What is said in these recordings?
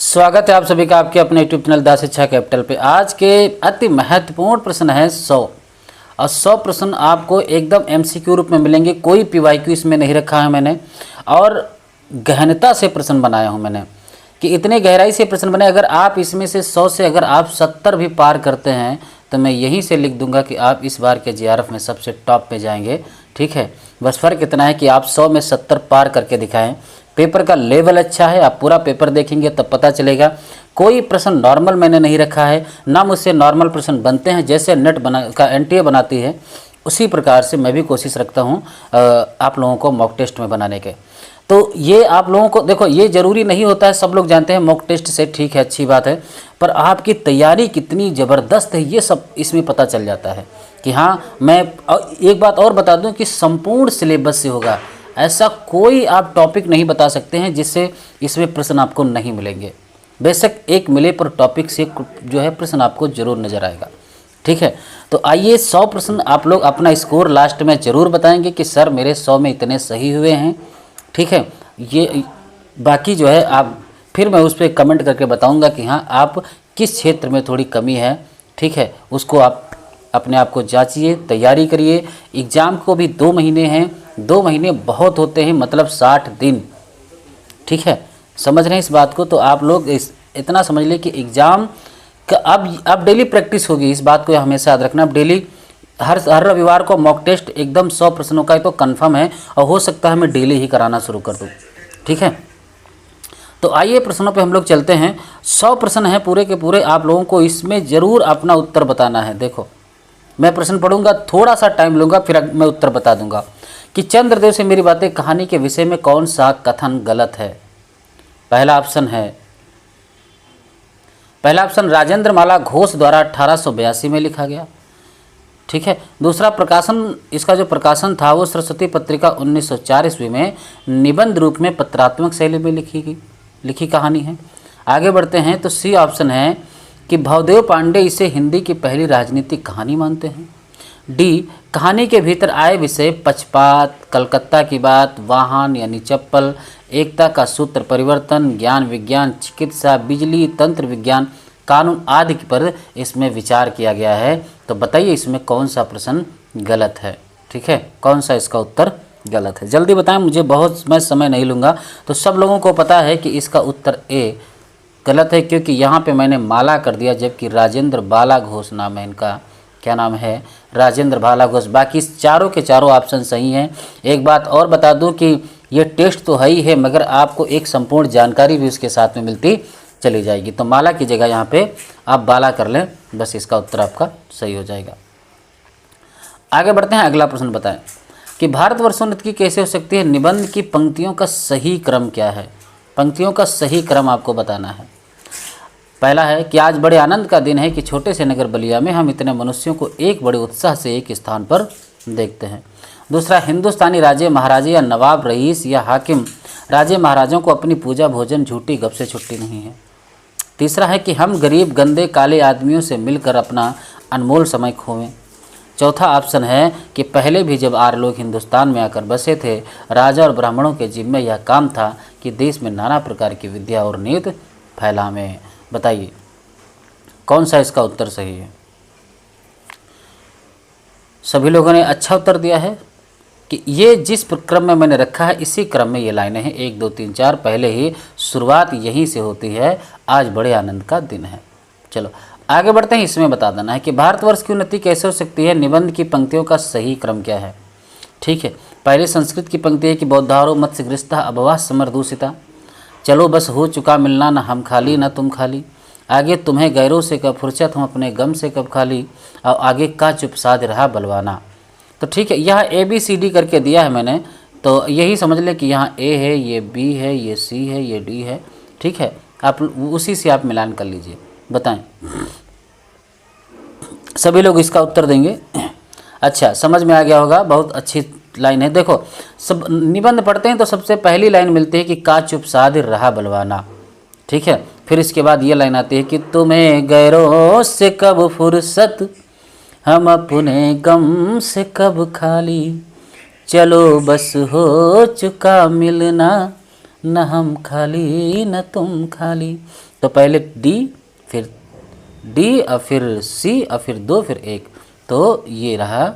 स्वागत है आप सभी का आपके अपने यूट्यूब चैनल द शिक्षा कैपिटल पे। आज के अति महत्वपूर्ण प्रश्न है 100 और 100 प्रश्न आपको एकदम एमसीक्यू रूप में मिलेंगे। कोई पीवाईक्यू इसमें नहीं रखा है मैंने और गहनता से प्रश्न बनाया हूँ मैंने कि इतने गहराई से प्रश्न बने। अगर आप इसमें से 100 से अगर आप 70 भी पार करते हैं तो मैं यहीं से लिख दूंगा कि आप इस बार के जीआरएफ में सबसे टॉप पे जाएंगे। ठीक है, बस फ़र्क इतना है कि आप 100 में 70 पार करके दिखाएं। पेपर का लेवल अच्छा है, आप पूरा पेपर देखेंगे तब पता चलेगा। कोई प्रश्न नॉर्मल मैंने नहीं रखा है, ना मुझसे नॉर्मल प्रश्न बनते हैं। जैसे नेट का एनटीए बनाती है उसी प्रकार से मैं भी कोशिश रखता हूँ आप लोगों को मॉक टेस्ट में बनाने के। तो ये आप लोगों को देखो, ये ज़रूरी नहीं होता है, सब लोग जानते हैं मॉक टेस्ट से ठीक है, अच्छी बात है, पर आपकी तैयारी कितनी ज़बरदस्त है ये सब इसमें पता चल जाता है कि हाँ। मैं एक बात और बता दूं कि संपूर्ण सिलेबस से होगा, ऐसा कोई आप टॉपिक नहीं बता सकते हैं जिससे इसमें प्रश्न आपको नहीं मिलेंगे। बेशक एक मिले पर टॉपिक से जो है प्रश्न आपको ज़रूर नज़र आएगा। ठीक है, तो आइए 100 प्रश्न आप लोग अपना स्कोर लास्ट में ज़रूर बताएंगे कि सर मेरे 100 में इतने सही हुए हैं। ठीक है, ये बाकी जो है आप फिर मैं उस पर कमेंट करके बताऊंगा कि हाँ आप किस क्षेत्र में थोड़ी कमी है। ठीक है, उसको आप अपने आप को जांचिए, तैयारी करिए। एग्ज़ाम को भी 2 महीने हैं, 2 महीने बहुत होते हैं, मतलब 60 दिन। ठीक है, समझ रहे हैं इस बात को? तो आप लोग इतना समझ लें कि एग्ज़ाम का अब डेली प्रैक्टिस होगी, इस बात को हमेशा याद रखना। अब डेली हर रविवार को मॉक टेस्ट एकदम 100 प्रश्नों का तो कंफर्म है और हो सकता है मैं डेली ही कराना शुरू कर दूँ। ठीक है, तो आइए प्रश्नों पे हम लोग चलते हैं। 100 प्रश्न हैं पूरे के पूरे, आप लोगों को इसमें ज़रूर अपना उत्तर बताना है। देखो मैं प्रश्न पढ़ूंगा, थोड़ा सा टाइम लूँगा, फिर मैं उत्तर बता दूंगा कि चंद्रदेव से मेरी बातें कहानी के विषय में कौन सा कथन गलत है। पहला ऑप्शन राजेंद्र माला घोष द्वारा 1882 में लिखा गया। ठीक है, दूसरा प्रकाशन, इसका जो प्रकाशन था वो सरस्वती पत्रिका 1904 ईस्वी में निबंध रूप में पत्रात्मक शैली में लिखी कहानी है। आगे बढ़ते हैं तो सी ऑप्शन है कि भवदेव पांडे इसे हिंदी की पहली राजनीतिक कहानी मानते हैं। डी, कहानी के भीतर आए विषय पक्षपात, कलकत्ता की बात, वाहन यानी चप्पल, एकता का सूत्र परिवर्तन, ज्ञान विज्ञान, चिकित्सा, बिजली, तंत्र विज्ञान, कानून आदि पर इसमें विचार किया गया है। तो बताइए इसमें कौन सा प्रश्न गलत है। ठीक है, कौन सा इसका उत्तर गलत है, जल्दी बताएं मुझे, बहुत मैं समय नहीं लूँगा। तो सब लोगों को पता है कि इसका उत्तर ए गलत है, क्योंकि यहाँ पे मैंने माला कर दिया, जबकि राजेंद्र बाला घोष नाम है इनका। क्या नाम है? राजेंद्र बाला घोष। बाकी चारों के चारों ऑप्शन सही हैं। एक बात और बता दूं कि ये टेस्ट तो है ही है, मगर आपको एक संपूर्ण जानकारी भी उसके साथ में मिलती चली जाएगी। तो माला की जगह यहाँ पे आप बाला कर लें, बस इसका उत्तर आपका सही हो जाएगा। आगे बढ़ते हैं, अगला प्रश्न बताएं कि भारतवर्षोन्नति कैसे हो सकती है। निबंध की पंक्तियों का सही क्रम क्या है? पंक्तियों का सही क्रम आपको बताना है। पहला है कि आज बड़े आनंद का दिन है कि छोटे से नगर बलिया में हम इतने मनुष्यों को एक बड़े उत्साह से एक स्थान पर देखते हैं। दूसरा, हिंदुस्तानी राजे महाराजे या नवाब रईस या हाकिम राजे महाराजों को अपनी पूजा भोजन झूठी गप से छुट्टी नहीं है। तीसरा है कि हम गरीब गंदे काले आदमियों से मिलकर अपना अनमोल समय खोवें। चौथा ऑप्शन है कि पहले भी जब आर्य लोग हिंदुस्तान में आकर बसे थे, राजा और ब्राह्मणों के जिम्मे यह काम था कि देश में नाना प्रकार की विद्या और नीति फैलावें। बताइए कौन सा इसका उत्तर सही है? सभी लोगों ने अच्छा उत्तर दिया है कि ये जिस क्रम में मैंने रखा है इसी क्रम में ये लाइनें हैं, 1 2 3 4, पहले ही शुरुआत यहीं से होती है, आज बड़े आनंद का दिन है। चलो आगे बढ़ते हैं, इसमें बता देना है कि भारतवर्ष की उन्नति कैसे हो सकती है। निबंध की पंक्तियों का सही क्रम क्या है? ठीक है, पहले संस्कृत की पंक्ति है कि बौद्धारो मत्स्यगृहस्था अभवा समरदूषिता, चलो बस हो चुका मिलना, न हम खाली न तुम खाली, आगे तुम्हें गैरों से कब फुर्सत, हम अपने गम से कब खाली, और आगे का चुप साध रहा बलवाना। तो ठीक है, यहाँ ABCD करके दिया है मैंने, तो यही समझ लें कि यहाँ A है, ये B है, ये C है, ये D है। ठीक है, आप उसी से आप मिलान कर लीजिए, बताएं सभी लोग इसका उत्तर देंगे। अच्छा, समझ में आ गया होगा, बहुत अच्छी लाइन है। देखो सब निबंध पढ़ते हैं तो सबसे पहली लाइन मिलती है कि का चुप साध रहा बलवाना। ठीक है, फिर इसके बाद ये लाइन आती है कि तुम्हें गैरों से कब फुर्सत, हम अपने गम से कब खाली, चलो बस हो चुका मिलना, न हम खाली न तुम खाली। तो पहले डी, फिर डी और फिर सी और फिर 2 फिर 1, तो ये रहा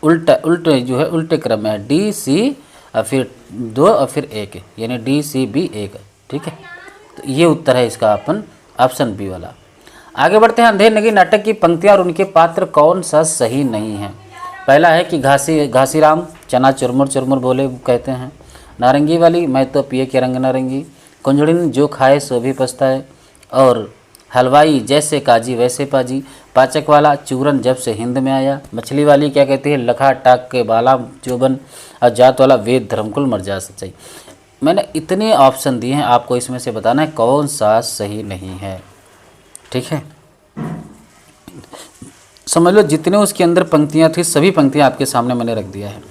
उल्टे जो है उल्टे क्रम में है, डी सी और फिर 2 और फिर 1, यानी डी सी बी 1। ठीक है, तो ये उत्तर है इसका अपन ऑप्शन बी वाला। आगे बढ़ते हैं। अंधेर नगरी नाटक की पंक्तियाँ और उनके पात्र कौन सा सही नहीं है। पहला है कि घासीराम चना चुरमुर चुरमुर बोले कहते हैं। नारंगी वाली मैं तो पिए के रंग नारंगी। कुंजड़िन जो खाए सो भी पछताए। और हलवाई जैसे काजी वैसे पाजी। पाचक वाला चूरन जब से हिंद में आया। मछली वाली क्या कहती है, लखा टाक के बाला चोबन। और जात वाला वेद धर्मकुल मर जा सच्चाई। मैंने इतने ऑप्शन दिए हैं, आपको इसमें से बताना है कौन सा सही नहीं है। ठीक है, समझ लो जितने उसके अंदर पंक्तियां थी सभी पंक्तियां आपके सामने मैंने रख दिया है।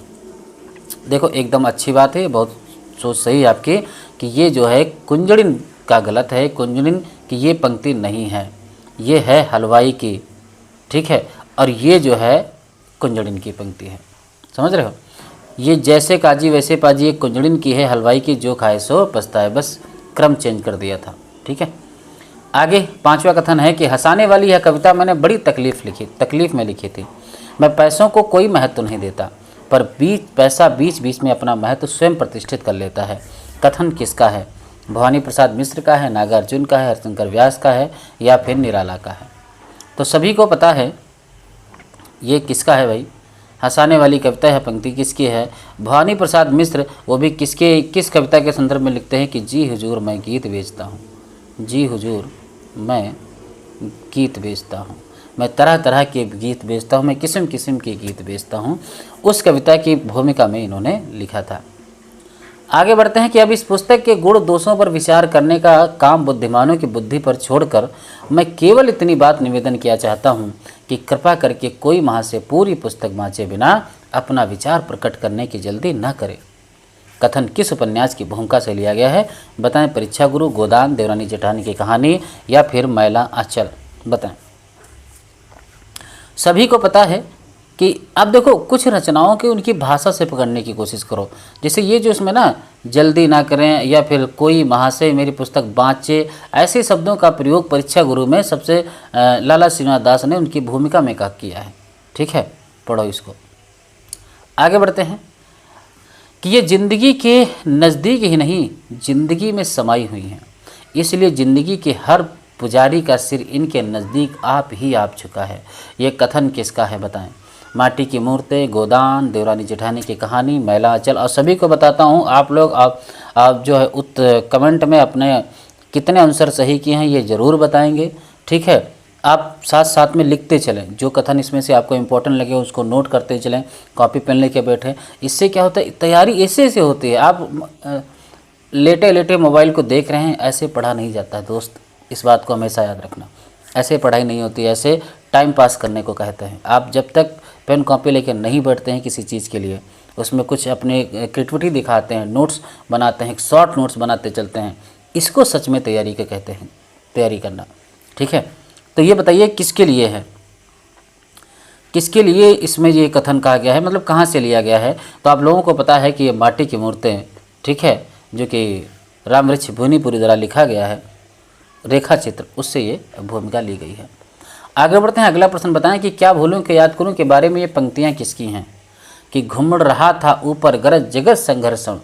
देखो एकदम अच्छी बात है, बहुत सोच सही आपकी कि ये जो है कुंजड़िन का गलत है। कुंजड़िन की ये पंक्ति नहीं है, ये है हलवाई की। ठीक है, और ये जो है कुंजड़िन की पंक्ति है। समझ रहे हो, ये जैसे काजी वैसे पाजी एक कुंजड़िन की है, हलवाई की जो खाए सो पछताए। बस क्रम चेंज कर दिया था। ठीक है, आगे पांचवा कथन है कि हंसाने वाली यह कविता मैंने बड़ी तकलीफ में लिखी थी। मैं पैसों को कोई महत्व नहीं देता, पर पैसा बीच बीच में अपना महत्व स्वयं प्रतिष्ठित कर लेता है। कथन किसका है? भवानी प्रसाद मिश्र का है, नागार्जुन का है, हरिशंकर व्यास का है, या फिर निराला का है? तो सभी को पता है ये किसका है भाई। हंसाने वाली कविता है, पंक्ति किसकी है? भवानी प्रसाद मिश्र। वो भी किस कविता के संदर्भ में लिखते हैं कि जी हुजूर मैं गीत बेचता हूँ। जी हुजूर मैं गीत बेचता हूँ, मैं तरह तरह के गीत बेचता हूँ, मैं किस्म किस्म के गीत बेचता हूँ। उस कविता की भूमिका में इन्होंने लिखा था। आगे बढ़ते हैं कि अब इस पुस्तक के गुण दोषों पर विचार करने का काम बुद्धिमानों की बुद्धि पर छोड़कर मैं केवल इतनी बात निवेदन किया चाहता हूँ कि कृपा करके कोई वहाँ से पूरी पुस्तक वांचे बिना अपना विचार प्रकट करने की जल्दी न करे। कथन किस उपन्यास की भूमिका से लिया गया है? बताएं। परीक्षा गुरु, गोदान, देवरानी जेठानी की कहानी, या फिर मैला आंचल? बताएं। सभी को पता है कि अब देखो कुछ रचनाओं की उनकी भाषा से पकड़ने की कोशिश करो। जैसे ये जो इसमें ना जल्दी ना करें, या फिर कोई महाशय मेरी पुस्तक बाँचे, ऐसे शब्दों का प्रयोग परीक्षा गुरु में सबसे लाला श्रीनाथ दास ने उनकी भूमिका में किया है। ठीक है, पढ़ो इसको। आगे बढ़ते हैं कि ये ज़िंदगी के नज़दीक ही नहीं, ज़िंदगी में समाई हुई हैं, इसलिए ज़िंदगी के हर पुजारी का सिर इनके नज़दीक आप झुका है। ये कथन किसका है? बताएं। माटी की मूर्तें, गोदान, देवरानी जेठानी की कहानी, मैला आंचल। और सभी को बताता हूँ, आप लोग आप जो है कमेंट में अपने कितने आंसर सही किए हैं ये ज़रूर बताएंगे। ठीक है, आप साथ साथ में लिखते चलें, जो कथन इसमें से आपको इम्पोर्टेंट लगे उसको नोट करते चलें, कॉपी पेन लेके बैठें। इससे क्या होता है, तैयारी ऐसे होती है। आप लेटे लेटे मोबाइल को देख रहे हैं, ऐसे पढ़ा नहीं जाता है दोस्त, इस बात को हमेशा याद रखना। ऐसे पढ़ाई नहीं होती, ऐसे टाइम पास करने को कहते हैं। आप जब तक पेन कॉपी लेके नहीं बैठते हैं किसी चीज़ के लिए, उसमें कुछ अपने क्रिएटिविटी दिखाते हैं, नोट्स बनाते हैं, शॉर्ट नोट्स बनाते चलते हैं, इसको सच में तैयारी के कहते हैं, तैयारी करना। ठीक है, तो ये बताइए किसके लिए है, किसके लिए इसमें ये कथन कहा गया है, मतलब कहाँ से लिया गया है? तो आप लोगों को पता है कि ये माटी की मूर्तें, ठीक है, जो कि रामवृक्ष भुनिपुरी द्वारा लिखा गया है, रेखा चित्र, उससे ये भूमिका ली गई है। आगे बढ़ते हैं। अगला प्रश्न बताएं कि क्या भूलूं के याद करूं के बारे में ये पंक्तियां किसकी हैं? कि घुमड़ रहा था ऊपर गरज जगत संघर्षण,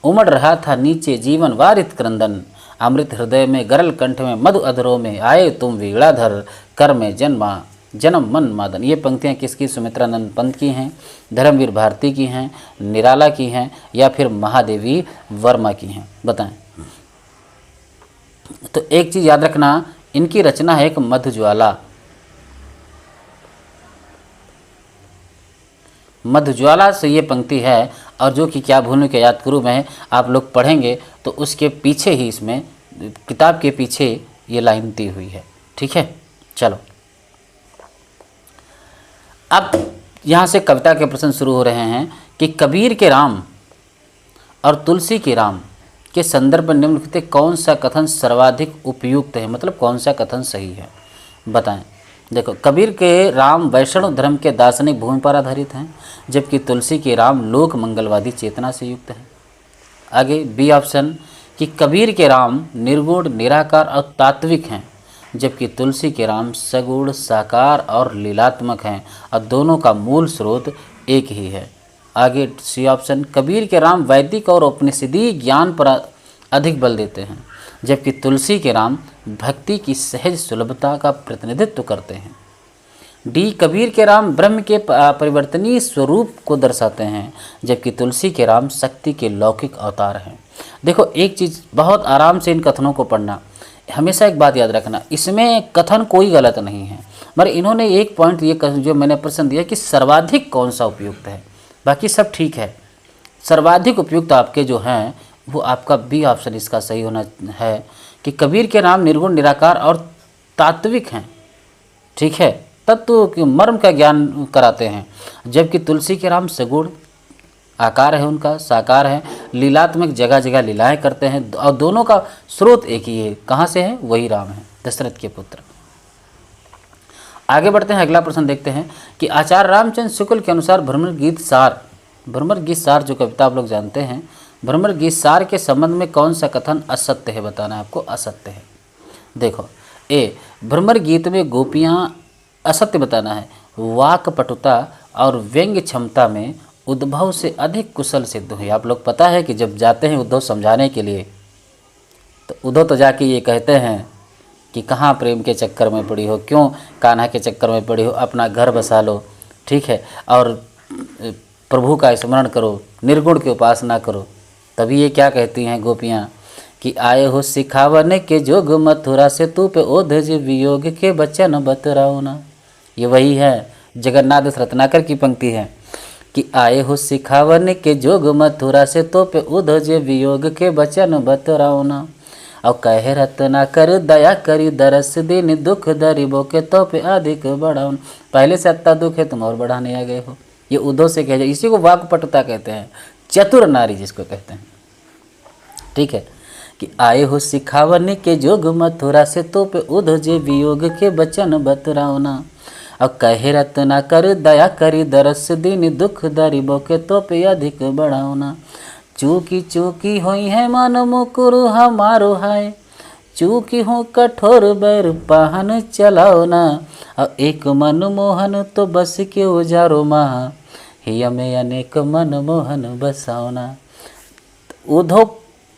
उमड़ रहा था नीचे जीवन वारित क्रंदन, अमृत हृदय में गरल कंठ में मधु अधरों में आए तुम वीणाधर, कर में जन्म मन मादन। ये पंक्तियाँ किसकी? सुमित्रानंद पंत की हैं, धर्मवीर भारती की हैं, निराला की हैं, या फिर महादेवी वर्मा की हैं? बताएं। तो एक चीज़ याद रखना, इनकी रचना है एक मधुज्वाला। मधुज्वाला से ये पंक्ति है, और जो कि क्या भूलूं के याद करूं में आप लोग पढ़ेंगे तो उसके पीछे ही, इसमें किताब के पीछे ये लाइन दी हुई है। ठीक है, चलो अब यहाँ से कविता के प्रश्न शुरू हो रहे हैं कि कबीर के राम और तुलसी के राम के संदर्भ में निम्नलिखित कौन सा कथन सर्वाधिक उपयुक्त है, मतलब कौन सा कथन सही है? बताएं। देखो, कबीर के राम वैष्णव धर्म के दार्शनिक भूमि पर आधारित हैं, जबकि तुलसी के राम लोक मंगलवादी चेतना से युक्त हैं। आगे बी ऑप्शन कि कबीर के राम निर्गुण, निराकार और तात्विक हैं, जबकि तुलसी के राम सगुण, साकार और लीलात्मक हैं और दोनों का मूल स्रोत एक ही है। आगे सी ऑप्शन, कबीर के राम वैदिक और उपनिषदीय ज्ञान पर अधिक बल देते हैं, जबकि तुलसी के राम भक्ति की सहज सुलभता का प्रतिनिधित्व करते हैं। डी, कबीर के राम ब्रह्म के परिवर्तनीय स्वरूप को दर्शाते हैं, जबकि तुलसी के राम शक्ति के लौकिक अवतार हैं। देखो, एक चीज़ बहुत आराम से इन कथनों को पढ़ना, हमेशा एक बात याद रखना, इसमें कथन कोई गलत नहीं है, मगर इन्होंने एक पॉइंट ये जो मैंने प्रश्न दिया कि सर्वाधिक कौन सा उपयुक्त है, बाकी सब ठीक है। सर्वाधिक उपयुक्त आपके जो हैं वो आपका बी ऑप्शन इसका सही होना है कि कबीर के नाम निर्गुण, निराकार और तात्विक हैं, ठीक है, तत्व के मर्म का ज्ञान कराते हैं, जबकि तुलसी के राम सगुण, आकार है उनका, साकार है, लीलात्मक, जगह जगह लीलाएं करते हैं और दोनों का स्रोत एक ही है। कहाँ से है? वही राम है, दशरथ के पुत्र। आगे बढ़ते हैं, अगला प्रश्न देखते हैं कि आचार्य रामचंद्र शुक्ल के अनुसार भ्रमर गीत सार जो कविता आप लोग जानते हैं, भ्रमर गीत सार के संबंध में कौन सा कथन असत्य है? बताना है आपको, असत्य है। देखो, ए, भ्रमर गीत में गोपियाँ, असत्य बताना है, वाक पटुता और व्यंग्य क्षमता में उद्धव से अधिक कुशल सिद्ध हुई। आप लोग पता है कि जब जाते हैं उद्धव समझाने के लिए, तो उद्धव तो जाके ये कहते हैं कि कहाँ प्रेम के चक्कर में पड़ी हो, क्यों कान्हा के चक्कर में पड़ी हो, अपना घर बसा लो, ठीक है, और प्रभु का स्मरण करो, निर्गुण की उपासना करो। तभी ये क्या कहती हैं गोपियाँ कि आए हो सिखावने के जोग, मथुरा से तू पे ओधज वियोग के बचन बतराओ ना। ये वही है, जगन्नाथ दास रत्नाकर की पंक्ति है कि आए हो सिखावने के जोग, मथुरा से तो पे ओधज वियोग के बचन बतराओ ना। और कहे रत्ना कर दया करी, दरस दिन दुख दरिबो के तो पे अधिक बढ़ाओ। पहले से अत्ता दुख है, तुम और बढ़ाने आ गए हो। ये उद्धव से कह जाए, इसी को वाक्पटुता कहते हैं, चतुर नारी जिसको कहते हैं, ठीक है, कि आए हो सिखावने के जोग, मथुरा से तो पे उधज वियोग के बचन बतराओ ना। और कहे रत्ना कर दया करी, दरस दिन दुख दरिबो के तो पे अधिक बढ़ाओ ना। चूकी चूकी होई है मन मुकुरु हमारो हाय, चूकी हो कठोर बैर पाहन चलाओ ना। और एक मन मोहन तो बस के उजारो महा, हिय में अनेक मन मोहन बसाओ ना। उद्धव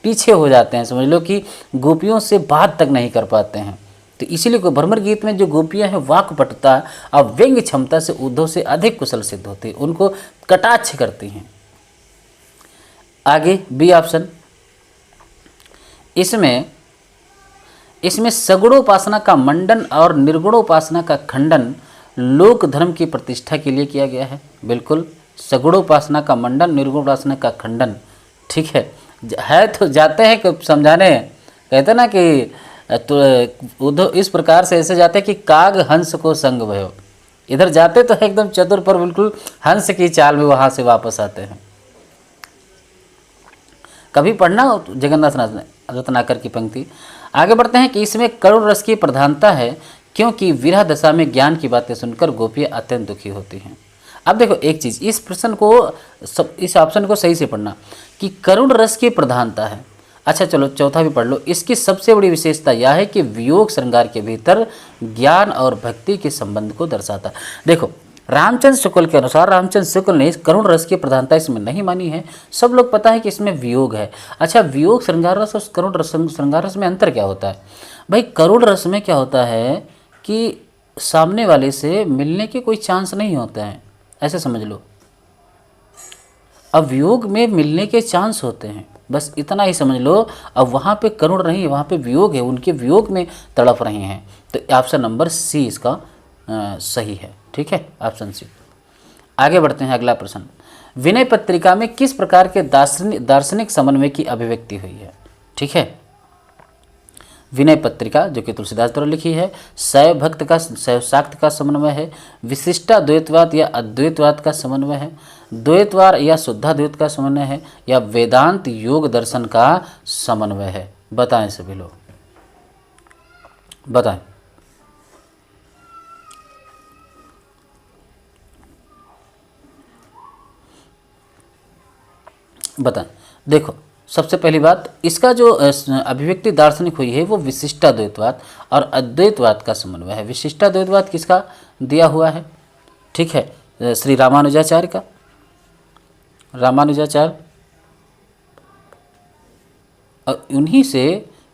पीछे हो जाते हैं, समझ लो कि गोपियों से बात तक नहीं कर पाते हैं। तो इसीलिए को भ्रमर गीत में जो गोपियां हैं वाक्पटुता और व्यंग्य क्षमता से उद्धव से अधिक कुशल सिद्ध होती है, उनको कटाक्ष करती हैं। आगे बी ऑप्शन, इसमें सगुणोपासना का मंडन और निर्गुणोपासना का खंडन लोक धर्म की प्रतिष्ठा के लिए किया गया है। बिल्कुल, सगुणोपासना का मंडन, निर्गुणोपासना का खंडन, ठीक है तो जाते हैं समझाने, कहते ना कि तो उद्धव इस प्रकार से ऐसे जाते हैं कि काग हंस को संग भयो। इधर जाते तो एकदम चतुर, पर बिल्कुल हंस की चाल में वहाँ से वापस आते हैं। कभी पढ़ना जगन्नाथ रत्नाकर की पंक्ति। आगे बढ़ते हैं कि इसमें करुण रस की प्रधानता है, क्योंकि विरह दशा में ज्ञान की बातें सुनकर गोपियाँ अत्यंत दुखी होती हैं। अब देखो एक चीज़, इस प्रश्न को इस ऑप्शन को सही से पढ़ना कि करुण रस की प्रधानता है। अच्छा चलो चौथा भी पढ़ लो। इसकी सबसे बड़ी विशेषता यह है कि वियोग श्रृंगार के भीतर ज्ञान और भक्ति के संबंध को दर्शाता है। देखो, रामचंद्र शुक्ल के अनुसार रामचंद्र शुक्ल ने इस करुण रस की प्रधानता इसमें नहीं मानी है। सब लोग पता है कि इसमें वियोग है। अच्छा, वियोग श्रृंगार रस और करुण रस श्रृंगार रस में अंतर क्या होता है? भाई, करुण रस में क्या होता है कि सामने वाले से मिलने के कोई चांस नहीं होते हैं, ऐसे समझ लो। अब वियोग में मिलने के चांस होते हैं, बस इतना ही समझ लो। अब वहाँ पे करुण नहीं है, वहाँ पे वियोग है, उनके वियोग में तड़प रहे हैं। तो ऑप्शन नंबर सी इसका सही है, ठीक है, ऑप्शन सी। आगे बढ़ते हैं, अगला प्रश्न, विनय पत्रिका में किस प्रकार के दार्शनिक समन्वय की अभिव्यक्ति हुई है? ठीक है, विनय पत्रिका जो कि तुलसीदास द्वारा लिखी है, शैव भक्त का शैव शाक्त का समन्वय है, विशिष्टा द्वैतवाद या अद्वैतवाद का समन्वय है, द्वैतवाद या शुद्धाद्वैत का समन्वय है, या वेदांत योग दर्शन का समन्वय है? बताएं सभी लोग, बताएं। बताएं। देखो, सबसे पहली बात, इसका जो अभिव्यक्ति दार्शनिक हुई है वो विशिष्टाद्वैतवाद और अद्वैतवाद का समन्वय है। विशिष्टाद्वैतवाद किसका दिया हुआ है? ठीक है, श्री रामानुजाचार्य का। रामानुजाचार्य, और उन्हीं से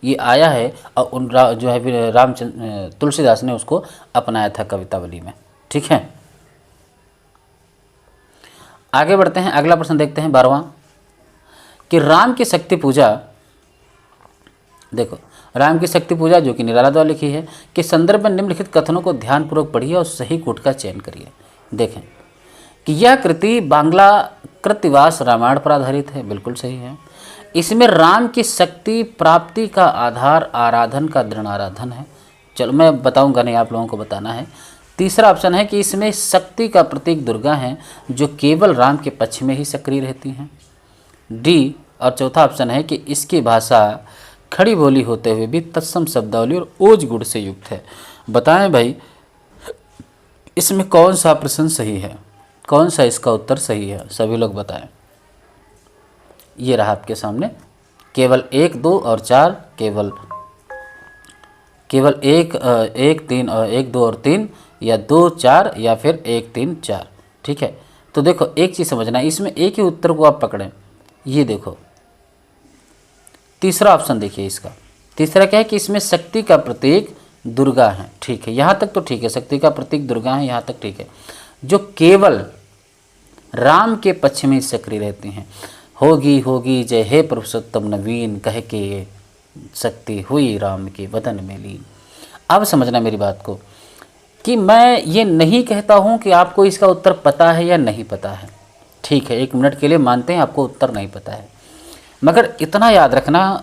ये आया है, और उन जो है रामचंद्र तुलसीदास ने उसको अपनाया था कवितावली में। ठीक है, आगे बढ़ते हैं, अगला प्रश्न देखते हैं 12वां, कि राम की शक्ति पूजा, देखो राम की शक्ति पूजा जो कि निराला द्वारा लिखी है, के संदर्भ में निम्नलिखित कथनों को ध्यानपूर्वक पढ़िए और सही कूट का चयन करिए। देखें कि यह कृति बांग्ला कृतिवास रामायण पर आधारित है, बिल्कुल सही है। इसमें राम की शक्ति प्राप्ति का आधार आराधन का दृढ़ आराधन है। चलो मैं बताऊंगा नहीं, आप लोगों को बताना है। तीसरा ऑप्शन है कि इसमें शक्ति का प्रतीक दुर्गा है, जो केवल राम के पक्ष में ही सक्रिय रहती हैं। डी और चौथा ऑप्शन है कि इसकी भाषा खड़ी बोली होते हुए भी तत्सम शब्दावली और ओज गुण से युक्त है। बताएं भाई, इसमें कौन सा प्रश्न सही है, कौन सा इसका उत्तर सही है, सभी लोग बताएं। ये रहा आपके सामने, केवल 1, 2 और 4, केवल 1, 3 और 1, 2 और 3, या 2, 4 या फिर 1, 3, 4। ठीक है, तो देखो एक चीज़ समझना, इसमें एक ही उत्तर को आप पकड़ें। ये देखो तीसरा ऑप्शन देखिए, इसका तीसरा क्या है कि इसमें शक्ति का प्रतीक दुर्गा है। ठीक है, यहाँ तक तो ठीक है, शक्ति का प्रतीक दुर्गा है, यहाँ तक ठीक है, जो केवल राम के पक्ष में सक्रिय रहती हैं। होगी होगी जय हे पुरुषोत्तम नवीन, कह के शक्ति हुई राम के वदन में लीन। अब समझना मेरी बात को, कि मैं ये नहीं कहता हूँ कि आपको इसका उत्तर पता है या नहीं पता है। ठीक है, 1 मिनट के लिए मानते हैं आपको उत्तर नहीं पता है, मगर इतना याद रखना,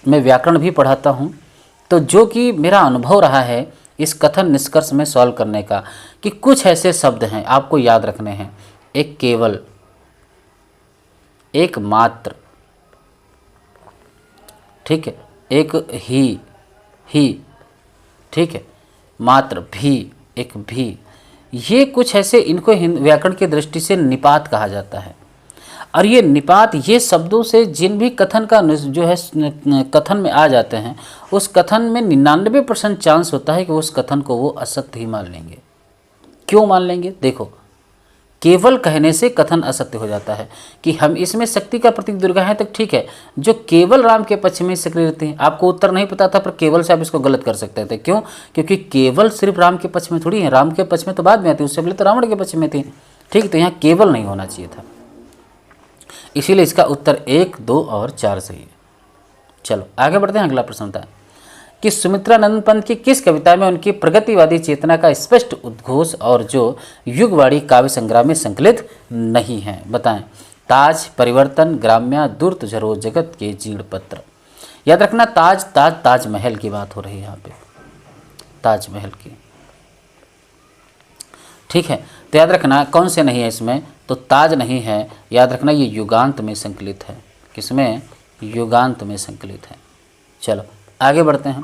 मैं व्याकरण भी पढ़ाता हूँ, तो जो कि मेरा अनुभव रहा है इस कथन निष्कर्ष में सॉल्व करने का, कि कुछ ऐसे शब्द हैं आपको याद रखने हैं। एक केवल, एक मात्र, ठीक है, एक ही, ठीक है, मात्र, भी, एक भी, ये कुछ ऐसे, इनको व्याकरण की दृष्टि से निपात कहा जाता है। और ये निपात, ये शब्दों से जिन भी कथन का जो है कथन में आ जाते हैं, उस कथन में 99% चांस होता है कि उस कथन को वो असत्य ही मान लेंगे। क्यों मान लेंगे? देखो, केवल कहने से कथन असत्य हो जाता है कि हम इसमें शक्ति का प्रतीक दुर्गा है, तक ठीक है, जो केवल राम के पक्ष में सक्रिय रहती हैं। आपको उत्तर नहीं पता था, पर केवल से आप इसको गलत कर सकते थे। क्यों? क्योंकि केवल सिर्फ राम के पक्ष में थोड़ी है, राम के पक्ष में तो बाद में आती, उससे पहले तो रावण के पक्ष में थी। ठीक, तो यहाँ केवल नहीं होना चाहिए था, इसीलिए इसका उत्तर 1, 2 और 4 सही है। चलो आगे बढ़ते हैं, अगला प्रश्न होता है कि सुमित्रानंद पंत की किस कविता में उनकी प्रगतिवादी चेतना का स्पष्ट उद्घोष और जो युगवाड़ी काव्य संग्रह में संकलित नहीं है? बताएं। ताज, परिवर्तन, ग्राम्या, दूर तुझरो जगत के जीर्ण पत्र। याद रखना, ताजमहल की बात हो रही है यहाँ पे, ताजमहल की। ठीक है, तो याद रखना कौन से नहीं है इसमें, तो ताज नहीं है, याद रखना ये युगांत में संकलित है। किसमें? युगांत में संकलित है। चलो आगे बढ़ते हैं।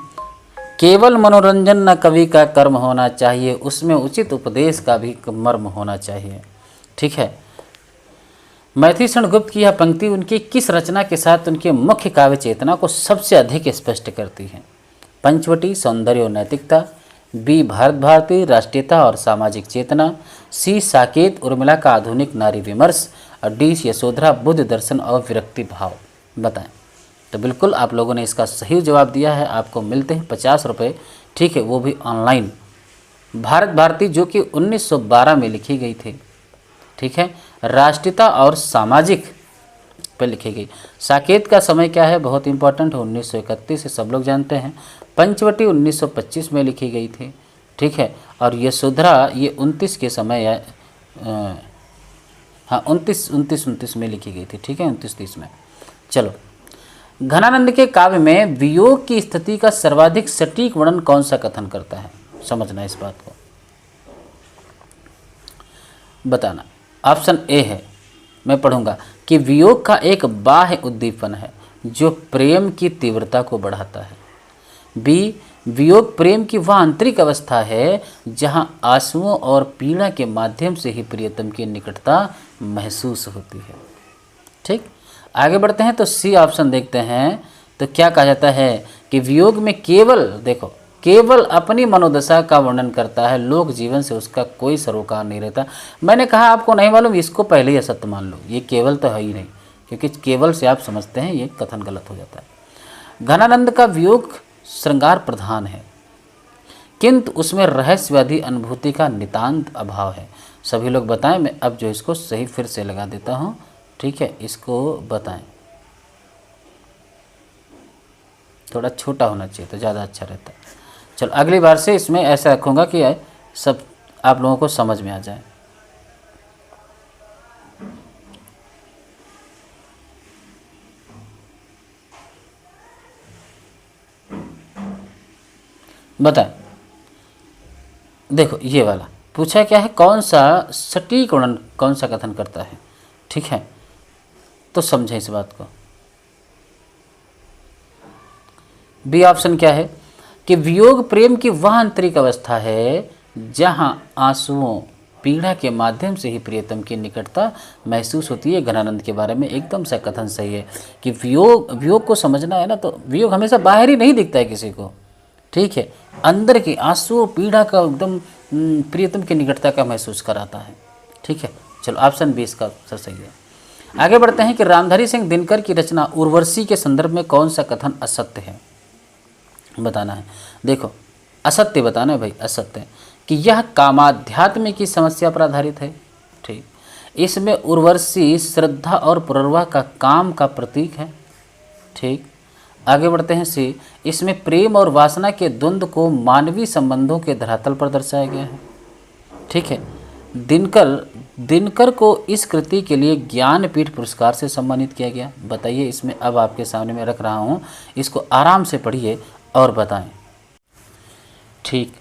केवल मनोरंजन न कवि का कर्म होना चाहिए, उसमें उचित उपदेश का भी मर्म होना चाहिए। ठीक है, मैथिलीशरण गुप्त की यह पंक्ति उनकी किस रचना के साथ उनके मुख्य काव्य चेतना को सबसे अधिक स्पष्ट करती है? पंचवटी, सौंदर्य और नैतिकता, बी भारत भारती, राष्ट्रीयता और सामाजिक चेतना, सी साकेत, उर्मिला का आधुनिक नारी विमर्श, और डी यशोधरा, बुद्ध दर्शन और विरक्ति भाव। बताएं। तो बिल्कुल आप लोगों ने इसका सही जवाब दिया है, आपको मिलते हैं 50 रुपये। ठीक है, वो भी ऑनलाइन। भारत भारती जो कि 1912 में लिखी गई थी। ठीक है, राष्ट्रीयता और सामाजिक पे लिखी गई। साकेत का समय क्या है, बहुत इंपॉर्टेंट है, 1931 से सब लोग जानते हैं। पंचवटी 1925 में लिखी गई थी। ठीक है, और यशोधरा ये 29 के समय हाँ 29 में लिखी गई थी। ठीक है, 29-30 में। चलो, घनानंद के काव्य में वियोग की स्थिति का सर्वाधिक सटीक वर्णन कौन सा कथन करता है? समझना इस बात को, बताना। ऑप्शन ए है, मैं पढ़ूंगा, कि वियोग का एक बाह्य उद्दीपन है जो प्रेम की तीव्रता को बढ़ाता है। बी, वियोग प्रेम की वह आंतरिक अवस्था है जहां आंसुओं और पीड़ा के माध्यम से ही प्रियतम की निकटता महसूस होती है। ठीक, आगे बढ़ते हैं तो सी ऑप्शन देखते हैं, तो क्या कहा जाता है कि वियोग में केवल, देखो केवल अपनी मनोदशा का वर्णन करता है, लोक जीवन से उसका कोई सरोकार नहीं रहता। मैंने कहा आपको नहीं मालूम, इसको पहले ही असत्य मान लो, ये केवल तो है ही नहीं, क्योंकि केवल से आप समझते हैं ये कथन गलत हो जाता है। घनानंद का वियोग श्रृंगार प्रधान है, किंतु उसमें रहस्यवादी अनुभूति का नितांत अभाव है। सभी लोग बताएं, मैं अब जो इसको सही फिर से लगा देता हूँ, ठीक है, इसको बताएं। थोड़ा छोटा होना चाहिए तो ज़्यादा अच्छा रहता है। चलो अगली बार से इसमें ऐसा रखूँगा कि सब आप लोगों को समझ में आ जाए। बताएं, देखो ये वाला पूछा क्या है, कौन सा सटीक वर्णन कौन सा कथन करता है, ठीक है, तो समझें इस बात को। बी ऑप्शन क्या है कि वियोग प्रेम की वह आंतरिक अवस्था है जहां आंसुओं पीड़ा के माध्यम से ही प्रियतम की निकटता महसूस होती है। घनानंद के बारे में एकदम सा कथन सही है कि वियोग को समझना है ना, तो वियोग हमेशा बाहर ही नहीं दिखता है किसी को, ठीक है, अंदर की आंसुओं पीड़ा का एकदम प्रियतम की निकटता का महसूस कराता है, ठीक है। चलो ऑप्शन बी इसका उत्तर सही है। आगे बढ़ते हैं कि रामधारी सिंह दिनकर की रचना उर्वशी के संदर्भ में कौन सा कथन असत्य है, बताना है। देखो असत्य बताना है भाई, असत्य कि यह कामाध्यात्म की समस्या पर आधारित है, ठीक। इसमें उर्वशी श्रद्धा और पुनर्वाह का काम का प्रतीक है, ठीक। आगे बढ़ते हैं सी, इसमें प्रेम और वासना के द्वंद्व को मानवीय संबंधों के धरातल पर दर्शाया गया है, ठीक है। दिनकर को इस कृति के लिए ज्ञानपीठ पुरस्कार से सम्मानित किया गया। बताइए, इसमें अब आपके सामने मैं रख रहा हूँ, इसको आराम से पढ़िए और बताएं, ठीक।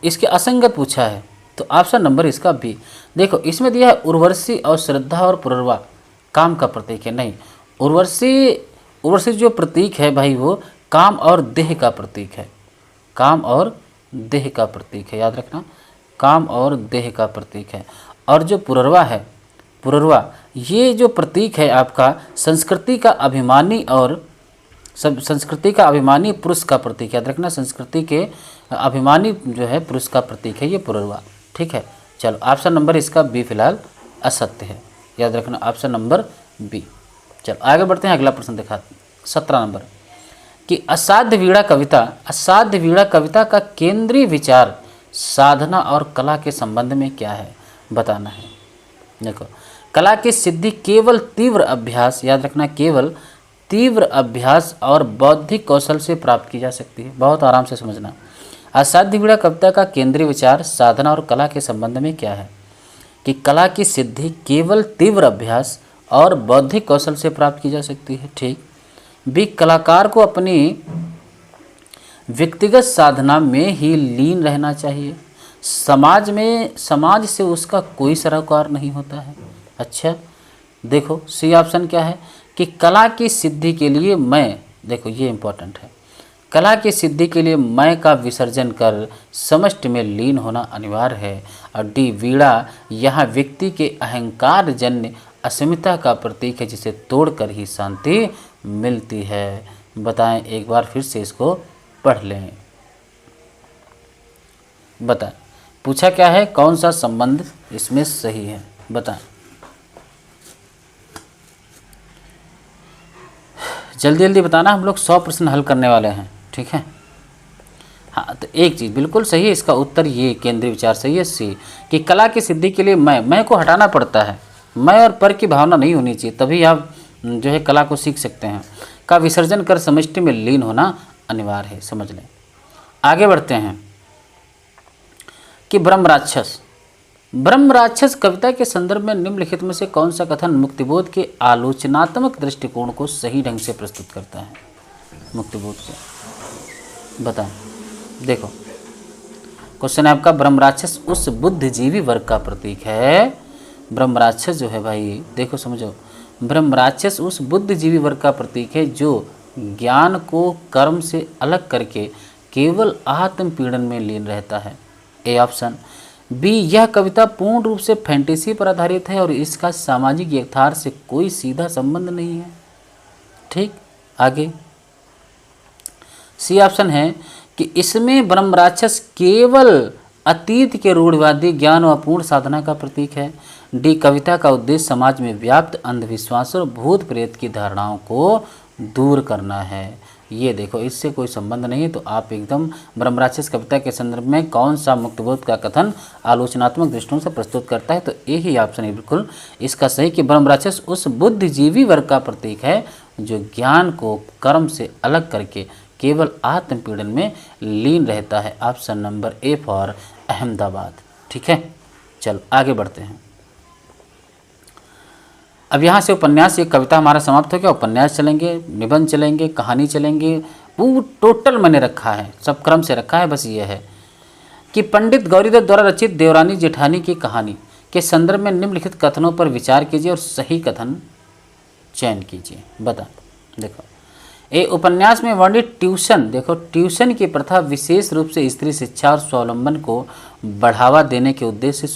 इसके असंगत पूछा है तो ऑप्शन नंबर इसका बी। देखो इसमें दिया है उर्वशी और श्रद्धा और पुनर्वाह काम का प्रतीक है, नहीं, उर्वशी जो प्रतीक है भाई वो काम और देह का प्रतीक है, काम और देह का प्रतीक है, याद रखना, काम और देह का प्रतीक है। और जो पुनर्वाह है, पुनर्वाह ये जो प्रतीक है आपका संस्कृति का अभिमानी और संस्कृति का अभिमानी पुरुष का प्रतीक, याद रखना, संस्कृति के अभिमानी जो है पुरुष का प्रतीक है ये पुनर्वाह, ठीक है। चलो ऑप्शन नंबर इसका बी फिलहाल असत्य है, याद रखना ऑप्शन नंबर बी। चलो आगे बढ़ते हैं, अगला प्रश्न देखा 17 नंबर कि असाध्य वीणा कविता का केंद्रीय विचार साधना और कला के संबंध में क्या है, बताना है। देखो कला की सिद्धि केवल तीव्र अभ्यास, याद रखना, केवल तीव्र अभ्यास और बौद्धिक कौशल से प्राप्त की जा सकती है, बहुत आराम से समझना। असाध्य वीणा कविता का केंद्रीय विचार साधना और कला के संबंध में क्या है कि कला की सिद्धि केवल तीव्र अभ्यास और बौद्धिक कौशल से प्राप्त की जा सकती है, ठीक। बी कलाकार को अपनी व्यक्तिगत साधना में ही लीन रहना चाहिए, समाज से उसका कोई सरोकार नहीं होता है। अच्छा देखो सी ऑप्शन क्या है कि कला की सिद्धि के लिए मैं, देखो ये इंपॉर्टेंट है, कला की सिद्धि के लिए मैं का विसर्जन कर समष्टि में लीन होना अनिवार्य है। और डी वीणा यहाँ व्यक्ति के अहंकार जन्य अस्मिता का प्रतीक है जिसे तोड़कर ही शांति मिलती है। बताएं, एक बार फिर से इसको पढ़ लें। बताएं पूछा क्या है, कौन सा संबंध इसमें सही है, बताएं जल्दी जल्दी बताना, हम लोग 100 प्रश्न हल करने वाले हैं, ठीक है। हाँ तो एक चीज़ बिल्कुल सही है, इसका उत्तर ये केंद्रीय विचार सही है सी कि कला की सिद्धि के लिए मैं को हटाना पड़ता है, मैं और पर की भावना नहीं होनी चाहिए, तभी आप जो है कला को सीख सकते हैं। का विसर्जन कर समष्टि में लीन होना अनिवार्य है, समझ लें। आगे बढ़ते हैं कि ब्रह्म राक्षस कविता के संदर्भ में निम्नलिखित में से कौन सा कथन मुक्तिबोध के आलोचनात्मक दृष्टिकोण को सही ढंग से प्रस्तुत करता है, मुक्तिबोध से बताएं। देखो क्वेश्चन है आपका, ब्रह्म राक्षस उस बुद्धिजीवी वर्ग का प्रतीक है। ब्रह्म राक्षस जो है भाई देखो समझो, ब्रह्म राक्षस उस बुद्धिजीवी वर्ग का प्रतीक है जो ज्ञान को कर्म से अलग करके केवल आत्म पीड़न में लीन रहता है। A option. बी, यह कविता पूर्ण रूप से फैंटेसी पर आधारित है और इसका सामाजिक यथार्थ से कोई सीधा संबंध नहीं है। ठीक, आगे सी ऑप्शन है कि इसमें ब्रह्म राक्षस केवल अतीत के रूढ़िवादी ज्ञान व पूर्ण साधना का प्रतीक है। डी, कविता का उद्देश्य समाज में व्याप्त अंधविश्वास और भूत प्रेत की धारणाओं को दूर करना है। ये देखो, इससे कोई संबंध नहीं है, तो आप एकदम ब्रह्म राक्षस कविता के संदर्भ में कौन सा मुक्तबोध का कथन आलोचनात्मक दृष्टिकोण से प्रस्तुत करता है, तो यही ऑप्शन है बिल्कुल इसका सही कि ब्रह्म राक्षस उस बुद्धिजीवी वर्ग का प्रतीक है जो ज्ञान को कर्म से अलग करके केवल आत्मपीड़न में लीन रहता है। Option number A for Ahmedabad. ठीक है, चल आगे बढ़ते हैं। अब यहाँ से उपन्यास, ये कविता हमारा समाप्त हो गया। उपन्यास चलेंगे, निबंध चलेंगे, कहानी चलेंगे, वो टोटल मैंने रखा है, सब क्रम से रखा है। बस ये है कि पंडित गौरीदत्त द्वारा रचित देवरानी जेठानी की कहानी के संदर्भ में निम्नलिखित कथनों पर विचार कीजिए और सही कथन चयन कीजिए। बता, देखो, ए, उपन्यास में वर्णित ट्यूशन, देखो ट्यूशन की प्रथा विशेष रूप से स्त्री शिक्षा और स्वावलंबन को बढ़ावा देने के उद्देश्य से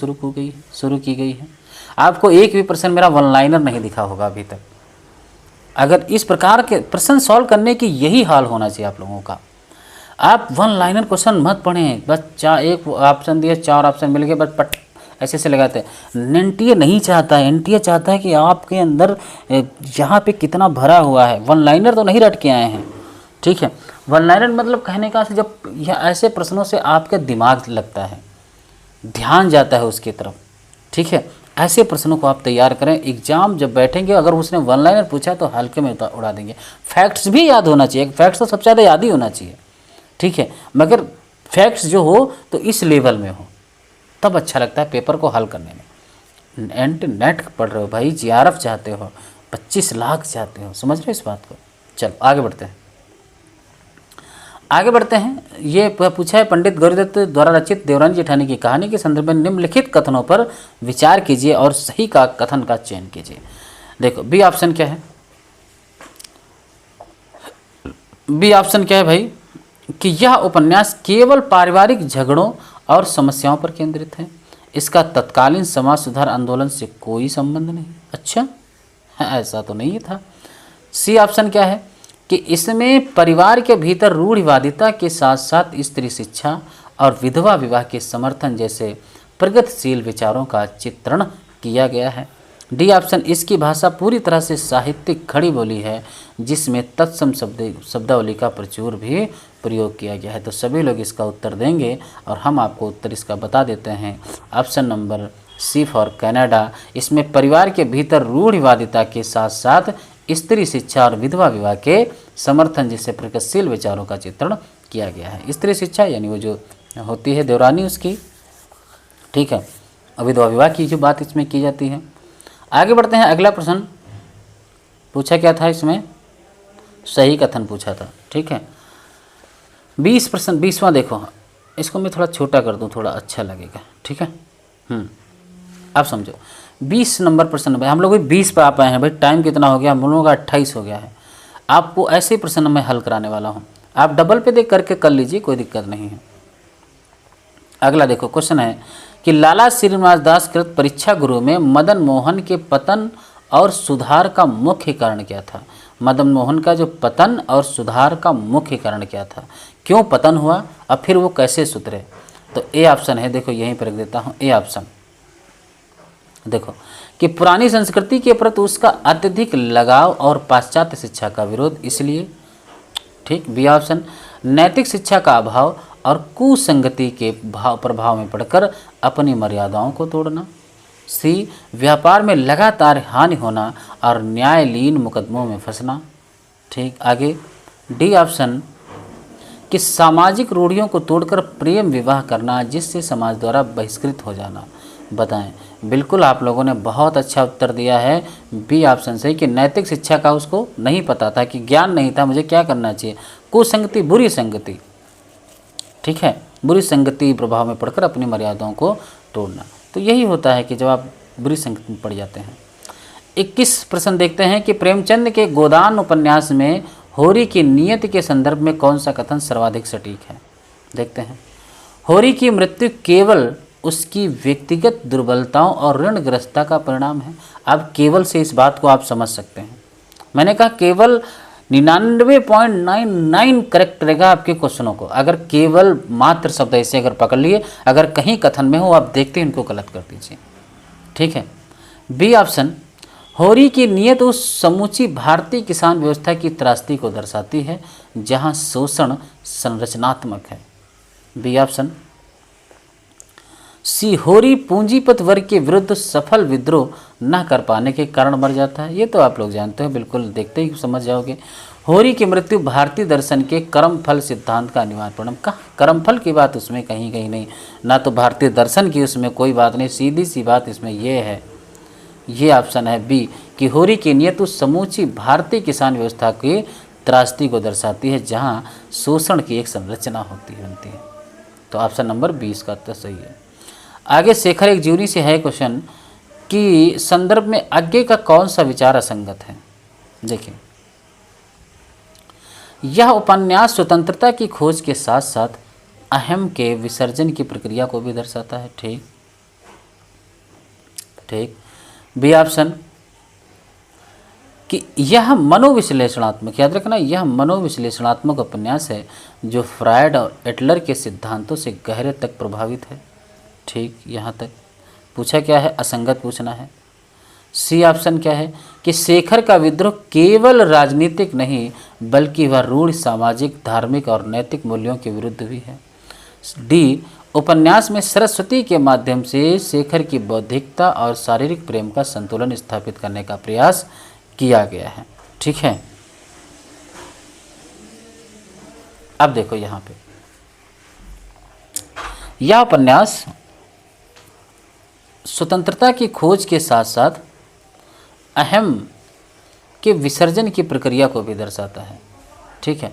शुरू की गई है। आपको एक भी प्रश्न मेरा वन लाइनर नहीं दिखा होगा अभी तक। अगर इस प्रकार के प्रश्न सॉल्व करने की यही हाल होना चाहिए आप लोगों का। आप वन लाइनर क्वेश्चन मत पढ़ें, बस एक ऑप्शन दिए, 4 ऑप्शन मिल गए, बस पट ऐसे से लगाते हैं। एनटीए नहीं चाहता है, एनटीए चाहता है कि आपके अंदर यहाँ पे कितना भरा हुआ है। वन लाइनर तो नहीं रट के आए हैं। ठीक है, वन लाइनर मतलब कहने का जब यह ऐसे प्रश्नों से आपका दिमाग लगता है, ध्यान जाता है उसकी तरफ। ठीक है, ऐसे प्रश्नों को आप तैयार करें। एग्जाम जब बैठेंगे, अगर उसने वन लाइनर पूछा तो हल्के में उड़ा देंगे। फैक्ट्स भी याद होना चाहिए, फैक्ट्स तो सबसे ज़्यादा याद ही होना चाहिए। ठीक है, मगर फैक्ट्स जो हो तो इस लेवल में हो, तब अच्छा लगता है पेपर को हल करने में। एंड नेट पढ़ रहे हो भाई, जीआरएफ चाहते हो, 25 लाख चाहते हो, समझ रहे हो इस बात को। चलो आगे बढ़ते हैं। ये पूछा है पंडित गौरीदत्त द्वारा रचित देवरानी जेठानी की कहानी के संदर्भ में निम्नलिखित कथनों पर विचार कीजिए और सही का कथन का चयन कीजिए। देखो, बी ऑप्शन क्या है? बी ऑप्शन क्या है भाई कि यह उपन्यास केवल पारिवारिक झगड़ों और समस्याओं पर केंद्रित है। इसका तत्कालीन समाज सुधार आंदोलन से कोई संबंध नहीं। अच्छा, ऐसा तो नहीं था। सी ऑप्शन क्या है कि इसमें परिवार के भीतर रूढ़िवादिता के साथ साथ स्त्री शिक्षा और विधवा विवाह के समर्थन जैसे प्रगतिशील विचारों का चित्रण किया गया है। डी ऑप्शन, इसकी भाषा पूरी तरह से साहित्यिक खड़ी बोली है जिसमें तत्सम शब्दावली का प्रचुर भी प्रयोग किया गया है। तो सभी लोग इसका उत्तर देंगे और हम आपको उत्तर इसका बता देते हैं। Option number C for Canada. इसमें परिवार के भीतर रूढ़िवादिता के साथ साथ स्त्री शिक्षा और विधवा विवाह के समर्थन जैसे प्रगतिशील विचारों का चित्रण किया गया है। स्त्री शिक्षा यानी वो जो होती है देवरानी उसकी, ठीक है, विधवा विवाह की जो बात इसमें की जाती है। आगे बढ़ते हैं। अगला प्रश्न पूछा क्या था इसमें? सही कथन पूछा था। ठीक है, 20वां देखो, इसको मैं थोड़ा छोटा कर दूं, थोड़ा अच्छा लगेगा। ठीक है, आप समझो 20 नंबर प्रश्न भाई, हम लोग भी 20 पर आ पाए हैं भाई। टाइम कितना हो गया? हम लोगों का 28 हो गया है। आपको ऐसे प्रश्न मैं हल कराने वाला हूँ, आप डबल पे देख करके कर लीजिए, कोई दिक्कत नहीं है। अगला देखो, क्वेश्चन है कि लाला श्रीनिवास दास कृत परीक्षा गुरु में मदन मोहन के पतन और सुधार का मुख्य कारण क्या था? मदन मोहन का जो पतन और सुधार का मुख्य कारण क्या था? क्यों पतन हुआ और फिर वो कैसे सुधरे? तो ए ऑप्शन है, देखो यहीं पर रख देता हूँ। ए ऑप्शन देखो कि पुरानी संस्कृति के प्रति उसका अत्यधिक लगाव और पाश्चात्य शिक्षा का विरोध, इसलिए। ठीक, बी ऑप्शन नैतिक शिक्षा का अभाव और कुसंगति के प्रभाव में पड़कर अपनी मर्यादाओं को तोड़ना। सी व्यापार में लगातार हानि होना और न्यायालयीन मुकदमों में फंसना। ठीक, आगे डी ऑप्शन कि सामाजिक रूढ़ियों को तोड़कर प्रेम विवाह करना जिससे समाज द्वारा बहिष्कृत हो जाना। बताएं, बिल्कुल आप लोगों ने बहुत अच्छा उत्तर दिया है। बी ऑप्शन से कि नैतिक शिक्षा का उसको नहीं पता था, कि ज्ञान नहीं था मुझे क्या करना चाहिए। कुसंगति, बुरी संगति, ठीक है, बुरी संगति प्रभाव में पड़कर अपनी मर्यादाओं को तोड़ना। तो यही होता है कि जब आप बुरी संगति में पड़ जाते हैं। 21 प्रश्न देखते हैं कि प्रेमचंद के गोदान उपन्यास में होरी की नियत के संदर्भ में कौन सा कथन सर्वाधिक सटीक है? देखते हैं। होरी की मृत्यु केवल उसकी व्यक्तिगत दुर्बलताओं और ऋणग्रस्तता का परिणाम है। अब केवल से इस बात को आप समझ सकते हैं। मैंने कहा केवल 99.99 करेक्ट रहेगा आपके क्वेश्चनों को, अगर केवल मात्र शब्द ऐसे अगर पकड़ लिए, अगर कहीं कथन में हो आप देखते हैं इनको गलत कर दीजिए। ठीक है। बी ऑप्शन, होरी की नियत उस समूची भारतीय किसान व्यवस्था की त्रासदी को दर्शाती है जहां शोषण संरचनात्मक है। B option. सी, होरी पूंजीपत वर्ग के विरुद्ध सफल विद्रोह न कर पाने के कारण मर जाता है। ये तो आप लोग जानते हो, बिल्कुल देखते ही समझ जाओगे। होरी की मृत्यु भारतीय दर्शन के कर्मफल सिद्धांत का अनिवार्य परिणाम। कहाँ कर्मफल की बात उसमें कहीं कहीं नहीं, ना तो भारतीय दर्शन की उसमें कोई बात नहीं, सीधी सी बात इसमें ये है। ये ऑप्शन है बी कि होरी की नियत उस समूची भारतीय किसान व्यवस्था की त्रासदी को दर्शाती है जहाँ शोषण की एक संरचना बनती है। तो ऑप्शन नंबर 20 का तो सही है। आगे शेखर एक जीवनी से है क्वेश्चन कि संदर्भ में आगे का कौन सा विचार असंगत है। देखिए, यह उपन्यास स्वतंत्रता की खोज के साथ साथ अहम के विसर्जन की प्रक्रिया को भी दर्शाता है। ठीक ठीक। बी ऑप्शन कि यह मनोविश्लेषणात्मक, याद रखना यह मनोविश्लेषणात्मक उपन्यास है जो फ्रायड और एटलर के सिद्धांतों से गहरे तक प्रभावित है। ठीक, यहाँ तक पूछा क्या है, असंगत पूछना है। सी ऑप्शन क्या है कि शेखर का विद्रोह केवल राजनीतिक नहीं बल्कि वह रूढ़ सामाजिक, धार्मिक और नैतिक मूल्यों के विरुद्ध भी है। डी, उपन्यास में सरस्वती के माध्यम से शेखर की बौद्धिकता और शारीरिक प्रेम का संतुलन स्थापित करने का प्रयास किया गया है। ठीक है। अब देखो यहाँ पे यह उपन्यास स्वतंत्रता की खोज के साथ साथ अहम के विसर्जन की प्रक्रिया को भी दर्शाता है। ठीक है।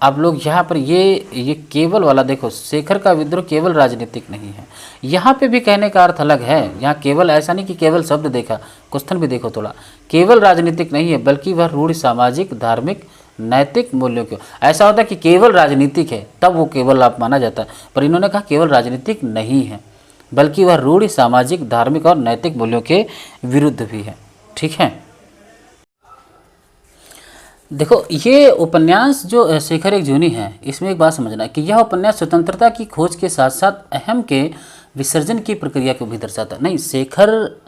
आप लोग यहाँ पर ये केवल वाला देखो, शेखर का विद्रोह केवल राजनीतिक नहीं है, यहाँ पे भी कहने का अर्थ अलग है। यहाँ केवल ऐसा नहीं कि केवल शब्द देखा, क्वेश्चन भी देखो थोड़ा, केवल राजनीतिक नहीं है बल्कि वह रूढ़ सामाजिक, धार्मिक, नैतिक मूल्यों के। ऐसा होता है कि केवल राजनीतिक है तब वो केवल आप माना जाता है, पर इन्होंने कहा केवल राजनीतिक नहीं है बल्कि वह रूढ़ सामाजिक, धार्मिक और नैतिक मूल्यों के विरुद्ध भी है। ठीक है। देखो, ये उपन्यास जो शेखर एक जूनी है, इसमें एक बात समझना कि यह उपन्यास स्वतंत्रता की खोज के साथ साथ अहम के विसर्जन की प्रक्रिया को भी दर्शाता है। नहीं, शेखर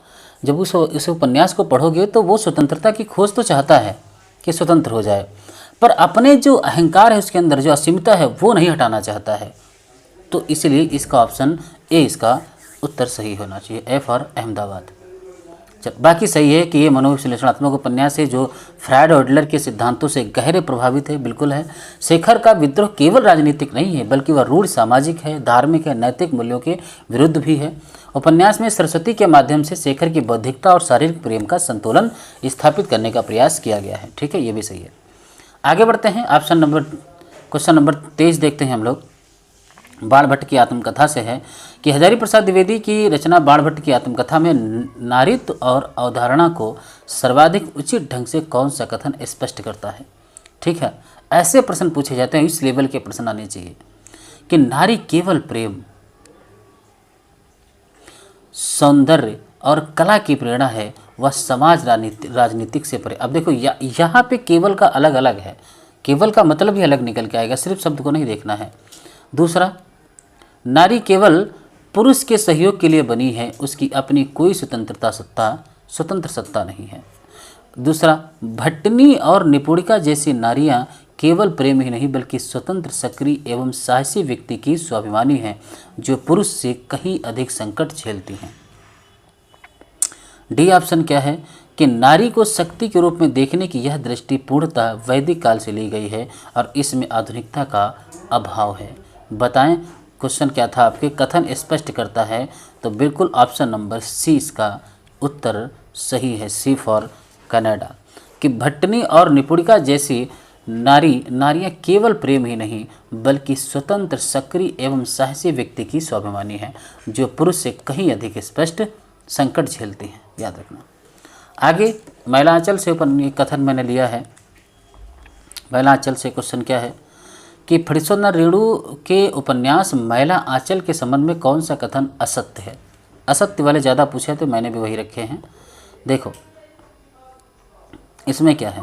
जब उस उपन्यास को पढ़ोगे तो वो स्वतंत्रता की खोज तो चाहता है कि स्वतंत्र हो जाए, पर अपने जो अहंकार है उसके अंदर जो असीमता है वो नहीं हटाना चाहता है। तो इसलिए इसका ऑप्शन ए इसका उत्तर सही होना चाहिए, ए फॉर अहमदाबाद। बाकी सही है कि ये मनोविश्लेषणात्मक उपन्यास है जो फ्रायड और एडलर के सिद्धांतों से गहरे प्रभावित है, बिल्कुल है। शेखर का विद्रोह केवल राजनीतिक नहीं है बल्कि वह रूढ़ सामाजिक है, धार्मिक है, नैतिक मूल्यों के विरुद्ध भी है। उपन्यास में सरस्वती के माध्यम से शेखर की बौद्धिकता और शारीरिक प्रेम का संतुलन स्थापित करने का प्रयास किया गया है। ठीक है, ये भी सही है। आगे बढ़ते हैं, क्वेश्चन नंबर 23 देखते हैं हम लोग। बाणभट्ट की आत्मकथा से है कि हजारी प्रसाद द्विवेदी की रचना बाणभट्ट की आत्मकथा में नारीत्व और अवधारणा को सर्वाधिक उचित ढंग से कौन सा कथन स्पष्ट करता है। ठीक है, ऐसे प्रश्न पूछे जाते हैं, इस लेवल के प्रश्न आने चाहिए कि नारी केवल प्रेम, सौंदर्य और कला की प्रेरणा है, वह समाज राजनीतिक से परे। अब देखो यहाँ पे केवल का अलग अलग है, केवल का मतलब ही अलग निकल के आएगा, सिर्फ शब्द को नहीं देखना है। दूसरा, नारी केवल पुरुष के सहयोग के लिए बनी है, उसकी अपनी कोई स्वतंत्र सत्ता नहीं है। दूसरा, भट्टनी और निपुणिका जैसी नारियां केवल प्रेम ही नहीं बल्कि स्वतंत्र, सक्रिय एवं साहसी व्यक्ति की स्वाभिमानी हैं जो पुरुष से कहीं अधिक संकट झेलती हैं। डी ऑप्शन क्या है कि नारी को शक्ति के रूप में देखने की यह दृष्टि पूर्णतः वैदिक काल से ली गई है और इसमें आधुनिकता का अभाव है। बताएं क्वेश्चन क्या था आपके, कथन स्पष्ट करता है, तो बिल्कुल ऑप्शन नंबर सी इसका उत्तर सही है, सी फॉर कनाडा, कि भट्टनी और निपुणिका जैसी नारियां केवल प्रेम ही नहीं बल्कि स्वतंत्र, सक्रिय एवं साहसी व्यक्ति की स्वाभिमानी है जो पुरुष से कहीं अधिक स्पष्ट संकट झेलती हैं। याद रखना। आगे महिलांचल से ऊपर कथन मैंने लिया है। महिलांचल से क्वेश्चन क्या है कि फणीश्वरनाथ रेणु के उपन्यास मैला आंचल के संबंध में कौन सा कथन असत्य है। असत्य वाले ज़्यादा पूछे तो मैंने भी वही रखे हैं। देखो इसमें क्या है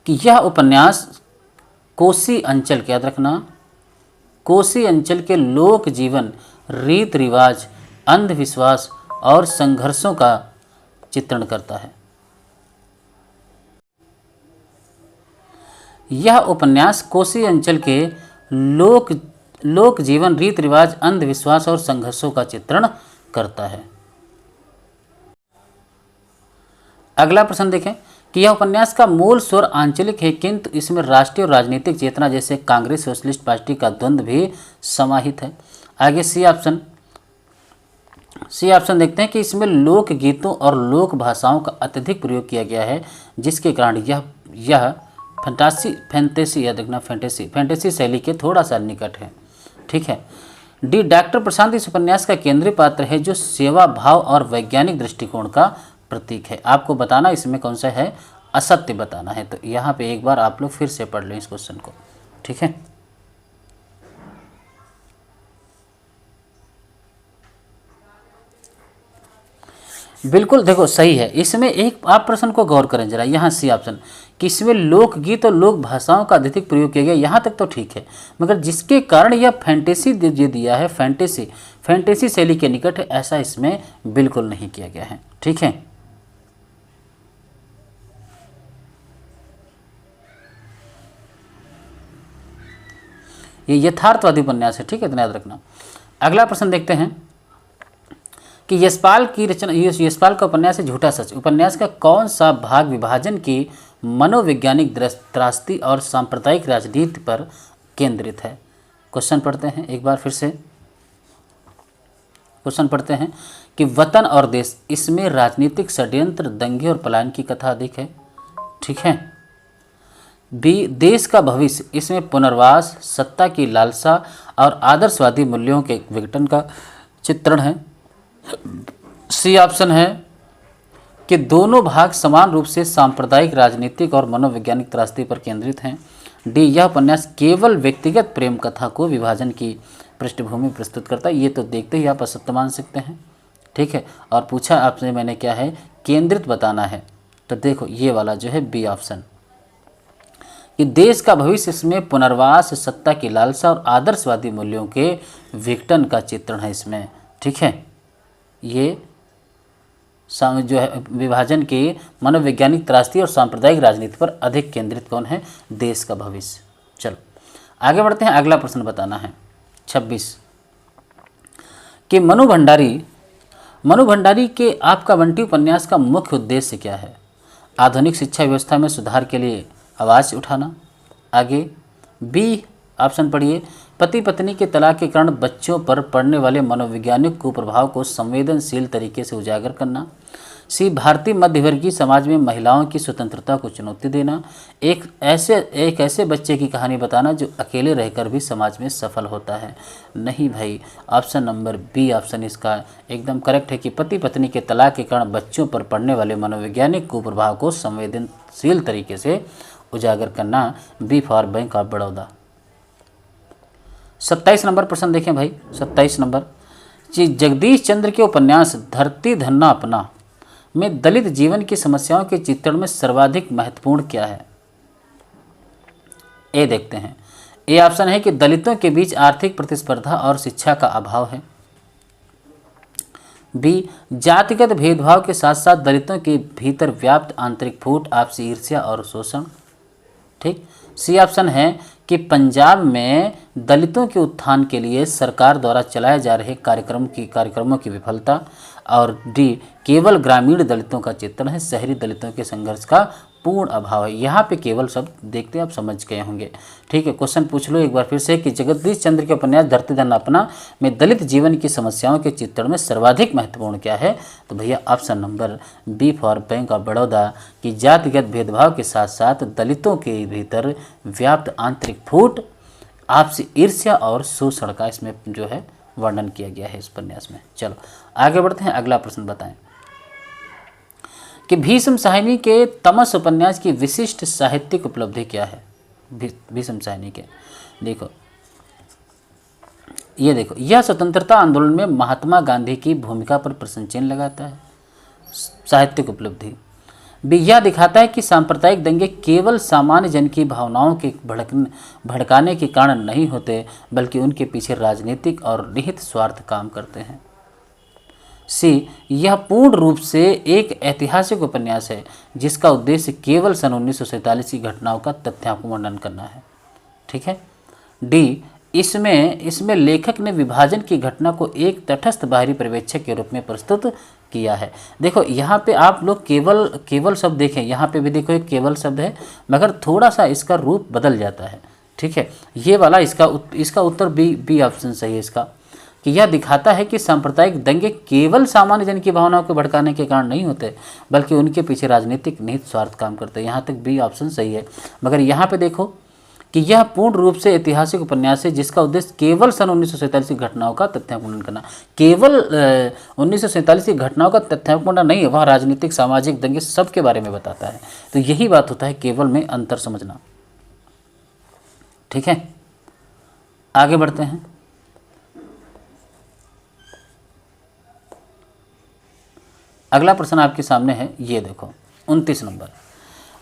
कि यह उपन्यास कोसी अंचल, याद रखना, कोसी अंचल के लोक जीवन, रीत रिवाज, अंधविश्वास और संघर्षों का चित्रण करता है। यह उपन्यास कोसी अंचल के लोक जीवन, रीत रिवाज, अंधविश्वास और संघर्षों का चित्रण करता है। अगला प्रश्न देखें कि यह उपन्यास का मूल स्वर आंचलिक है, किंतु इसमें राष्ट्रीय और राजनीतिक चेतना जैसे कांग्रेस सोशलिस्ट पार्टी का द्वंद्व भी समाहित है। आगे सी ऑप्शन देखते हैं कि इसमें लोक गीतों और लोक भाषाओं का अत्यधिक प्रयोग किया गया है, जिसके कारण यह फैंटेसी शैली के थोड़ा सा निकट है। ठीक है। डी, डॉक्टर प्रशांत इस उपन्यास का केंद्रीय पात्र है जो सेवा भाव और वैज्ञानिक दृष्टिकोण का प्रतीक है। आपको बताना इसमें कौन सा है, असत्य बताना है। तो यहाँ पे एक बार आप लोग फिर से पढ़ लें इस क्वेश्चन को। ठीक है। बिल्कुल देखो सही है। इसमें एक आप प्रश्न को गौर करें जरा, यहाँ सी ऑप्शन कि इसमें लोकगीत और लोक भाषाओं का अधिक प्रयोग किया गया, यहाँ तक तो ठीक है, मगर जिसके कारण यह फैंटेसी दिया है, फैंटेसी शैली के निकट है, ऐसा इसमें बिल्कुल नहीं किया गया है। ठीक है। ये यथार्थवादी उपन्यास है। ठीक है, इतना याद रखना। अगला प्रश्न देखते हैं कि यशपाल की रचना, यशपाल का उपन्यास है झूठा सच। उपन्यास का कौन सा भाग विभाजन की मनोवैज्ञानिक त्रासदी और सांप्रदायिक राजनीति पर केंद्रित है। क्वेश्चन पढ़ते हैं एक बार फिर से। क्वेश्चन पढ़ते हैं कि वतन और देश, इसमें राजनीतिक षड्यंत्र, दंगे और पलायन की कथा अधिक है। ठीक है। बी, देश का भविष्य, इसमें पुनर्वास, सत्ता की लालसा और आदर्शवादी मूल्यों के विघटन का चित्रण है। सी ऑप्शन है कि दोनों भाग समान रूप से सांप्रदायिक, राजनीतिक और मनोवैज्ञानिक त्रासदी पर केंद्रित हैं। डी, यह उपन्यास केवल व्यक्तिगत प्रेम कथा को विभाजन की पृष्ठभूमि प्रस्तुत करता है। ये तो देखते ही आप असत्य मान सकते हैं। ठीक है। और पूछा आपसे मैंने क्या है, केंद्रित बताना है, तो देखो ये वाला जो है बी ऑप्शन कि देश का भविष्य, इसमें पुनर्वास, सत्ता की लालसा और आदर्शवादी मूल्यों के विघटन का चित्रण है इसमें। ठीक है। ये जो है विभाजन के मनोवैज्ञानिक त्रासदी और सांप्रदायिक राजनीति पर अधिक केंद्रित कौन है, देश का भविष्य। चलो आगे बढ़ते हैं। अगला प्रश्न बताना है 26 कि मनु भंडारी के आपका बंटी उपन्यास का मुख्य उद्देश्य क्या है। आधुनिक शिक्षा व्यवस्था में सुधार के लिए आवाज़ उठाना। आगे बी ऑप्शन पढ़िए, पति पत्नी के तलाक के कारण बच्चों पर पड़ने वाले मनोवैज्ञानिक कुप्रभाव को संवेदनशील तरीके से उजागर करना। सी, भारतीय मध्यवर्गीय समाज में महिलाओं की स्वतंत्रता को चुनौती देना। एक ऐसे बच्चे की कहानी बताना जो अकेले रहकर भी समाज में सफल होता है। नहीं भाई, ऑप्शन नंबर बी ऑप्शन इसका एकदम करेक्ट है कि पति पत्नी के तलाक के कारण बच्चों पर पड़ने वाले मनोवैज्ञानिक कुप्रभाव को संवेदनशील तरीके से उजागर करना। B for bank of Baroda. 27 नंबर प्रश्न देखें भाई। 27 नंबर जी, जगदीश चंद्र के उपन्यास धरती धन्ना अपना में दलित जीवन की समस्याओं के चित्रण में सर्वाधिक महत्वपूर्ण क्या है। ए देखते हैं। ए ऑप्शन है कि दलितों के बीच आर्थिक प्रतिस्पर्धा और शिक्षा का अभाव है। बी, जातिगत भेदभाव के साथ साथ दलितों के भीतर व्याप्त आंतरिक फूट, आपसी ईर्ष्या और शोषण। ठीक। सी ऑप्शन है कि पंजाब में दलितों के उत्थान के लिए सरकार द्वारा चलाए जा रहे कार्यक्रमों की विफलता। और डी, केवल ग्रामीण दलितों का चित्रण है, शहरी दलितों के संघर्ष का पूर्ण अभाव है। यहाँ पे केवल शब्द देखते आप समझ गए होंगे। ठीक है। क्वेश्चन पूछ लो एक बार फिर से कि जगदीश चंद्र के उपन्यास धरती धन्ना अपना में दलित जीवन की समस्याओं के चित्रण में सर्वाधिक महत्वपूर्ण क्या है। तो भैया option number B for bank of Baroda कि जातिगत भेदभाव के साथ साथ दलितों के भीतर व्याप्त आंतरिक फूट, आपसी ईर्ष्या और शोषण का इसमें जो है वर्णन किया गया है इस उपन्यास में। चलो आगे बढ़ते हैं। अगला प्रश्न बताएं कि भीष्म साहनी के तमस उपन्यास की विशिष्ट साहित्यिक उपलब्धि क्या है। भीष्म साहनी के देखो, ये देखो, यह स्वतंत्रता आंदोलन में महात्मा गांधी की भूमिका पर प्रश्न चिन्ह लगाता है। साहित्यिक उपलब्धि भी यह दिखाता है कि सांप्रदायिक दंगे केवल सामान्य जन की भावनाओं के भड़काने के कारण नहीं होते, बल्कि उनके पीछे राजनीतिक और निहित स्वार्थ काम करते हैं। सी, यह पूर्ण रूप से एक ऐतिहासिक उपन्यास है जिसका उद्देश्य केवल सन 1947 की घटनाओं का तथ्यात्मक वर्णन करना है। ठीक है। डी, इसमें लेखक ने विभाजन की घटना को एक तटस्थ बाहरी पर्यवेक्षक के रूप में प्रस्तुत किया है। देखो यहाँ पे आप लोग केवल शब्द देखें, यहाँ पे भी देखो एक केवल शब्द है, मगर थोड़ा सा इसका रूप बदल जाता है। ठीक है, ये वाला इसका उत्तर बी ऑप्शन सही है इसका, कि यह दिखाता है कि सांप्रदायिक दंगे केवल सामान्य जन की भावनाओं को भड़काने के कारण नहीं होते, बल्कि उनके पीछे राजनीतिक निहित स्वार्थ काम करते हैं। यहाँ तक बी ऑप्शन सही है, मगर यहाँ पे देखो कि यह पूर्ण रूप से ऐतिहासिक उपन्यास है जिसका उद्देश्य केवल सन 1947 की घटनाओं का तथ्यात्मक वर्णन करना। केवल 1947 की घटनाओं का तथ्यात्मक वर्णन नहीं है, वह राजनीतिक सामाजिक दंगे सब के बारे में बताता है। तो यही बात होता है केवल में अंतर समझना। ठीक है, आगे बढ़ते हैं। अगला प्रश्न आपके सामने है, ये देखो 29 नंबर,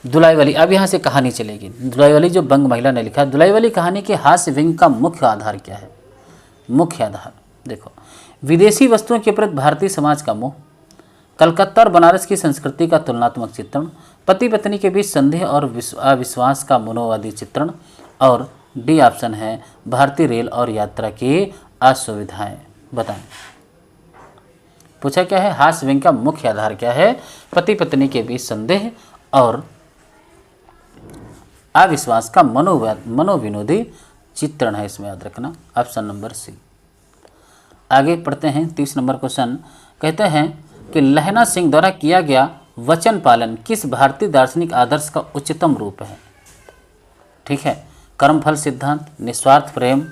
दुलाईवाली। अब यहाँ से कहानी चलेगी। दुलाईवाली जो बंग महिला ने लिखा, दुलाईवाली कहानी के हास्य व्यंग्य का मुख्य आधार क्या है। मुख्य आधार देखो, विदेशी वस्तुओं के प्रति भारतीय समाज का मोह, कलकत्ता और बनारस की संस्कृति का तुलनात्मक चित्रण, पति पत्नी के बीच संदेह और अविश्वास का मनोवादी चित्रण, और डी ऑप्शन है भारतीय रेल और यात्रा की असुविधाएं। बताएं, पूछा क्या है, हास्य व्यंग्य का मुख्य आधार क्या है। पति पत्नी के बीच संदेह और अविश्वास का मनोविनोदी चित्रण है, इसमें याद रखना, ऑप्शन नंबर सी। आगे पढ़ते हैं 30 नंबर क्वेश्चन। कहते हैं कि लहना सिंह द्वारा किया गया वचन पालन किस भारतीय दार्शनिक आदर्श का उच्चतम रूप है। ठीक है, कर्मफल सिद्धांत, निस्वार्थ प्रेम।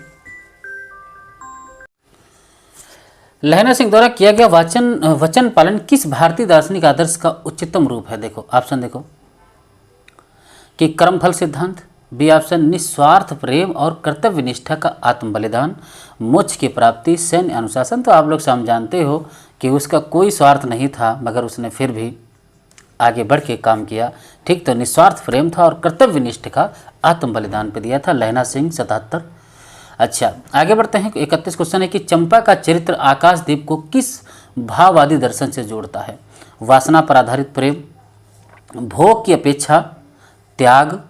लहना सिंह द्वारा किया गया वचन पालन किस भारतीय दार्शनिक आदर्श का उच्चतम रूप है। देखो ऑप्शन देखो कि कर्मफल सिद्धांत, बी ऑप्शन निस्वार्थ प्रेम और कर्तव्य निष्ठा का आत्म बलिदान, मोक्ष की प्राप्ति, सैन्य अनुशासन। तो आप लोग सब जानते हो कि उसका कोई स्वार्थ नहीं था, मगर उसने फिर भी आगे बढ़ के काम किया। ठीक, तो निस्वार्थ प्रेम था और कर्तव्य निष्ठा का आत्म बलिदान पे दिया था लहना सिंह 77। अच्छा, आगे बढ़ते हैं। 31 क्वेश्चन है कि चंपा का चरित्र आकाशदीप को किस भाववादी दर्शन से जोड़ता है। वासना पर आधारित प्रेम, भोग की अपेक्षा त्याग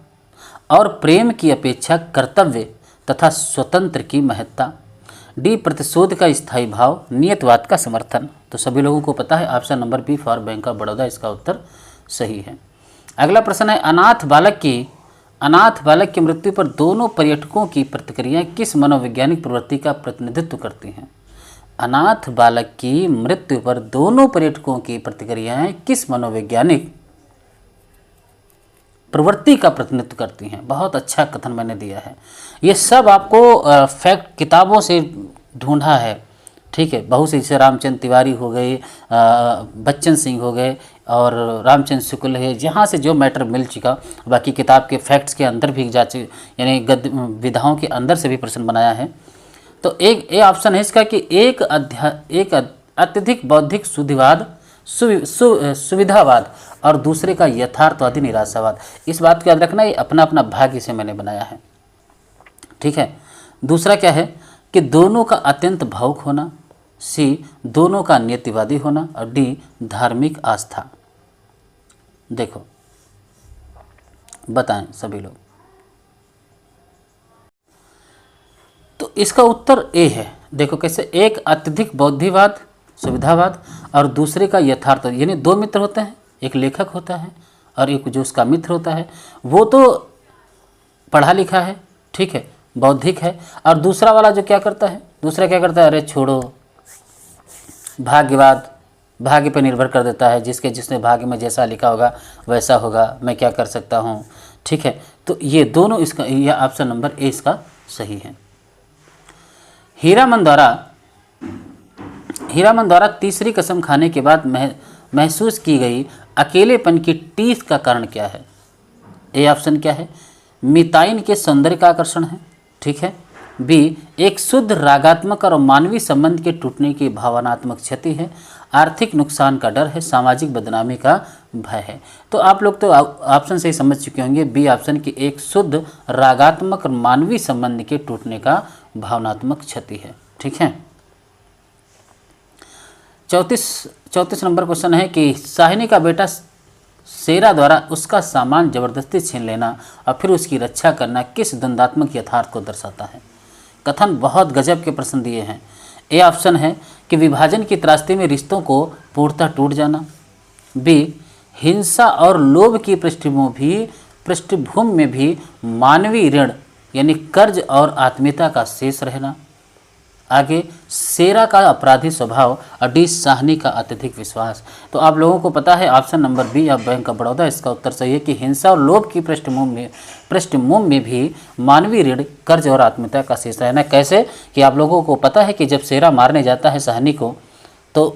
और प्रेम की अपेक्षा कर्तव्य तथा स्वतंत्र की महत्ता, डी प्रतिशोध का स्थायी भाव, नियतवाद का समर्थन। तो सभी लोगों को पता है option number B for bank of Baroda इसका उत्तर सही है। अगला प्रश्न है, अनाथ बालक की मृत्यु पर दोनों पर्यटकों की प्रतिक्रियाएं किस मनोवैज्ञानिक प्रवृत्ति का प्रतिनिधित्व करती हैं। अनाथ बालक की मृत्यु पर दोनों पर्यटकों की प्रतिक्रियाएं किस मनोवैज्ञानिक प्रवृत्ति का प्रतिनिधित्व करती हैं। बहुत अच्छा कथन मैंने दिया है। ये सब आपको फैक्ट किताबों से ढूंढा है। ठीक है, बहुत से, जैसे रामचंद्र तिवारी हो गए, बच्चन सिंह हो गए और रामचंद्र शुक्ल है, जहाँ से जो मैटर मिल चुका। बाकी किताब के फैक्ट्स के अंदर भी जा चुके, यानी विधाओं के अंदर से भी प्रश्न बनाया है। तो एक ये ऑप्शन है इसका कि एक अत्यधिक बौद्धिक सुविधावाद और दूसरे का यथार्थवादी निराशावाद। इस बात को याद रखना, ये अपना अपना भाग्य से मैंने बनाया है। ठीक है, दूसरा क्या है कि दोनों का अत्यंत भावुक होना, सी दोनों का नीतिवादी होना, और डी धार्मिक आस्था। देखो बताएं सभी लोग। तो इसका उत्तर ए है। देखो कैसे, एक अत्यधिक बौद्धिवाद सुविधावाद और दूसरे का यथार्थ, यानी दो मित्र होते हैं, एक लेखक होता है और एक जो उसका मित्र होता है, वो तो पढ़ा लिखा है, ठीक है, बौद्धिक है, और दूसरा वाला जो क्या करता है, दूसरा क्या करता है, अरे छोड़ो, भाग्यवाद, भाग्य पर निर्भर कर देता है, जिसने भाग्य में जैसा लिखा होगा वैसा होगा, मैं क्या कर सकता हूँ। ठीक है, तो ये दोनों, इसका यह ऑप्शन नंबर ए इसका सही है। हीरामन द्वारा तीसरी कसम खाने के बाद महसूस की गई अकेलेपन की टीस का कारण क्या है? ए ऑप्शन क्या है? मिताइन के सौंदर्य का आकर्षण है, ठीक है। बी, एक शुद्ध रागात्मक और मानवीय संबंध के टूटने की भावनात्मक क्षति है। आर्थिक नुकसान का डर है। सामाजिक बदनामी का भय है। तो आप लोग तो ऑप्शन से ही समझ चुके होंगे, बी ऑप्शन की एक शुद्ध रागात्मक और मानवीय संबंध के टूटने का भावनात्मक क्षति है, ठीक है। 34 नंबर क्वेश्चन है कि साहिनी का बेटा शेरा द्वारा उसका सामान जबरदस्ती छीन लेना और फिर उसकी रक्षा करना किस द्वंद्वात्मक यथार्थ को दर्शाता है? कथन बहुत गजब के प्रश्न दिए हैं। ए ऑप्शन है कि विभाजन की त्रासदी में रिश्तों को पूर्णतः टूट जाना। बी, हिंसा और लोभ की पृष्ठभूमि में भी मानवीय ऋण यानी कर्ज और आत्मीयता का शेष रहना। आगे, शेरा का अपराधी स्वभाव और डी, साहनी का अत्यधिक विश्वास। तो आप लोगों को पता है option number B of bank of Baroda इसका उत्तर सही है कि हिंसा और लोभ की पृष्ठभूमि में भी मानवीय ऋण कर्ज और आत्मीयता का शेष रहना। कैसे कि आप लोगों को पता है कि जब शेरा मारने जाता है साहनी को तो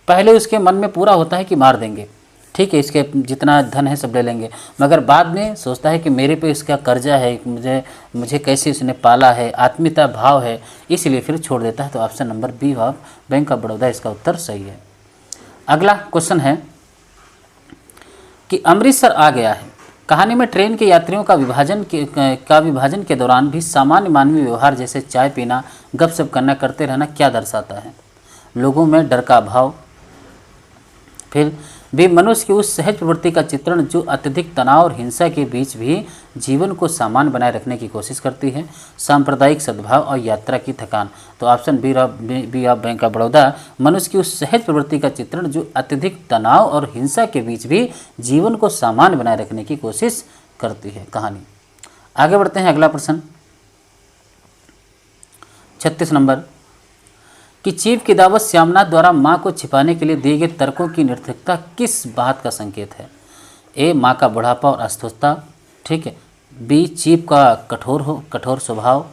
पहले उसके मन में पूरा होता है कि मार देंगे, ठीक है, इसके जितना धन है सब ले लेंगे, मगर बाद में सोचता है कि मेरे पे इसका कर्जा है, मुझे कैसे उसने पाला है, आत्मीयता भाव है, इसलिए फिर छोड़ देता है। तो option number B of bank of Baroda इसका उत्तर सही है। अगला क्वेश्चन है कि अमृतसर आ गया है कहानी में ट्रेन के यात्रियों का विभाजन के दौरान भी सामान्य मानवीय व्यवहार जैसे चाय पीना, गपशप करना, करते रहना क्या दर्शाता है? लोगों में डर का अभाव। फिर भी मनुष्य की उस सहज प्रवृत्ति का चित्रण जो अत्यधिक तनाव और हिंसा के बीच भी जीवन को सामान्य बनाए रखने की कोशिश करती है। सांप्रदायिक सद्भाव और यात्रा की थकान। तो option B of bank of Baroda मनुष्य की उस सहज प्रवृत्ति का चित्रण जो अत्यधिक तनाव और हिंसा के बीच भी जीवन को सामान्य बनाए रखने की कोशिश करती है कहानी। आगे बढ़ते हैं अगला प्रश्न 36 नंबर कि चीफ की दावत श्यामनाथ द्वारा मां को छिपाने के लिए दिए गए तर्कों की निरर्थकता किस बात का संकेत है? ए, मां का बुढ़ापा और अस्वस्थता, ठीक है। बी, चीफ का कठोर स्वभाव।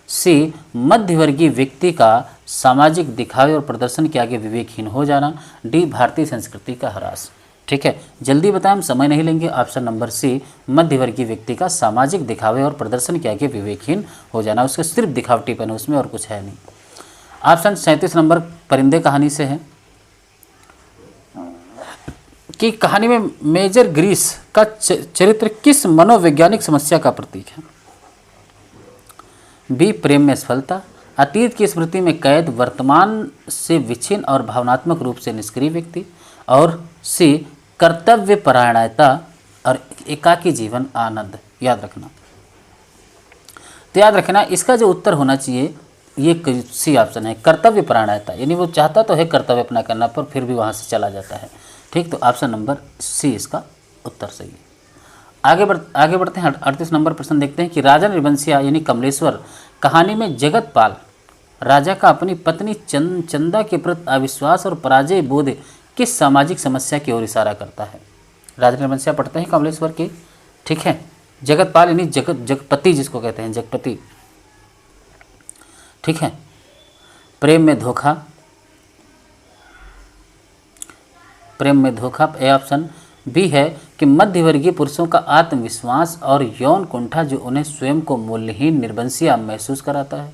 सी, मध्यवर्गीय व्यक्ति का सामाजिक दिखावे और प्रदर्शन के आगे विवेकहीन हो जाना। डी, भारतीय संस्कृति का ह्रास, ठीक है। जल्दी बताएं, हम समय नहीं लेंगे। ऑप्शन नंबर सी, मध्यवर्गीय व्यक्ति का सामाजिक दिखावे और प्रदर्शन के आगे विवेकहीन हो जाना। उसके सिर्फ दिखावटीपन है, उसमें और कुछ है नहीं। ऑप्शन 37 नंबर परिंदे कहानी से है कि कहानी में मेजर ग्रीस का चरित्र किस मनोवैज्ञानिक समस्या का प्रतीक है? बी, प्रेम में असफलता, अतीत की स्मृति में कैद, वर्तमान से विच्छिन्न और भावनात्मक रूप से निष्क्रिय व्यक्ति। और सी, कर्तव्य परायणता और एकाकी जीवन आनंद। याद रखना, तो याद रखना इसका जो उत्तर होना चाहिए ये सी ऑप्शन है, कर्तव्य परायणता, यानी वो चाहता तो है कर्तव्य अपना करना पर फिर भी वहाँ से चला जाता है, ठीक। तो ऑप्शन नंबर सी इसका उत्तर सही है। आगे बढ़ते हैं 38 नंबर प्रश्न देखते हैं कि राजा निर्बंसिया यानी कमलेश्वर कहानी में जगतपाल राजा का अपनी पत्नी चंदा के प्रति अविश्वास और पराजय बोध किस सामाजिक समस्या की ओर इशारा करता है? राजा निर्बंसिया पढ़ते हैं कमलेश्वर की, ठीक है। जगतपाल यानी जगपति जिसको कहते हैं, जगपति, ठीक है। प्रेम में धोखा, ए ऑप्शन बी है कि मध्यवर्गीय पुरुषों का आत्मविश्वास और यौन कुंठा जो उन्हें स्वयं को मूल्यहीन निर्बंसिया महसूस कराता है।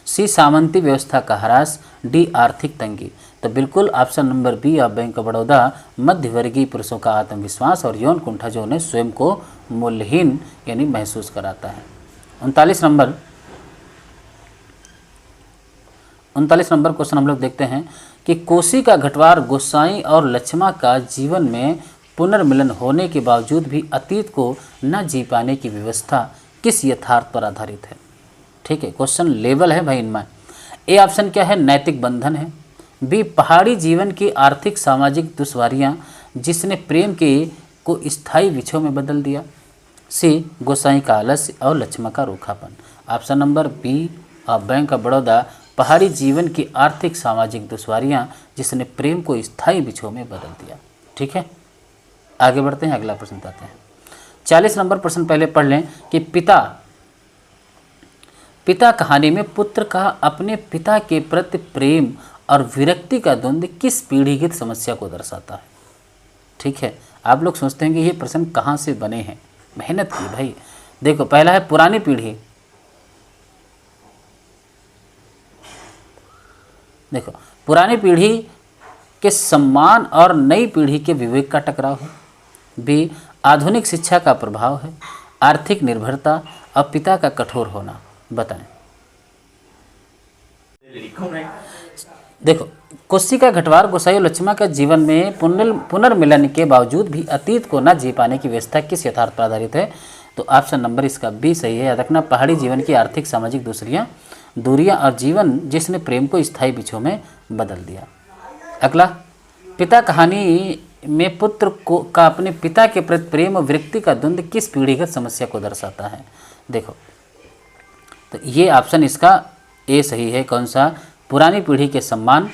सी, सामंती व्यवस्था का ह्रास। डी, आर्थिक तंगी। तो बिल्कुल option number B of bank of Baroda मध्यवर्गीय पुरुषों का आत्मविश्वास और यौन कुंठा जो उन्हें स्वयं को मूल्यहीन यानी महसूस कराता है। 39 नंबर क्वेश्चन हम लोग देखते हैं कि कोसी का घटवार गोसाई और लक्ष्मा का जीवन में पुनर्मिलन होने के बावजूद भी अतीत को न जी पाने की व्यवस्था किस यथार्थ पर आधारित है? ठीक है, क्वेश्चन लेवल है भाई इनमें। ए ऑप्शन क्या है? नैतिक बंधन है। बी, पहाड़ी जीवन की आर्थिक सामाजिक दुश्वारियाँ जिसने प्रेम के को स्थायी विछोह में बदल दिया। सी, गोसाई का आलस्य और लक्ष्मा का रूखापन। Option number B of bank of Baroda पहाड़ी जीवन की आर्थिक सामाजिक दुश्वारियाँ जिसने प्रेम को स्थायी विछोह में बदल दिया। ठीक है, आगे बढ़ते हैं, अगला प्रश्न आते हैं। 40 नंबर प्रश्न पहले पढ़ लें कि पिता कहानी में पुत्र का अपने पिता के प्रति प्रेम और विरक्ति का द्वंद्व किस पीढ़ीगत समस्या को दर्शाता है। ठीक है, आप लोग सोचते हैं कि ये प्रश्न कहाँ से बने हैं, मेहनत की भाई। देखो, पहला है पुरानी पीढ़ी। देखो, पुरानी पीढ़ी के सम्मान और नई पीढ़ी के विवेक का टकराव है। बी, आधुनिक शिक्षा का प्रभाव है। आर्थिक निर्भरता और पिता का कठोर होना। बताएं। देखो, कोशिका घटवार गोसाई और लक्ष्मा का जीवन में पुनर्मिलन के बावजूद भी अतीत को न जी पाने की व्यवस्था किस यथार्थ पर आधारित है। तो ऑप्शन नंबर इसका बी सही है। याद रखना, पहाड़ी जीवन की आर्थिक सामाजिक दूरियां और जीवन जिसने प्रेम को स्थायी बिछों में बदल दिया। अगला, पिता कहानी में पुत्र को का अपने पिता के प्रति प्रेम और विरक्ति का द्वंद्व किस पीढ़ीगत समस्या को दर्शाता है। देखो, तो ये ऑप्शन इसका ए सही है। कौन सा? पुरानी पीढ़ी के सम्मान,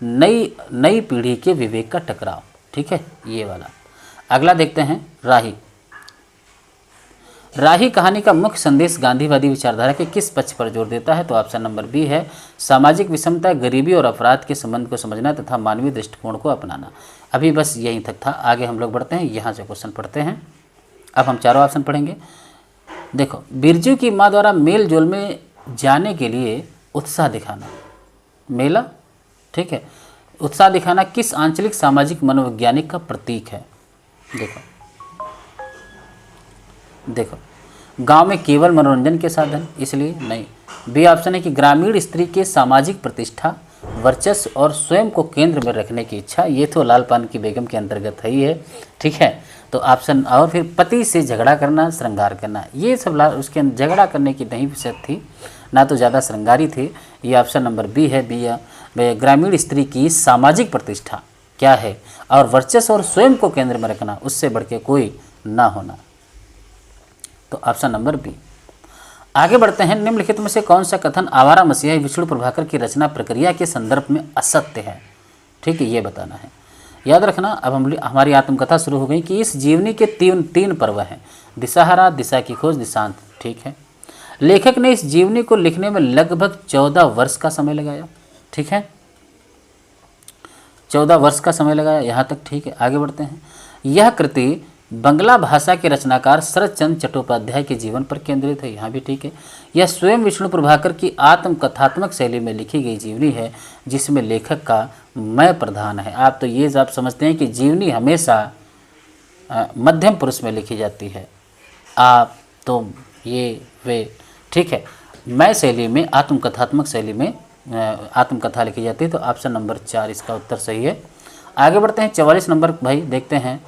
नई पीढ़ी के विवेक का टकराव। ठीक है, ये वाला। अगला देखते हैं, राही कहानी का मुख्य संदेश गांधीवादी विचारधारा के किस पक्ष पर जोर देता है। तो ऑप्शन नंबर बी है, सामाजिक विषमता, गरीबी और अपराध के संबंध को समझना तथा मानवीय दृष्टिकोण को अपनाना। अभी बस यहीं तक था, आगे हम लोग बढ़ते हैं, यहाँ से क्वेश्चन पढ़ते हैं। अब हम चारों ऑप्शन पढ़ेंगे। देखो, बिरजू की माँ द्वारा मेल जोल में जाने के लिए उत्साह दिखाना, मेला। ठीक है, उत्साह दिखाना किस आंचलिक सामाजिक मनोवैज्ञानिक का प्रतीक है। देखो, गांव में केवल मनोरंजन के साधन, इसलिए नहीं। बी ऑप्शन है कि ग्रामीण स्त्री के सामाजिक प्रतिष्ठा, वर्चस्व और स्वयं को केंद्र में रखने की इच्छा। ये तो लाल पान की बेगम के अंतर्गत है ही है। ठीक है, तो ऑप्शन, और फिर पति से झगड़ा करना, श्रृंगार करना, ये सब उसके झगड़ा करने की नहीं विषय थी, ना तो ज़्यादा श्रृंगारी थे। ये ऑप्शन नंबर बी है। बी, ग्रामीण स्त्री की सामाजिक प्रतिष्ठा क्या है और वर्चस्व और स्वयं को केंद्र में रखना, उससे बढ़ के कोई ना होना। तो ऑप्शन नंबर बी। आगे बढ़ते हैं, निम्नलिखित में से कौन सा कथन आवारा मसीहा विष्णु प्रभाकर की रचना प्रक्रिया के संदर्भ में असत्य है। ठीक है, ये बताना है। याद रखना, अब हमारी आत्मकथा शुरू हो गई कि इस जीवनी के तीन पर्व हैं, दिशाहरा, दिशा की खोज, दिशांत। ठीक है, लेखक ने इस जीवनी को लिखने में लगभग 14 वर्ष का समय लगाया। ठीक है, 14 वर्ष का समय लगाया, यहाँ तक ठीक है। आगे बढ़ते हैं, यह कृति बंगला भाषा के रचनाकार शरद चंद्र चट्टोपाध्याय के जीवन पर केंद्रित है, यहाँ भी ठीक है। यह स्वयं विष्णु प्रभाकर की आत्मकथात्मक शैली में लिखी गई जीवनी है जिसमें लेखक का मैं प्रधान है। आप तो ये आप समझते हैं कि जीवनी हमेशा मध्यम पुरुष में लिखी जाती है, आप, तुम, ये, वे। ठीक है, मैं शैली में, आत्मकथात्मक शैली में आत्मकथा लिखी जाती है। तो ऑप्शन नंबर 4 इसका उत्तर सही है। आगे बढ़ते हैं, 44 नंबर भाई देखते हैं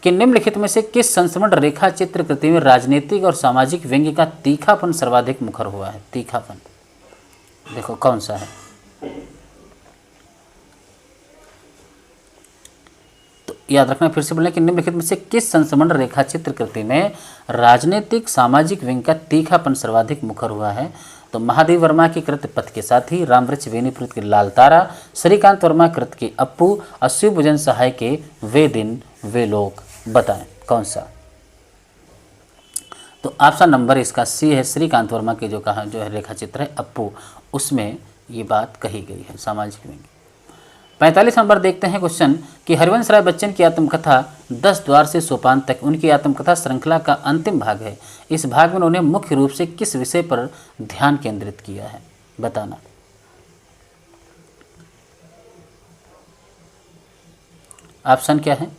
कि निम्नलिखित में से किस संस्मरण रेखा चित्र कृति में राजनीतिक और सामाजिक व्यंग्य का तीखापन सर्वाधिक मुखर हुआ है। तीखापन देखो कौन सा है। तो याद रखना, फिर से बोलें कि निम्नलिखित में से किस संस्मरण रेखा चित्र कृति में राजनीतिक सामाजिक व्यंग्य का तीखापन सर्वाधिक मुखर हुआ है। तो महादेव वर्मा की कृत पथ के साथी, रामवृक्ष बेनीपुर के लाल तारा, श्रीकांत वर्मा कृत के अप्पू और शिवभोजन सहाय के वे दिन वे लोग। बताएं कौन सा। तो ऑप्शन नंबर इसका सी है, श्रीकांत वर्मा के जो है रेखा चित्र है अप्पू, उसमें ये बात कही गई है सामाजिक व्यंग्य। 45 नंबर देखते हैं क्वेश्चन कि हरिवंश राय बच्चन की आत्मकथा 10 द्वार से सोपान तक उनकी आत्मकथा श्रृंखला का अंतिम भाग है। इस भाग में उन्होंने मुख्य रूप से किस विषय पर ध्यान केंद्रित किया है, बताना। ऑप्शन क्या है,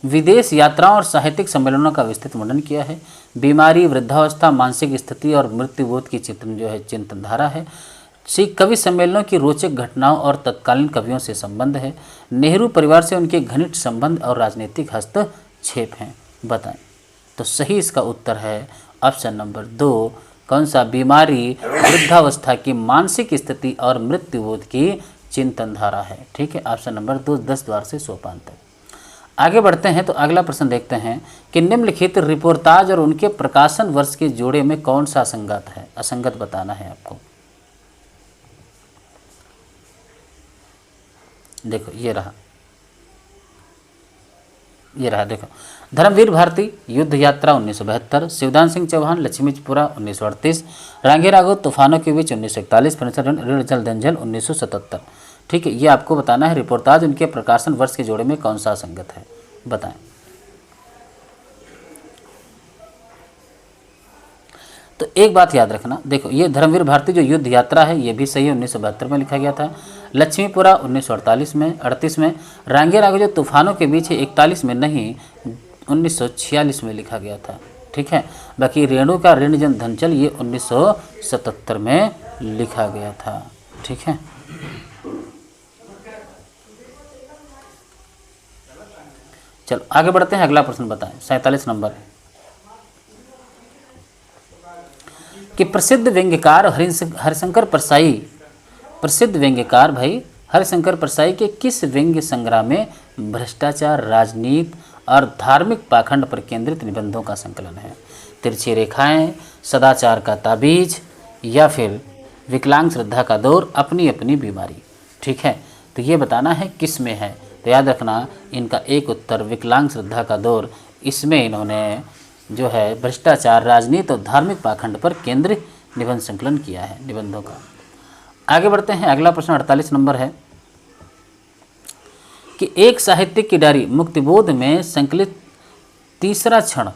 विदेश यात्राओं और साहित्यिक सम्मेलनों का विस्तृत वर्णन किया है। बीमारी, वृद्धावस्था, मानसिक स्थिति और मृत्युबोध की चिंतन धारा है। कवि सम्मेलनों की रोचक घटनाओं और तत्कालीन कवियों से संबंध है। नेहरू परिवार से उनके घनिष्ठ संबंध और राजनीतिक हस्तक्षेप हैं। बताएं। तो सही इसका उत्तर है ऑप्शन नंबर 2। कौन सा? बीमारी, वृद्धावस्था की मानसिक स्थिति और मृत्युबोध की चिंतन धारा है। ठीक है, ऑप्शन नंबर 2, 10 द्वार से सोपान तक। आगे बढ़ते हैं तो अगला प्रश्न देखते हैं कि निम्नलिखित रिपोर्टाज और उनके प्रकाशन वर्ष के जोड़े में कौन सा असंगत है। असंगत बताना है आपको। देखो ये रहा, ये रहा, देखो धर्मवीर भारती युद्ध यात्रा 1972, शिवदान सिंह चौहान लक्ष्मीपुरा 1938, रांगे राघव तूफानों के बीच 1941, ऋण जल दंजल 1977। ठीक है, ये आपको बताना है। रिपोर्टाज उनके प्रकाशन वर्ष के जोड़े में कौन सा संगत है, बताएं। तो एक बात याद रखना, देखो ये धर्मवीर भारती जो युद्ध यात्रा है ये भी सही है, 1972 में लिखा गया था। लक्ष्मीपुरा 1948 में 38 में, रांगे राघव जो तूफानों के बीच है 41 में नहीं 1946 में लिखा गया था। ठीक है, बाकी रेणु का ऋण जन धनचल ये 1977 में लिखा गया था। ठीक है, चलो आगे बढ़ते हैं, अगला प्रश्न बताएं। 47 नंबर है कि प्रसिद्ध व्यंग्यकार हरिशंकर परसाई, प्रसिद्ध व्यंग्यकार भाई हरिशंकर परसाई के किस व्यंग्य संग्रह में भ्रष्टाचार, राजनीति और धार्मिक पाखंड पर केंद्रित निबंधों का संकलन है? तिरछी रेखाएं, सदाचार का ताबीज, या फिर विकलांग श्रद्धा का दौर, अपनी अपनी बीमारी। ठीक है, तो ये बताना है किस में है। तो याद रखना इनका एक उत्तर विकलांग श्रद्धा का दौर, इसमें इन्होंने जो है भ्रष्टाचार, राजनीति और धार्मिक पाखंड पर केंद्रित निबंध संकलन किया है निबंधों का। आगे बढ़ते हैं, अगला प्रश्न 48 नंबर है कि एक साहित्यिक की डायरी मुक्तिबोध में संकलित तीसरा क्षण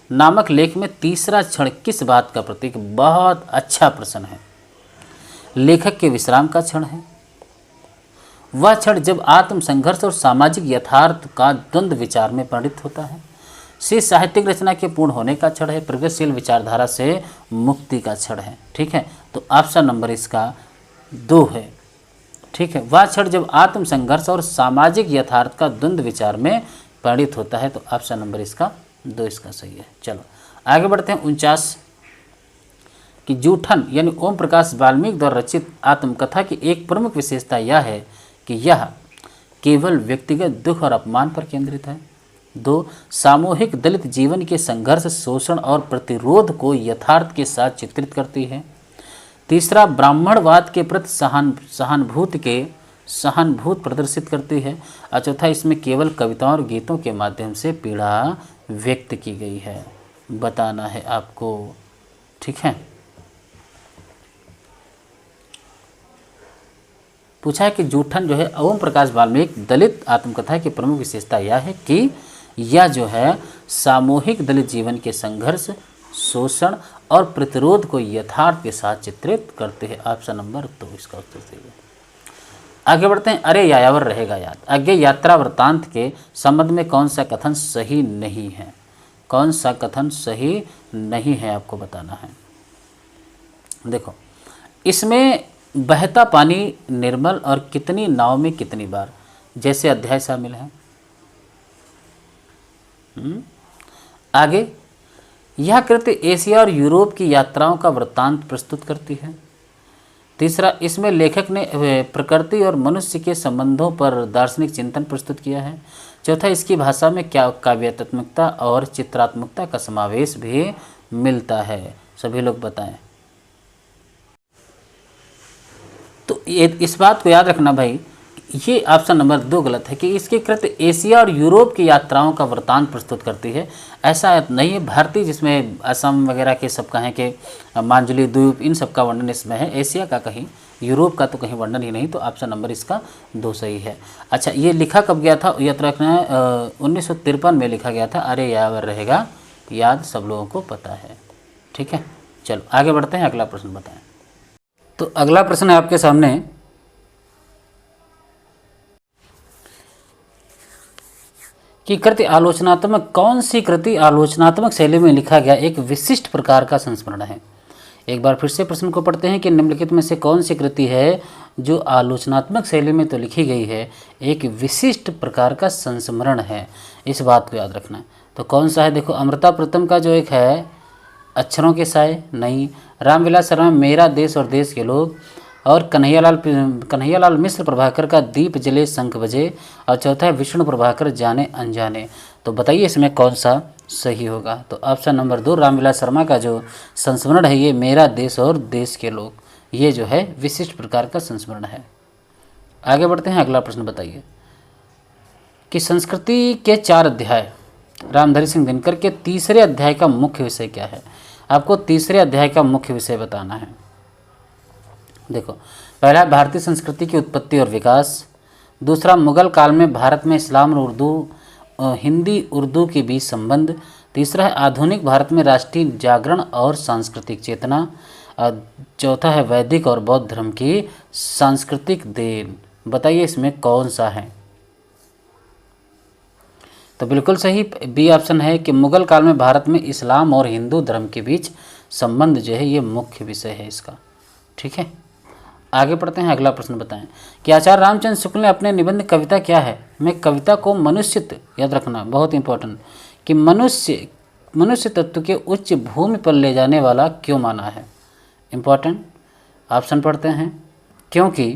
नामक लेख में तीसरा क्षण किस बात का प्रतीक? बहुत अच्छा प्रश्न है। लेखक के विश्राम का क्षण है। वह क्षण जब आत्म संघर्ष और सामाजिक यथार्थ का द्वंद्व विचार में परिणत होता है। सी साहित्यिक रचना के पूर्ण होने का क्षण है। प्रगतिशील विचारधारा से मुक्ति का क्षण है। ठीक है, तो ऑप्शन नंबर इसका 2 है। ठीक है, वह क्षण जब आत्म संघर्ष और सामाजिक यथार्थ का द्वंद्व विचार में परिणत होता है, तो ऑप्शन नंबर इसका 2 इसका सही है। चलो आगे बढ़ते हैं। 49 कि जूठन यानी ओम प्रकाश वाल्मीकि द्वारा रचित आत्मकथा की एक प्रमुख विशेषता यह है कि यह केवल व्यक्तिगत दुख और अपमान पर केंद्रित है। 2 सामूहिक दलित जीवन के संघर्ष, शोषण और प्रतिरोध को यथार्थ के साथ चित्रित करती है। 3 ब्राह्मणवाद के प्रति सहानुभूति प्रदर्शित करती है। और 4 इसमें केवल कविताओं और गीतों के माध्यम से पीड़ा व्यक्त की गई है, बताना है आपको। ठीक है, पूछा है कि जूठन जो है ओम प्रकाश वाल्मीकि दलित आत्मकथा की प्रमुख विशेषता यह है कि यह जो है सामूहिक दलित जीवन के संघर्ष, शोषण और प्रतिरोध को यथार्थ के साथ चित्रित करते हैं। ऑप्शन नंबर 2 इसका उत्तर सही है। आगे बढ़ते हैं। अरे यायावर रहेगा याद, आगे यात्रा वृत्तांत के संबंध में कौन सा कथन सही नहीं है? कौन सा कथन सही नहीं है आपको बताना है। देखो इसमें बहता पानी निर्मल और कितनी नाव में कितनी बार जैसे अध्याय शामिल है। आगे यह कृति एशिया और यूरोप की यात्राओं का वृत्तांत प्रस्तुत करती है। 3 इसमें लेखक ने प्रकृति और मनुष्य के संबंधों पर दार्शनिक चिंतन प्रस्तुत किया है। 4 इसकी भाषा में क्या काव्यात्मकता और चित्रात्मकता का समावेश भी मिलता है, सभी लोग बताएं। तो ये इस बात को याद रखना भाई, ये ऑप्शन नंबर 2 गलत है कि इसकी कृति एशिया और यूरोप की यात्राओं का वृत्तांत प्रस्तुत करती है। ऐसा नहीं है। भारतीय जिसमें असम वगैरह के सब कहें कि मांजुली द्वीप इन सब का वर्णन इसमें है, एशिया का कहीं, यूरोप का तो कहीं वर्णन ही नहीं। तो ऑप्शन नंबर इसका 2 सही है। अच्छा, ये लिखा कब गया था? याद रखना 1953 में लिखा गया था। अरे यावर रहेगा याद, सब लोगों को पता है। ठीक है, चलो आगे बढ़ते हैं, अगला प्रश्न बताएं। तो अगला प्रश्न है आपके सामने कि कृति आलोचनात्मक, कौन सी कृति आलोचनात्मक शैली में लिखा गया एक विशिष्ट प्रकार का संस्मरण है? एक बार फिर से प्रश्न को पढ़ते हैं कि निम्नलिखित में से कौन सी कृति है जो आलोचनात्मक शैली में तो लिखी गई है, एक विशिष्ट प्रकार का संस्मरण है। इस बात को याद रखना है। तो कौन सा है? देखो अमृता प्रीतम का जो एक है अक्षरों के साए नहीं, रामविलास शर्मा मेरा देश और देश के लोग, और कन्हैयालाल मिश्र प्रभाकर का दीप जले शंख बजे, और 4 है विष्णु प्रभाकर जाने अनजाने। तो बताइए इसमें कौन सा सही होगा? तो ऑप्शन नंबर 2 रामविलास शर्मा का जो संस्मरण है ये मेरा देश और देश के लोग, ये जो है विशिष्ट प्रकार का संस्मरण है। आगे बढ़ते हैं, अगला प्रश्न बताइए। कि संस्कृति के 4 अध्याय, रामधारी सिंह दिनकर के तीसरे अध्याय का मुख्य विषय क्या है। आपको तीसरे अध्याय का मुख्य विषय बताना है। देखो, पहला भारतीय संस्कृति की उत्पत्ति और विकास, दूसरा मुगल काल में भारत में इस्लाम और हिंदी उर्दू के बीच संबंध, तीसरा है आधुनिक भारत में राष्ट्रीय जागरण और सांस्कृतिक चेतना, चौथा है वैदिक और बौद्ध धर्म की सांस्कृतिक देन। बताइए इसमें कौन सा है। तो बिल्कुल सही बी ऑप्शन है कि मुगल काल में भारत में इस्लाम और हिंदू धर्म के बीच संबंध जो है ये मुख्य विषय है इसका। ठीक है, आगे पढ़ते हैं। अगला प्रश्न बताएं कि आचार्य रामचंद्र शुक्ल ने अपने निबंध कविता क्या है में कविता को मनुष्य, याद रखना बहुत इंपॉर्टेंट, कि मनुष्य तत्व के उच्च भूमि पर ले जाने वाला क्यों माना है। इंपॉर्टेंट ऑप्शन पढ़ते हैं। क्योंकि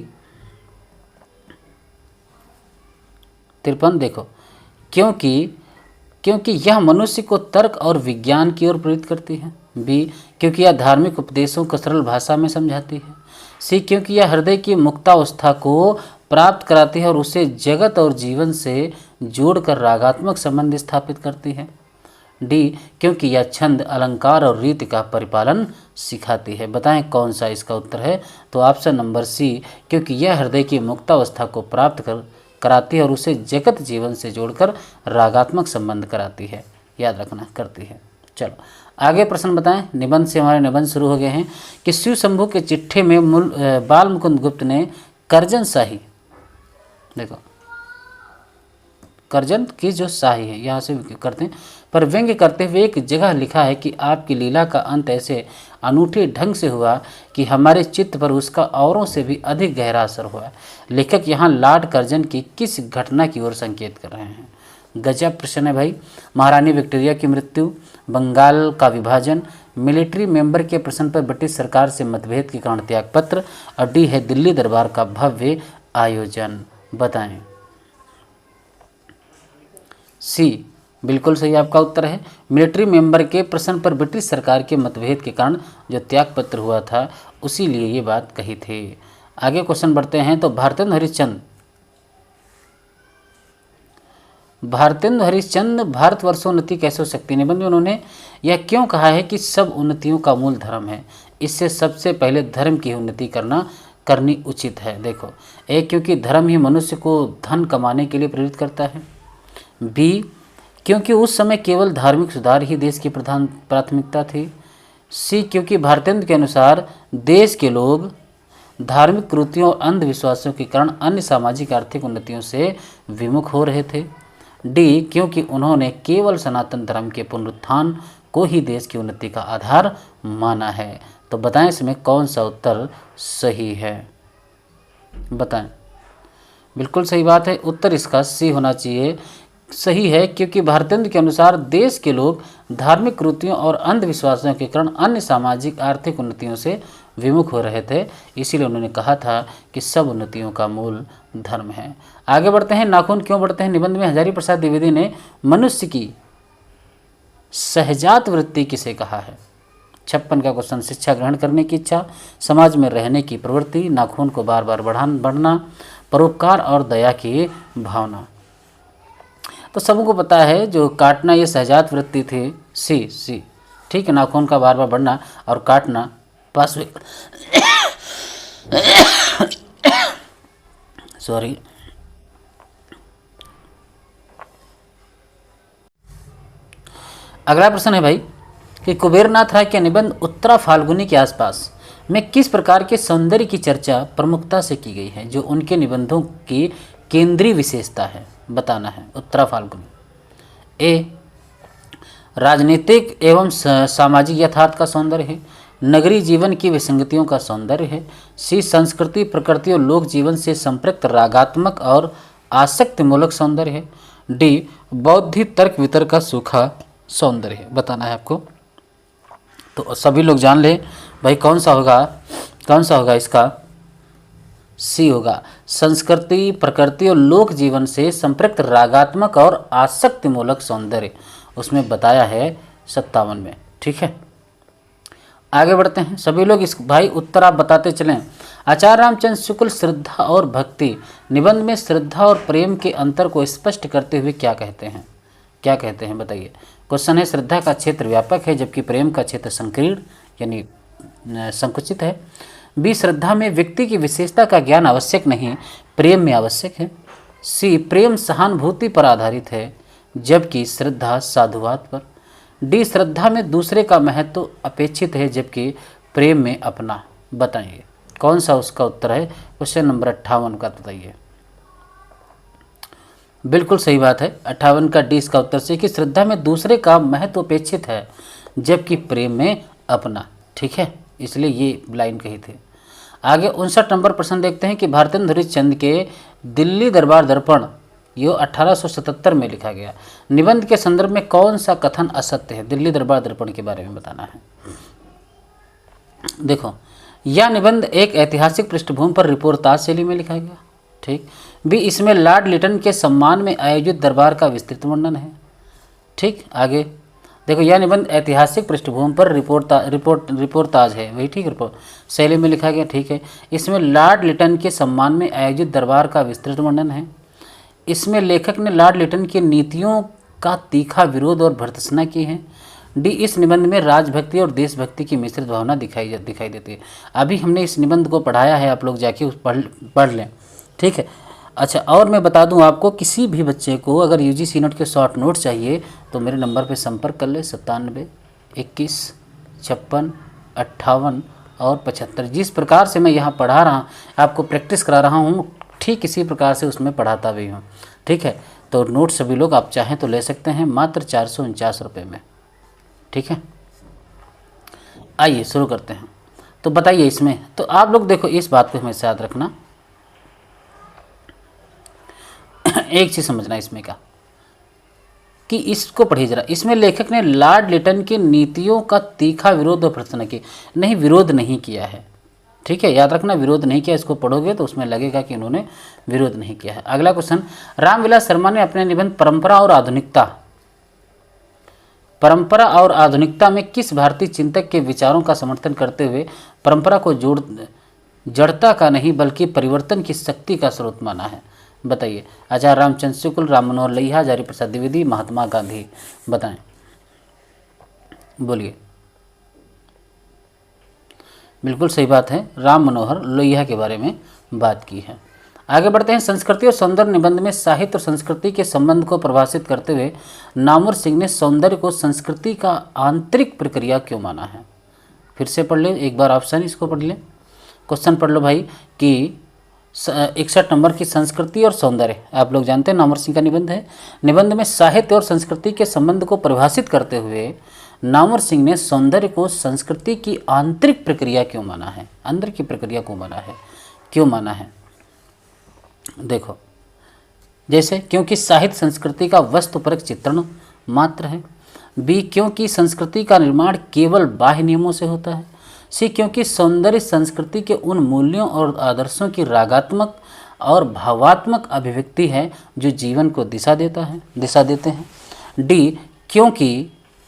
53 देखो, क्योंकि यह मनुष्य को तर्क और विज्ञान की ओर प्रेरित करती है। बी, क्योंकि यह धार्मिक उपदेशों को सरल भाषा में समझाती है। सी, क्योंकि यह हृदय की मुक्तावस्था को प्राप्त कराती है और उसे जगत और जीवन से जोड़कर रागात्मक संबंध स्थापित करती है। डी, क्योंकि यह छंद, अलंकार और रीति का परिपालन सिखाती है। बताएं कौन सा इसका उत्तर है। तो ऑप्शन नंबर सी, क्योंकि यह हृदय की मुक्तावस्था को प्राप्त कराती है और उसे जगत जीवन से जोड़कर रागात्मक संबंध कराती है, याद रखना करती है। चलो आगे प्रश्न बताएं। निबंध से हमारे निबंध शुरू हो गए हैं कि शिव शंभू के चिट्ठे में बाल मुकुंद गुप्त ने करजन शाही, देखो करजन की जो शाही है यहाँ से करते हैं, पर व्यंग्य करते हुए एक जगह लिखा है कि आपकी लीला का अंत ऐसे अनूठे ढंग से हुआ कि हमारे चित्त पर उसका औरों से भी अधिक गहरा असर हुआ। लेखक यहाँ लॉर्ड कर्जन की किस घटना की ओर संकेत कर रहे हैं। गजब प्रश्न है भाई। महारानी विक्टोरिया की मृत्यु, बंगाल का विभाजन, मिलिट्री मेंबर के प्रश्न पर ब्रिटिश सरकार से मतभेद के कारण त्यागपत्र, और डी है दिल्ली दरबार का भव्य आयोजन। बताएं। सी बिल्कुल सही आपका उत्तर है। मिलिट्री मेंबर के प्रश्न पर ब्रिटिश सरकार के मतभेद के कारण जो त्यागपत्र हुआ था उसी लिए ये बात कही थी। आगे क्वेश्चन बढ़ते हैं। तो भारतेंदु हरिश्चंद्र भारतवर्षोन्नति कैसे हो सकती है निबंध में उन्होंने यह क्यों कहा है कि सब उन्नतियों का मूल धर्म है, इससे सबसे पहले धर्म की उन्नति करनी उचित है। देखो, एक क्योंकि धर्म ही मनुष्य को धन कमाने के लिए प्रेरित करता है। बी, क्योंकि उस समय केवल धार्मिक सुधार ही देश की प्रधान प्राथमिकता थी। सी, क्योंकि भारतेंदु के अनुसार देश के लोग धार्मिक कृतियों और अंधविश्वासों के कारण अन्य सामाजिक आर्थिक उन्नतियों से विमुख हो रहे थे। डी, क्योंकि उन्होंने केवल सनातन धर्म के पुनरुत्थान को ही देश की उन्नति का आधार माना है। तो बताएं इसमें कौन सा उत्तर सही है। बताएं। बिल्कुल सही बात है, उत्तर इसका सी होना चाहिए। सही है, क्योंकि भारतेंदु के अनुसार देश के लोग धार्मिक कृतियों और अंधविश्वासों के कारण अन्य सामाजिक आर्थिक उन्नतियों से विमुख हो रहे थे, इसीलिए उन्होंने कहा था कि सब उन्नतियों का मूल धर्म है। आगे बढ़ते हैं। नाखून क्यों बढ़ते हैं निबंध में हजारी प्रसाद द्विवेदी ने मनुष्य की सहजात वृत्ति किसे कहा है। 56 का क्वेश्चन, शिक्षा ग्रहण करने की इच्छा, समाज में रहने की प्रवृत्ति, नाखून को बार बार बढ़ना, परोपकार और दया की भावना। तो सबको पता है जो काटना ये सहजात वृत्ति थी। सी ठीक है, नाखून का बार बार बढ़ना और काटना पास सॉरी। अगला प्रश्न है भाई कि कुबेरनाथ राय के निबंध उत्तरा फाल्गुनी के आसपास में किस प्रकार के सौंदर्य की चर्चा प्रमुखता से की गई है, जो उनके निबंधों की केंद्रीय विशेषता है, बताना है। उत्तरा फाल्गुनी। ए, राजनीतिक एवं सामाजिक यथार्थ का सौंदर्य है। नगरीय जीवन की विसंगतियों का सौंदर्य है। सी, संस्कृति, प्रकृति और लोक जीवन से संपृक्त रागात्मक और आसक्तिमूलक सौंदर्य है। डी, बौद्धिक तर्क वितर्क का सूखा सौंदर्य है, बताना है आपको। तो सभी लोग जान ले भाई कौन सा होगा इसका। सी होगा, संस्कृति, प्रकृति और लोक जीवन से संपृक्त रागात्मक और आसक्तिमूलक सौंदर्य, उसमें बताया है 57 में। ठीक है, आगे बढ़ते हैं। सभी लोग इस भाई उत्तर आप बताते चलें। आचार्य रामचंद्र शुक्ल श्रद्धा और भक्ति निबंध में श्रद्धा और प्रेम के अंतर को स्पष्ट करते हुए क्या कहते हैं? क्या कहते हैं बताइए। क्वेश्चन है, श्रद्धा का क्षेत्र व्यापक है जबकि प्रेम का क्षेत्र संकीर्ण यानी संकुचित है। बी, श्रद्धा में व्यक्ति की विशेषता का ज्ञान आवश्यक नहीं, प्रेम में आवश्यक है। सी, प्रेम सहानुभूति पर आधारित है जबकि श्रद्धा साधुवाद पर। डी, श्रद्धा में दूसरे का महत्व अपेक्षित है जबकि प्रेम में अपना। बताइए कौन सा उसका उत्तर है? क्वेश्चन नंबर 58 का बताइए। बिल्कुल सही बात है, 58 का डी इसका उत्तर से कि श्रद्धा में दूसरे का महत्व अपेक्षित है जबकि प्रेम में अपना। ठीक है, इसलिए ये लाइन कही थी। आगे 59 नंबर प्रश्न देखते हैं कि भारतेंदु हरिश्चंद्र के दिल्ली दरबार दर्पण ये 1877 में लिखा गया निबंध के संदर्भ में कौन सा कथन असत्य है? दिल्ली दरबार दर्पण के बारे में बताना है। देखो, यह निबंध एक ऐतिहासिक पृष्ठभूमि पर रिपोर्टाज शैली में लिखा गया। ठीक। बी, इसमें लॉर्ड लिटन के सम्मान में आयोजित दरबार का विस्तृत वर्णन है। ठीक। आगे देखो, यह निबंध ऐतिहासिक पृष्ठभूमि पर रिपोर्टाज है, वही ठीक, रिपोर्ट शैली में लिखा गया। ठीक है। इसमें लॉर्ड लिटन के सम्मान में आयोजित दरबार का विस्तृत वर्णन है। इसमें लेखक ने लॉर्ड लिटन की नीतियों का तीखा विरोध और भर्त्सना की है। डी, इस निबंध में राजभक्ति और देशभक्ति की मिश्रित भावना दिखाई देती है। अभी हमने इस निबंध को पढ़ाया है, आप लोग जाके पढ़ लें। ठीक है। अच्छा, और मैं बता दूं आपको, किसी भी बच्चे को अगर यूजीसी नेट के शॉर्ट नोट चाहिए तो मेरे नंबर पे संपर्क कर ले, 97 21 56 58 और 75। जिस प्रकार से मैं यहाँ पढ़ा रहा आपको प्रैक्टिस करा रहा हूँ, ठीक इसी प्रकार से उसमें पढ़ाता भी हूँ। ठीक है। तो नोट सभी लोग आप चाहें तो ले सकते हैं, मात्र 449 रुपये में। ठीक है। आइए शुरू करते हैं। तो बताइए इसमें, तो आप लोग देखो इस बात को हमेशा याद रखना, एक चीज़ समझना इसमें का कि इसको पढ़िए जरा। इसमें लेखक ने लॉर्ड लिटन की नीतियों का तीखा विरोध और भर्त्सना की, नहीं विरोध नहीं किया है। ठीक है, याद रखना, विरोध नहीं किया। इसको पढ़ोगे तो उसमें लगेगा कि इन्होंने विरोध नहीं किया है। अगला क्वेश्चन, रामविलास शर्मा ने अपने निबंध परंपरा और आधुनिकता में किस भारतीय चिंतक के विचारों का समर्थन करते हुए परंपरा को जड़ता का नहीं बल्कि परिवर्तन की शक्ति का स्रोत माना है? बताइए। आचार्य रामचंद्र शुक्ल, राम मनोहर लोहिया, हजारी प्रसाद द्विवेदी, महात्मा गांधी। बताएं, बोलिए। बिल्कुल सही बात है, राम मनोहर लोहिया के बारे में बात की है। आगे बढ़ते हैं। संस्कृति और सौंदर्य निबंध में साहित्य और संस्कृति के संबंध को परिभाषित करते हुए नामवर सिंह ने सौंदर्य को संस्कृति का आंतरिक प्रक्रिया क्यों माना है? फिर से पढ़ लें एक बार, ऑप्शन इसको पढ़ लें। क्वेश्चन पढ़ लो भाई कि 61 नंबर की संस्कृति और सौंदर्य, आप लोग जानते हैं नामवर सिंह का निबंध है। निबंध में साहित्य और संस्कृति के संबंध को परिभाषित करते हुए नामवर सिंह ने सौंदर्य को संस्कृति की आंतरिक प्रक्रिया क्यों माना है? अंदर की प्रक्रिया को माना है, क्यों माना है? देखो, जैसे क्योंकि साहित्य संस्कृति का वस्तुपरक चित्रण मात्र है। बी, क्योंकि संस्कृति का निर्माण केवल बाह्य नियमों से होता है। सी, क्योंकि सौंदर्य संस्कृति के उन मूल्यों और आदर्शों की रागात्मक और भावात्मक अभिव्यक्ति है जो जीवन को दिशा देते हैं। डी,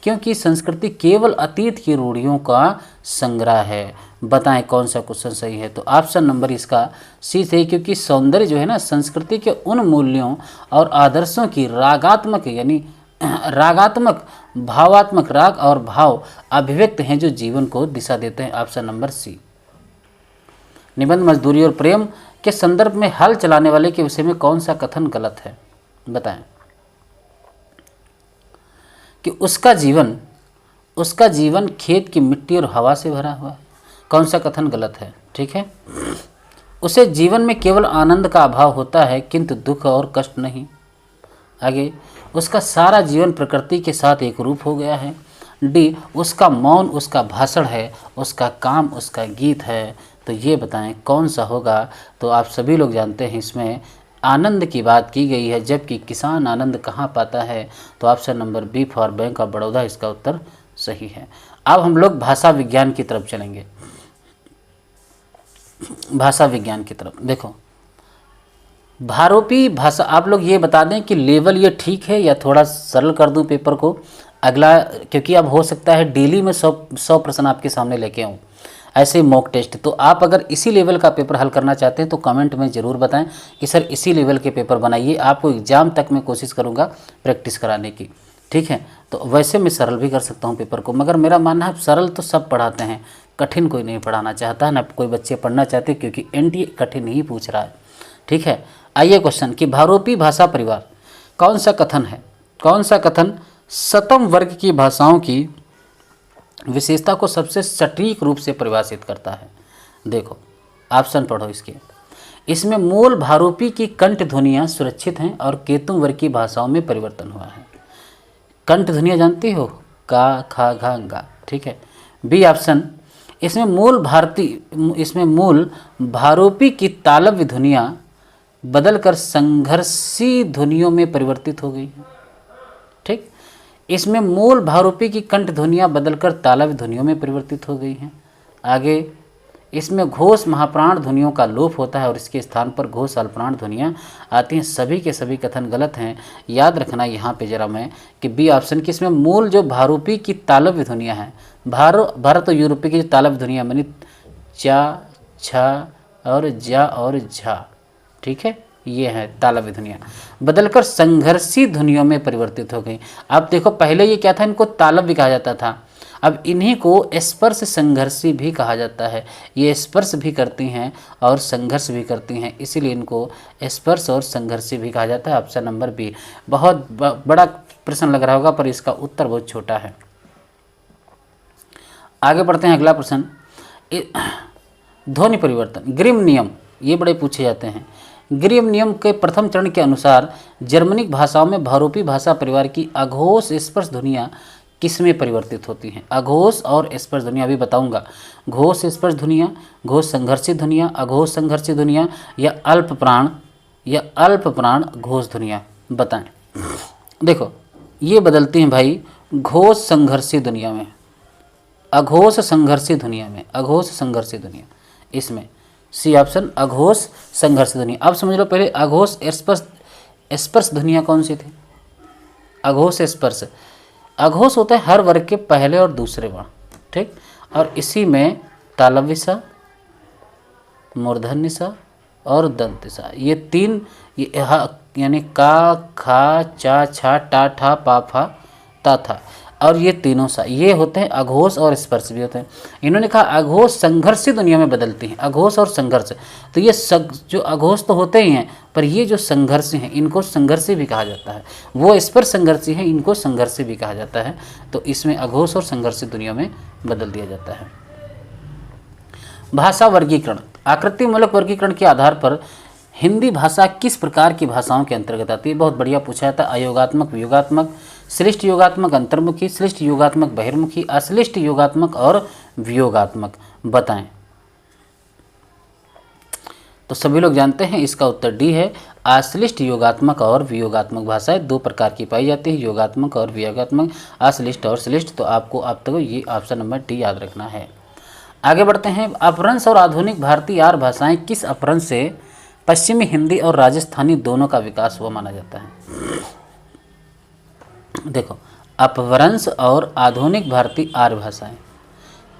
क्योंकि संस्कृति केवल अतीत की रूढ़ियों का संग्रह है। बताएं कौन सा क्वेश्चन सही है? तो ऑप्शन नंबर इसका सी सही, क्योंकि सौंदर्य जो है ना संस्कृति के उन मूल्यों और आदर्शों की रागात्मक भावात्मक राग और भाव अभिव्यक्त हैं जो जीवन को दिशा देते हैं। Option number C. निबंध मजदूरी और प्रेम के संदर्भ में हल चलाने वाले के विषय में कौन सा कथन गलत है? बताएं। कि उसका जीवन खेत की मिट्टी और हवा से भरा हुआ है। कौन सा कथन गलत है? ठीक है। उसे जीवन में केवल आनंद का अभाव होता है किंतु दुख और कष्ट नहीं। आगे, उसका सारा जीवन प्रकृति के साथ एक रूप हो गया है। डी, उसका मौन उसका भाषण है, उसका काम उसका गीत है। तो ये बताएं कौन सा होगा? तो आप सभी लोग जानते हैं इसमें आनंद की बात की गई है, जबकि किसान आनंद कहाँ पाता है? तो option number B for bank of Baroda इसका उत्तर सही है। अब हम लोग भाषा विज्ञान की तरफ चलेंगे। भाषा विज्ञान की तरफ देखो, भारोपी भाषा, आप लोग ये बता दें कि लेवल ये ठीक है या थोड़ा सरल कर दूं पेपर को अगला, क्योंकि अब हो सकता है डेली में 100 प्रश्न आपके सामने लेके आऊँ। ऐसे ही मॉक टेस्ट। तो आप अगर इसी लेवल का पेपर हल करना चाहते हैं तो कमेंट में ज़रूर बताएं कि सर इसी लेवल के पेपर बनाइए, आपको एग्ज़ाम तक मैं कोशिश करूँगा प्रैक्टिस कराने की, ठीक है। तो वैसे मैं सरल भी कर सकता हूँ पेपर को, मगर मेरा मानना है सरल तो सब पढ़ाते हैं, कठिन कोई नहीं पढ़ाना चाहता है, ना कोई बच्चे पढ़ना चाहते, क्योंकि एनडीए कठिन ही पूछ रहा है, ठीक है। आइए क्वेश्चन कि बहुरूपी भाषा परिवार कौन सा कथन है, कौन सा कथन सतम वर्ग की भाषाओं की विशेषता को सबसे सटीक रूप से परिभाषित करता है। देखो ऑप्शन पढ़ो इसके। इसमें मूल भारूपी की कंठ ध्वनियाँ सुरक्षित हैं और केतुम वर्ग की भाषाओं में परिवर्तन हुआ है। कंठ ध्वनियाँ जानती हो, का, खा, घा, गा, ठीक है। बी ऑप्शन, इसमें मूल भारूपी की तालव्य ध्वनियाँ बदलकर संघर्षी ध्वनियों में परिवर्तित हो गई हैं, ठीक। इसमें मूल भारूपी की कंठ ध्वनियाँ बदलकर तालव्य ध्वनियों में परिवर्तित हो गई हैं। आगे, इसमें घोष महाप्राण ध्वनियों का लोप होता है और इसके स्थान पर घोष अल्पप्राण ध्वनियाँ आती हैं। सभी के सभी कथन गलत हैं। याद रखना यहाँ पे जरा मैं कि बी ऑप्शन की इसमें मूल जो भारूपी की तालव्य ध्वनियाँ हैं, भारत और यूरोपीय की जो तालव्य ध्वनियाँ बनी चा, छा और जा और झा, ठीक है, ये है तालव्य ध्वनियाँ, बदलकर संघर्षी ध्वनियों में परिवर्तित हो गई। अब देखो पहले ये क्या था, इनको तालव्य कहा जाता था, अब इन्हीं को स्पर्श संघर्षी भी कहा जाता है। ये स्पर्श भी करती हैं और संघर्ष भी करती हैं, इसीलिए इनको स्पर्श और संघर्षी भी कहा जाता है। Option number B. बहुत बड़ा प्रश्न लग रहा होगा पर इसका उत्तर बहुत छोटा है। आगे बढ़ते हैं, अगला प्रश्न ध्वनि परिवर्तन ग्रिम नियम, ये बड़े पूछे जाते हैं। ग्रिम नियम के प्रथम चरण के अनुसार जर्मनिक भाषाओं में बहुरूपी भाषा परिवार की अघोष स्पर्श ध्वनियाँ किसमें परिवर्तित होती हैं? अघोष और स्पर्श ध्वनियाँ अभी बताऊंगा। घोष स्पर्श ध्वनियाँ, घोष संघर्षित ध्वनियाँ, अघोष संघर्षित ध्वनियाँ या अल्प प्राण घोष ध्वनियाँ, बताएं। देखो ये बदलती हैं भाई घोष संघर्षित ध्वनिया में, अघोष संघर्षित ध्वनिया में, अघोष संघर्षित ध्वनिया, इसमें सी ऑप्शन अघोष संघर्षित ध्वनिया। अब समझ लो पहले अघोष स्पर्श ध्वनिया कौन सी थी? अघोष स्पर्श, अघोष होता है हर वर्ग के पहले और दूसरे वर्ण, ठीक, और इसी में तालव्य सा, मूर्धन्य सा और दंत सा, ये तीन यानी का, खा, चा, छा, टा, ठा, पा, फा, ता, था, और ये तीनों सा, ये होते हैं अघोष और स्पर्श भी होते हैं। इन्होंने कहा अघोष संघर्षित दुनिया में बदलती हैं, अघोष और संघर्ष, तो ये जो अघोष तो होते ही हैं पर ये जो संघर्षी हैं इनको संघर्षी भी कहा जाता है, वो स्पर्श संघर्षी हैं इनको संघर्षी भी कहा जाता है। तो इसमें अघोष और संघर्षित दुनिया में बदल दिया जाता है। भाषा वर्गीकरण, आकृतिमूलक वर्गीकरण के आधार पर हिंदी भाषा किस प्रकार की भाषाओं के अंतर्गत आती है? बहुत बढ़िया पूछा था। अयोगात्मक, वियोगात्मक, श्लिष्ट योगात्मक, अंतर्मुखी, श्लिष्ट योगात्मक, बहिर्मुखी, अश्लिष्ट योगात्मक और वियोगात्मक, बताएं। तो सभी लोग जानते हैं इसका उत्तर डी है। अश्लिष्ट योगात्मक और वियोगात्मक भाषाएं दो प्रकार की पाई जाती है, योगात्मक और वियोगात्मक, अश्लिष्ट और श्लिष्ट। तो आपको अब तक ये ऑप्शन नंबर डी याद रखना है। आगे बढ़ते हैं। अपभ्रंश और आधुनिक भारतीय आर्य भाषाएं किस अपभ्रंश से पश्चिमी हिंदी और राजस्थानी दोनों का विकास हुआ माना जाता है? देखो अपभ्रंश और आधुनिक भारतीय आर्य भाषाएं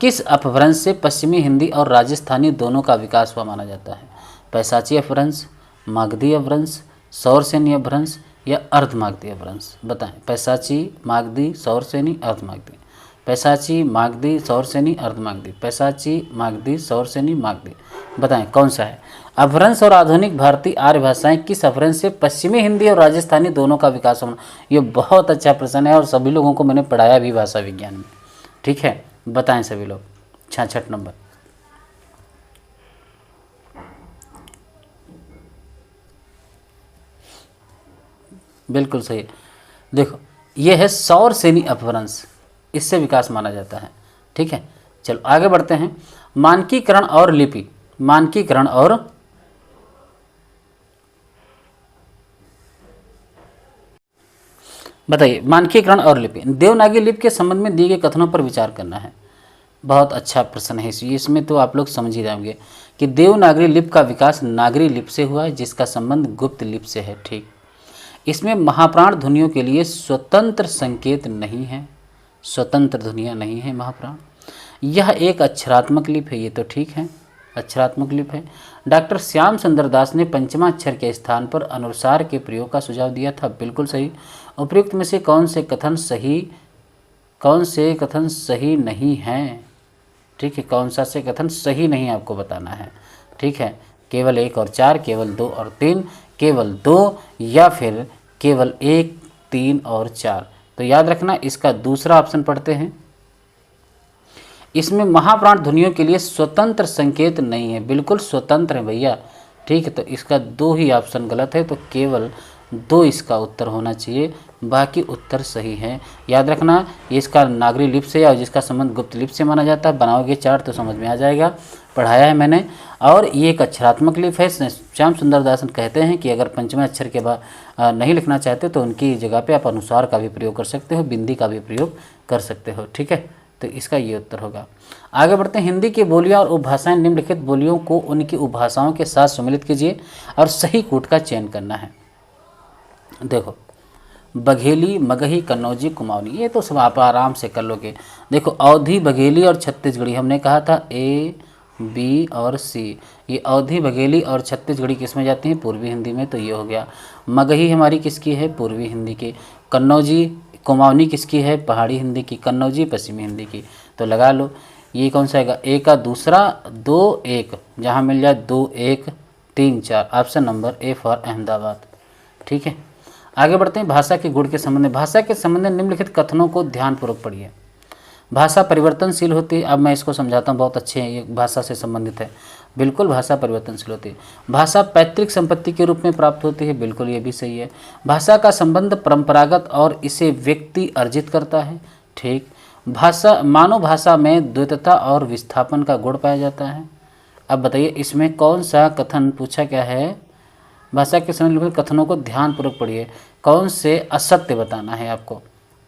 किस अपभ्रंश से पश्चिमी हिंदी और राजस्थानी दोनों का विकास हुआ माना जाता है? पैशाची अपभ्रंश, मागधी अपभ्रंश, सौरसेनी अपभ्रंश या अर्धमागधी अपभ्रंश, बताएं। पैशाची, मागधी, सौरसेनी, अर्धमागधी, पैशाची, मागधी, सौरसेनी, अर्धमागधी, पैशाची, मागधी, सौरसेनी, मागधी, बताएं कौन सा है? अपभ्रंश और आधुनिक भारतीय आर्य भाषाएं किस अपभ्रंश से पश्चिमी हिंदी और राजस्थानी दोनों का विकास होना? ये बहुत अच्छा प्रश्न है और सभी लोगों को मैंने पढ़ाया भी भाषा विज्ञान में, ठीक है, बताएं सभी लोग। 66 नंबर। बिल्कुल सही। देखो ये है सौरसेनी अपभ्रंश, इससे विकास माना जाता है, ठीक है। चलो आगे बढ़ते हैं। मानकीकरण और लिपि, मानकीकरण और बताइए, मानकीकरण और लिपि। देवनागरी लिपि के संबंध में दिए गए कथनों पर विचार करना है। बहुत अच्छा प्रश्न है इसमें तो आप लोग समझ ही जाएंगे कि देवनागरी लिपि का विकास नागरी लिपि से हुआ है जिसका संबंध गुप्त लिपि से है, ठीक। इसमें महाप्राण ध्वनियों के लिए स्वतंत्र संकेत नहीं है, स्वतंत्र ध्वनियाँ नहीं है महाप्राण। यह एक अक्षरात्मक लिपि है, ये तो ठीक है, अक्षरात्मक लिपि है। डॉक्टर श्याम सुंदर दास ने पंचमा अक्षर के स्थान पर अनुसार के प्रयोग का सुझाव दिया था, बिल्कुल सही। उपयुक्त में से कौन से कथन सही नहीं हैं? ठीक है, कौन सा से कथन सही नहीं आपको बताना है। ठीक है, केवल 1 और 4, केवल 2 और 3, केवल 2 या फिर केवल 1, 3 और 4। तो याद रखना, इसका दूसरा ऑप्शन पढ़ते हैं। इसमें महाप्राण ध्वनियों के लिए स्वतंत्र संकेत नहीं है, बिल्कुल स्वतंत्र है भैया। ठीक है, तो इसका 2 ही ऑप्शन गलत है, तो केवल 2 इसका उत्तर होना चाहिए, बाकी उत्तर सही है। याद रखना, ये इसका नागरी लिपि से और जिसका संबंध गुप्त लिपि से माना जाता है। बनाओगे चार्ट तो समझ में आ जाएगा, पढ़ाया है मैंने। और ये एक अक्षरात्मक लिपि है। श्याम सुंदर दास कहते हैं कि अगर पंचमे अक्षर के बाद नहीं लिखना चाहते तो उनकी जगह पे आप अनुसार का भी प्रयोग कर सकते हो, बिंदी का भी प्रयोग कर सकते हो। ठीक है, तो इसका ये उत्तर होगा। आगे बढ़ते हैं। हिंदी की बोलियां और उपभाषाएं, निम्नलिखित बोलियों को उनकी उपभाषाओं के साथ सम्मिलित कीजिए और सही कूट का चयन करना है। देखो, बघेली, मगही, कन्नौजी, कुमाऊनी, ये तो सब आप आराम से कर लोगे। देखो, अवधी, बघेली और छत्तीसगढ़ी हमने कहा था A, B और C। ये अवधी, बघेली और छत्तीसगढ़ी किस में जाती हैं? पूर्वी हिंदी में, तो ये हो गया। मगही हमारी किसकी है? पूर्वी हिंदी की। कन्नौजी, कुमाऊनी किसकी है? पहाड़ी हिंदी की। कन्नौजी पश्चिमी हिंदी की। तो लगा लो, ये कौन सा आएगा? A का दूसरा 2, 1, जहाँ मिल जाए 2, 1, 3, 4। Option number A for Ahmedabad. ठीक है, आगे बढ़ते हैं। भाषा के गुण के संबंध में, भाषा के संबंध में निम्नलिखित कथनों को ध्यानपूर्वक पढ़िए। भाषा परिवर्तनशील होती है। अब मैं इसको समझाता हूँ, बहुत अच्छे हैं, ये भाषा से संबंधित है। बिल्कुल, भाषा परिवर्तनशील होती है। भाषा पैतृक संपत्ति के रूप में प्राप्त होती है, बिल्कुल ये भी सही है। भाषा का संबंध परंपरागत और इसे व्यक्ति अर्जित करता है, ठीक। भाषा, मानव भाषा में द्वैतता और विस्थापन का गुण पाया जाता है। अब बताइए, इसमें कौन सा कथन पूछा गया है? भाषा के संबंध कथनों को ध्यानपूर्वक पढ़िए। कौन से असत्य बताना है आपको?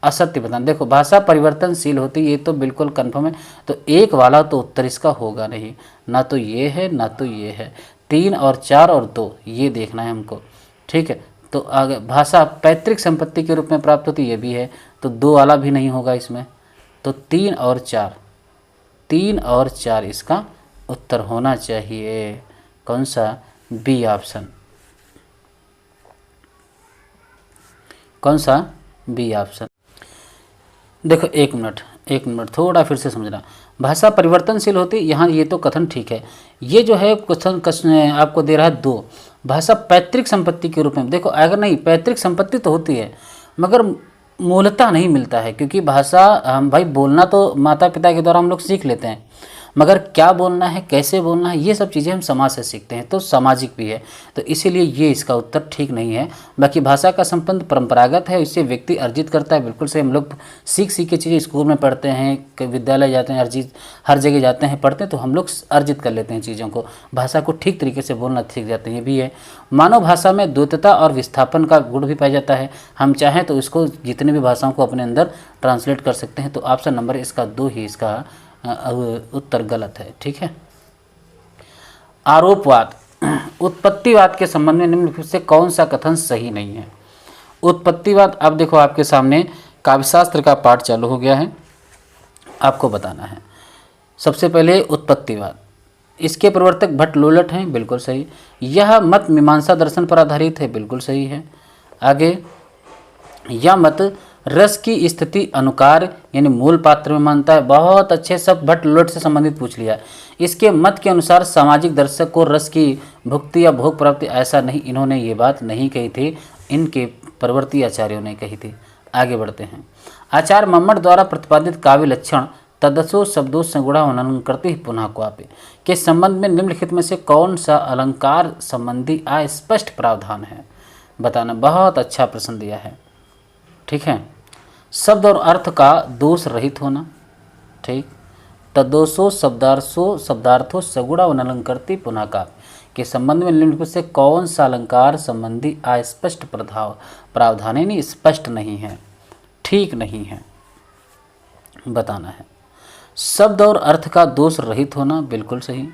असत्य बताना। देखो, भाषा परिवर्तनशील होती है, ये तो बिल्कुल कन्फर्म है। तो 1 वाला तो उत्तर इसका होगा नहीं, ना तो ये है ना तो ये है। 3 और 4 और 2 ये देखना है हमको। ठीक है, तो आगे भाषा पैतृक संपत्ति के रूप में प्राप्त होती, ये भी है, तो 2 वाला भी नहीं होगा इसमें। तो 3 और 4 इसका उत्तर होना चाहिए। कौन सा? B option. कौन सा? B option. देखो, एक मिनट थोड़ा फिर से समझना। भाषा परिवर्तनशील होती, यहाँ ये तो कथन ठीक है। ये जो है कथन आपको दे रहा है 2, भाषा पैतृक संपत्ति के रूप में। देखो, अगर नहीं, पैतृक संपत्ति तो होती है मगर मूलतः नहीं मिलता है, क्योंकि भाषा हम भाई बोलना तो माता पिता के द्वारा हम लोग सीख लेते हैं, मगर क्या बोलना है, कैसे बोलना है, ये सब चीज़ें हम समाज से सीखते हैं, तो सामाजिक भी है। तो इसीलिए ये इसका उत्तर ठीक नहीं है। बाकी भाषा का संबंध परंपरागत है, इससे व्यक्ति अर्जित करता है, बिल्कुल से हम लोग सीख के चीज़ें स्कूल में पढ़ते हैं, विद्यालय जाते हैं, हर जगह जाते हैं, पढ़ते हैं, तो हम लोग अर्जित कर लेते हैं चीज़ों को, भाषा को ठीक तरीके से बोलना सीख जाते हैं, ये भी है। मानव भाषा में द्वैतता और विस्थापन का गुण भी पाया जाता है। हम चाहें तो इसको जितने भी भाषाओं को अपने अंदर ट्रांसलेट कर सकते हैं। तो ऑप्शन नंबर इसका 2 ही इसका उत्तर गलत है। ठीक है, आरोपवाद, उत्पत्तिवाद के संबंध में निम्नलिखित से कौन सा कथन सही नहीं है? उत्पत्तिवाद, अब देखो आपके सामने काव्यशास्त्र का पाठ चालू हो गया है, आपको बताना है। सबसे पहले उत्पत्तिवाद, इसके प्रवर्तक भट्ट लोलट हैं, बिल्कुल सही। यह मत मीमांसा दर्शन पर आधारित है, बिल्कुल सही है। आगे, यह मत रस की स्थिति अनुकार यानी मूल पात्र में मानता है, बहुत अच्छे, सब भट्ट लोलट से संबंधित पूछ लिया। इसके मत के अनुसार सामाजिक दर्शक को रस की भुक्ति या भोग प्राप्ति, ऐसा नहीं, इन्होंने ये बात नहीं कही थी, इनके परवर्ती आचार्यों ने कही थी। आगे बढ़ते हैं। आचार्य मम्मट द्वारा प्रतिपादित काव्य लक्षण तदसो शब्दों से गुणा वर्णन करते ही पुनः क्वापे के संबंध में निम्नलिखित में से कौन सा अलंकार संबंधी अस्पष्ट प्रावधान है? बताना। बहुत अच्छा प्रश्न दिया है। ठीक है, शब्द और अर्थ का दोष रहित होना, ठीक। तदोषो शब्दार्थो सगुणा वनलंकृति पुनः का के संबंध में निम्नलिखित से कौन सा अलंकार संबंधी अस्पष्ट प्रावधान यानी स्पष्ट नहीं है, ठीक नहीं है, बताना है। शब्द और अर्थ का दोष रहित होना, बिल्कुल सही।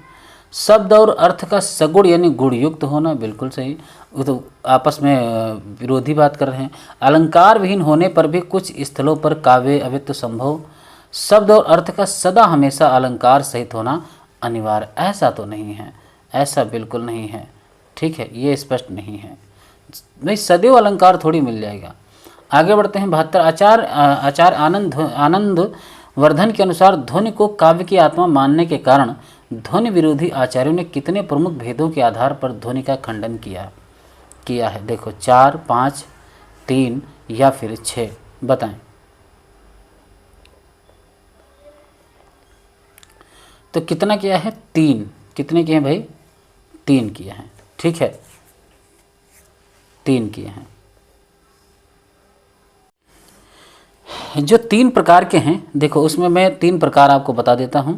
शब्द और अर्थ का सगुण यानी गुण युक्त होना, बिल्कुल सही। वो तो आपस में विरोधी बात कर रहे हैं। अलंकार विहीन होने पर भी कुछ स्थलों पर काव्य अवित्व संभव। शब्द और अर्थ का सदा हमेशा अलंकार सहित होना अनिवार्य। ऐसा तो नहीं है, ऐसा बिल्कुल नहीं है, ठीक है, ये स्पष्ट नहीं है भाई, सदैव अलंकार थोड़ी मिल जाएगा। आगे बढ़ते हैं 72। आचार्य आनंद वर्धन के अनुसार ध्वनि को काव्य की आत्मा मानने के कारण ध्वनि विरोधी आचार्यों ने कितने प्रमुख भेदों के आधार पर ध्वनि का खंडन किया है? देखो 4, 5, 3 या फिर 6, बताएं। तो कितना किया है? 3। कितने किए हैं भाई? 3 किए हैं, ठीक है, 3 किए हैं। जो 3 प्रकार के हैं, देखो उसमें मैं 3 प्रकार आपको बता देता हूं।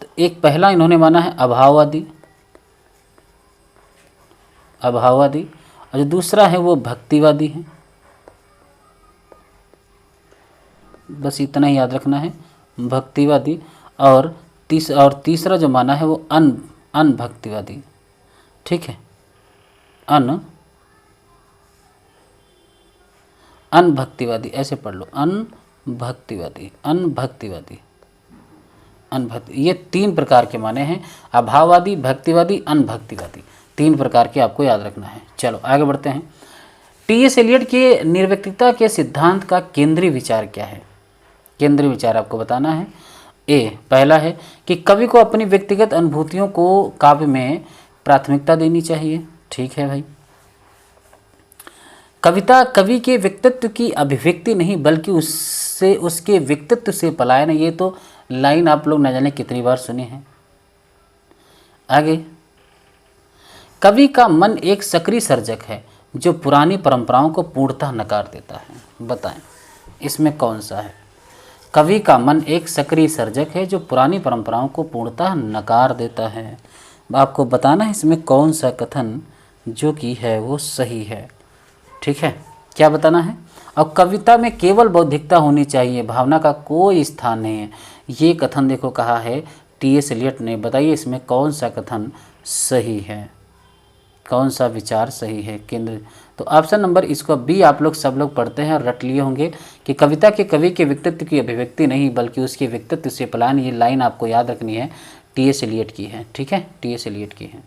तो एक पहला इन्होंने माना है अभाववादी, और जो दूसरा है वो भक्तिवादी है। बस इतना ही याद रखना है, भक्तिवादी। और तीसरा जो माना है वो अनभक्तिवादी, ठीक है, अनभक्तिवादी, ऐसे पढ़ लो, अनभक्तिवादी। ये 3 प्रकार के माने हैं, अभाववादी, भक्तिवादी, अनभक्तिवादी, 3 प्रकार के आपको याद रखना है। चलो आगे बढ़ते हैं। टी.एस. एलियट के निर्व्यक्तिकता के सिद्धांत का केंद्रीय विचार क्या है? केंद्रीय विचार आपको बताना है। पहला है कि कवि को अपनी व्यक्तिगत अनुभूतियों को काव्य में प्राथमिकता देनी चाहिए, ठीक है भाई। कविता कवि के व्यक्तित्व की अभिव्यक्ति नहीं बल्कि उसके व्यक्तित्व से पलायन। ये तो लाइन आप लोग न जाने कितनी बार सुनी है। आगे, कवि का मन एक सक्रिय सर्जक है जो पुरानी परंपराओं को पूर्णतः नकार देता है। बताएं इसमें कौन सा है? कवि का मन एक सक्रिय सर्जक है जो पुरानी परंपराओं को पूर्णतः नकार देता है। आपको बताना है इसमें कौन सा कथन जो कि है वो सही है, ठीक है, क्या बताना है? और कविता में केवल बौद्धिकता होनी चाहिए, भावना का कोई स्थान नहीं है। ये कथन देखो कहा है टी.एस. एलियट ने। बताइए इसमें कौन सा कथन सही है, कौन सा विचार सही है? केंद्र। तो ऑप्शन नंबर इसको बी आप लोग सब लोग पढ़ते हैं और रट लिए होंगे कि कविता के कवि के व्यक्तित्व की अभिव्यक्ति नहीं बल्कि उसके व्यक्तित्व से पलायन। ये लाइन आपको याद रखनी है, टी.एस. एलियट की है, ठीक है, टी.एस. एलियट की है।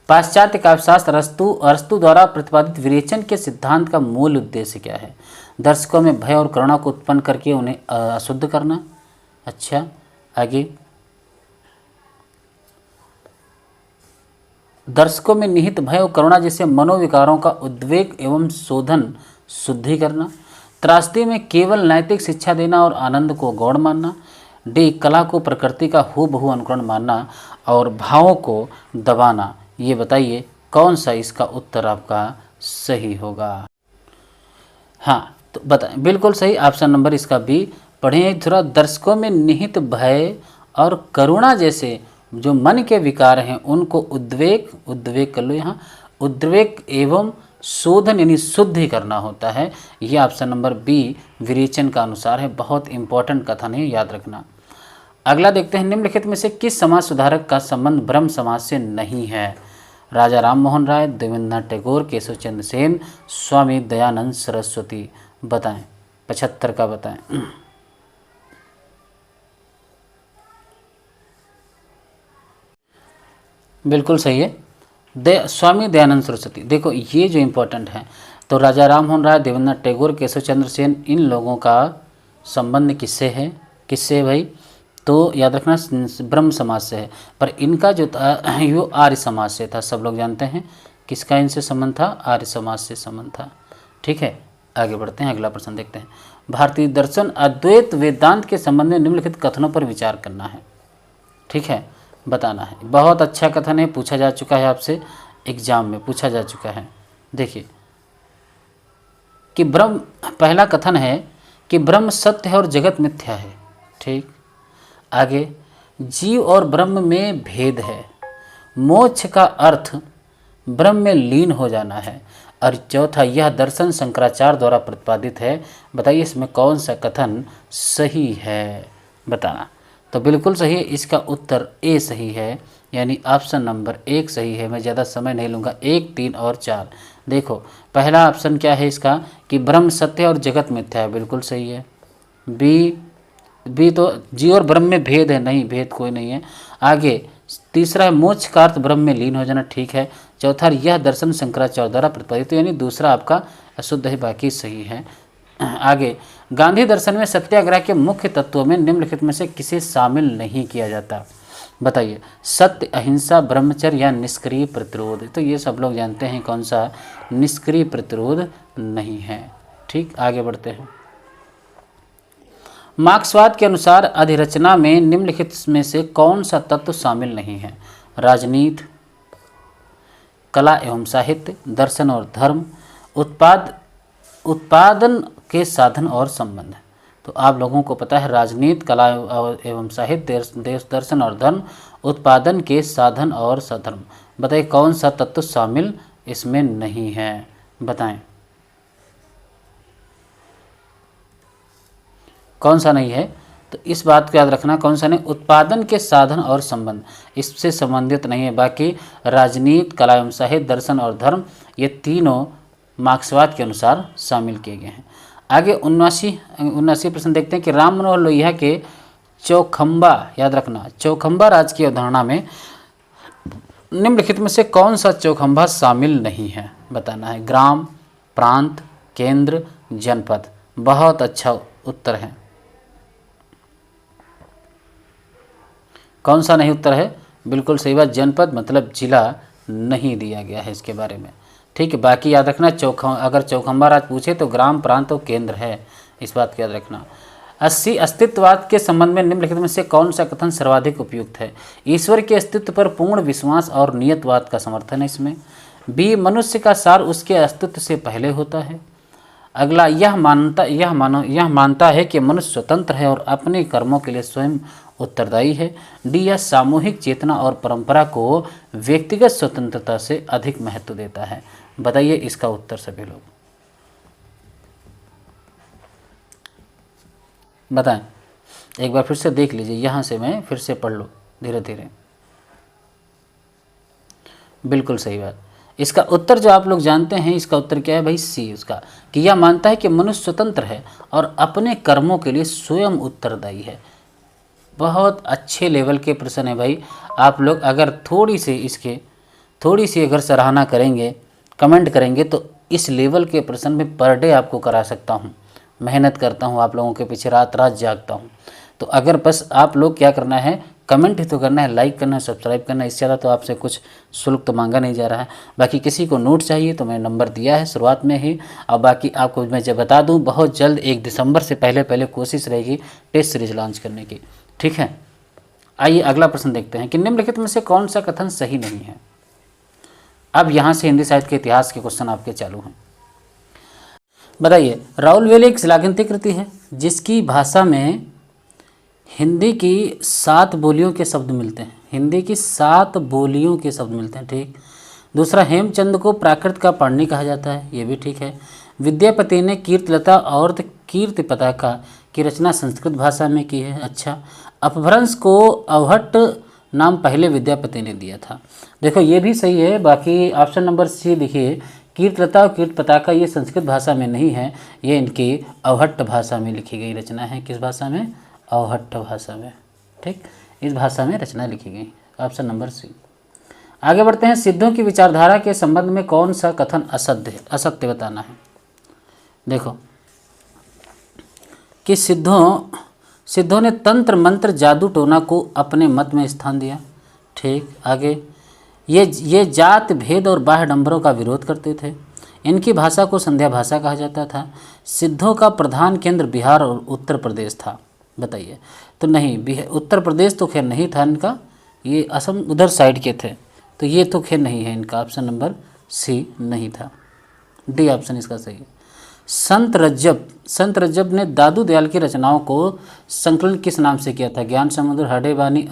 पाश्चात्य काव्यशास्त्र अरस्तु द्वारा प्रतिपादित विरेचन के सिद्धांत का मूल उद्देश्य क्या है? दर्शकों में भय और करुणा को उत्पन्न करके उन्हें अशुद्ध करना। अच्छा, आगे, दर्शकों में निहित भय और करुणा जैसे मनोविकारों का उद्वेग एवं शोधन, शुद्धि करना। त्रासदी में केवल नैतिक शिक्षा देना और आनंद को गौण मानना। डी, कला को प्रकृति का हूबहू अनुकरण मानना और भावों को दबाना। ये बताइए कौन सा इसका उत्तर आपका सही होगा? हाँ तो बताएं, बिल्कुल सही, ऑप्शन नंबर इसका बी। पढ़ें थोड़ा। दर्शकों में निहित भय और करुणा जैसे जो मन के विकार हैं उनको उद्वेग कर लो यहाँ, उद्वेग एवं शोधन यानी शुद्धि करना होता है। ये ऑप्शन नंबर बी विरेचन का अनुसार है। बहुत इंपॉर्टेंट कथन है, याद रखना। अगला देखते हैं, निम्नलिखित में से किस समाज सुधारक का संबंध ब्रह्म समाज से नहीं है? राजा राम मोहन राय, देवेंद्रनाथ टैगोर, केशव चंद्र सेन, स्वामी दयानंद सरस्वती। बताएं 75 का बताएं। बिल्कुल सही है, स्वामी दयानंद सरस्वती। देखो ये जो इम्पोर्टेंट है, तो राजा राम मोहन राय, देवेंद्रनाथ टैगोर, केशव चंद्र सेन, इन लोगों का संबंध किससे है? भाई? तो याद रखना ब्रह्म समाज से है, पर इनका जो था वो आर्य समाज से था। सब लोग जानते हैं किसका इनसे संबंध था? आर्य समाज से संबंध था, ठीक है। आगे बढ़ते हैं, अगला प्रश्न देखते हैं। भारतीय दर्शन अद्वैत वेदांत के संबंध में निम्नलिखित कथनों पर विचार करना है, ठीक है, बताना है। बहुत अच्छा कथन है, पूछा जा चुका है आपसे, एग्जाम में पूछा जा चुका है। देखिए कि ब्रह्म, पहला कथन है कि ब्रह्म सत्य है और जगत मिथ्या है, ठीक। आगे, जीव और ब्रह्म में भेद है। मोक्ष का अर्थ ब्रह्म में लीन हो जाना है। और चौथा, यह दर्शन शंकराचार्य द्वारा प्रतिपादित है। बताइए इसमें कौन सा कथन सही है? बताना। तो बिल्कुल सही है, इसका उत्तर ए सही है, यानी ऑप्शन नंबर 1 सही है। मैं ज़्यादा समय नहीं लूँगा। 1, 3 और 4। देखो पहला ऑप्शन क्या है इसका कि ब्रह्म सत्य और जगत मिथ्या है, बिल्कुल सही है। बी बी तो जीव और ब्रह्म में भेद है, नहीं भेद कोई नहीं है। आगे तीसरा है मोक्ष का अर्थ ब्रह्म में लीन हो जाना, ठीक है। चौथा यह दर्शन शंकराचार्य द्वारा प्रतिपादित, यानी दूसरा आपका अशुद्ध है, बाकी सही है। आगे गांधी दर्शन में सत्याग्रह के मुख्य तत्वों में निम्नलिखित में से किसे शामिल नहीं किया जाता, बताइए। सत्य, अहिंसा, ब्रह्मचर्य या निष्क्रिय प्रतिरोध। तो ये सब लोग जानते हैं कौन सा, निष्क्रिय प्रतिरोध नहीं है। ठीक, आगे बढ़ते हैं। मार्क्सवाद के अनुसार अधिरचना में निम्नलिखित में से कौन सा तत्व शामिल नहीं है, राजनीति, कला एवं साहित्य, दर्शन और धर्म, उत्पादन के साधन और संबंध। तो आप लोगों को पता है राजनीति, कला एवं साहित्य, देश, दर्शन और धर्म, उत्पादन के साधन और सधर्म। बताइए कौन सा तत्व शामिल इसमें नहीं है, बताएं कौन सा नहीं है। तो इस बात को याद रखना, कौन सा नहीं, उत्पादन के साधन और संबंध इससे संबंधित नहीं है। बाकी राजनीति, कला एवं साहित्य, दर्शन और धर्म ये तीनों मार्क्सवाद के अनुसार शामिल किए गए हैं। आगे 79 प्रश्न देखते हैं कि राम मनोहर लोहिया के चौखंबा, याद रखना, चौखंबा राज की अवधारणा में निम्नलिखित में से कौन सा चौखंबा शामिल नहीं है, बताना है। ग्राम, प्रांत, केंद्र, जनपद। बहुत अच्छा उत्तर है। कौन सा नहीं उत्तर है, बिल्कुल सही बात, जनपद मतलब जिला नहीं दिया गया है इसके बारे में। ठीक है, बाकी याद रखना अगर चौखंबा राज पूछे तो ग्राम, प्रांत और केंद्र है, इस बात को याद रखना। 80 अस्तित्ववाद के संबंध में निम्नलिखित में से कौन सा कथन सर्वाधिक उपयुक्त है, ईश्वर के अस्तित्व पर पूर्ण विश्वास और नियतवाद का समर्थन है इसमें। बी, मनुष्य का सार उसके अस्तित्व से पहले होता है। अगला, यह मानता है कि मनुष्य स्वतंत्र है और अपने कर्मों के लिए स्वयं उत्तरदायी है। डी, यह सामूहिक चेतना और परंपरा को व्यक्तिगत स्वतंत्रता से अधिक महत्व देता है। बताइए इसका उत्तर सभी लोग बताएं। एक बार फिर से देख लीजिए, यहाँ से मैं फिर से पढ़ लो धीरे धीरे। बिल्कुल सही बात, इसका उत्तर जो आप लोग जानते हैं, इसका उत्तर क्या है भाई, सी उसका, कि यह मानता है कि मनुष्य स्वतंत्र है और अपने कर्मों के लिए स्वयं उत्तरदायी है। बहुत अच्छे लेवल के प्रश्न है भाई। आप लोग अगर थोड़ी सी अगर सराहना करेंगे, कमेंट करेंगे, तो इस लेवल के प्रश्न में पर डे आपको करा सकता हूँ। मेहनत करता हूँ आप लोगों के पीछे, रात रात जागता हूँ। तो अगर बस आप लोग क्या करना है, कमेंट ही तो करना है, लाइक करना है, सब्सक्राइब करना है, इससे ज़्यादा तो आपसे कुछ शुल्क तो मांगा नहीं जा रहा है। बाकी किसी को नोट चाहिए तो मैंने नंबर दिया है शुरुआत में ही। और बाकी आपको मैं जब बता दूं, बहुत जल्द 1 दिसंबर से पहले कोशिश रहेगी टेस्ट सीरीज लॉन्च करने की, ठीक है। आइए अगला प्रश्न देखते हैं कि निम्नलिखित में से कौन सा कथन सही नहीं है। अब यहाँ से हिंदी साहित्य के इतिहास के क्वेश्चन आपके चालू हैं। बताइए, राउलवेले एक श्लाघनीय कृति है जिसकी भाषा में हिंदी की 7 बोलियों के शब्द मिलते हैं, हिंदी की 7 बोलियों के शब्द मिलते हैं, ठीक। दूसरा, हेमचंद को प्राकृत का पाणिनि कहा जाता है, ये भी ठीक है। विद्यापति ने कीर्तिलता और कीर्ति पताका की रचना संस्कृत भाषा में की है, अच्छा। अपभ्रंश को अवहट्ट नाम पहले विद्यापति ने दिया था, देखो ये भी सही है। बाकी ऑप्शन नंबर सी देखिए, कीर्तिलता और कीर्ति पताका ये संस्कृत भाषा में नहीं है, ये इनकी अवहट्ट भाषा में लिखी गई रचना है। किस भाषा में, अवहट्ट भाषा में, ठीक, इस भाषा में रचना लिखी गई, ऑप्शन नंबर सी। आगे बढ़ते हैं, सिद्धों की विचारधारा के संबंध में कौन सा कथन असत्य बताना है। देखो कि सिद्धों ने तंत्र मंत्र जादू टोना को अपने मत में स्थान दिया, ठीक। आगे, ये जात भेद और बाह्य डंबरों का विरोध करते थे, इनकी भाषा को संध्या भाषा कहा जाता था। सिद्धों का प्रधान केंद्र बिहार और उत्तर प्रदेश था, बताइए। तो नहीं, उत्तर प्रदेश तो खैर नहीं था इनका, ये असम उधर साइड के थे, तो ये तो खैर नहीं है इनका, ऑप्शन नंबर सी नहीं था, डी ऑप्शन इसका सही है। संत रज्जब ने दादू दयाल की रचनाओं को संकलन किस नाम से किया था, ज्ञान समुद्र, हडे बानी,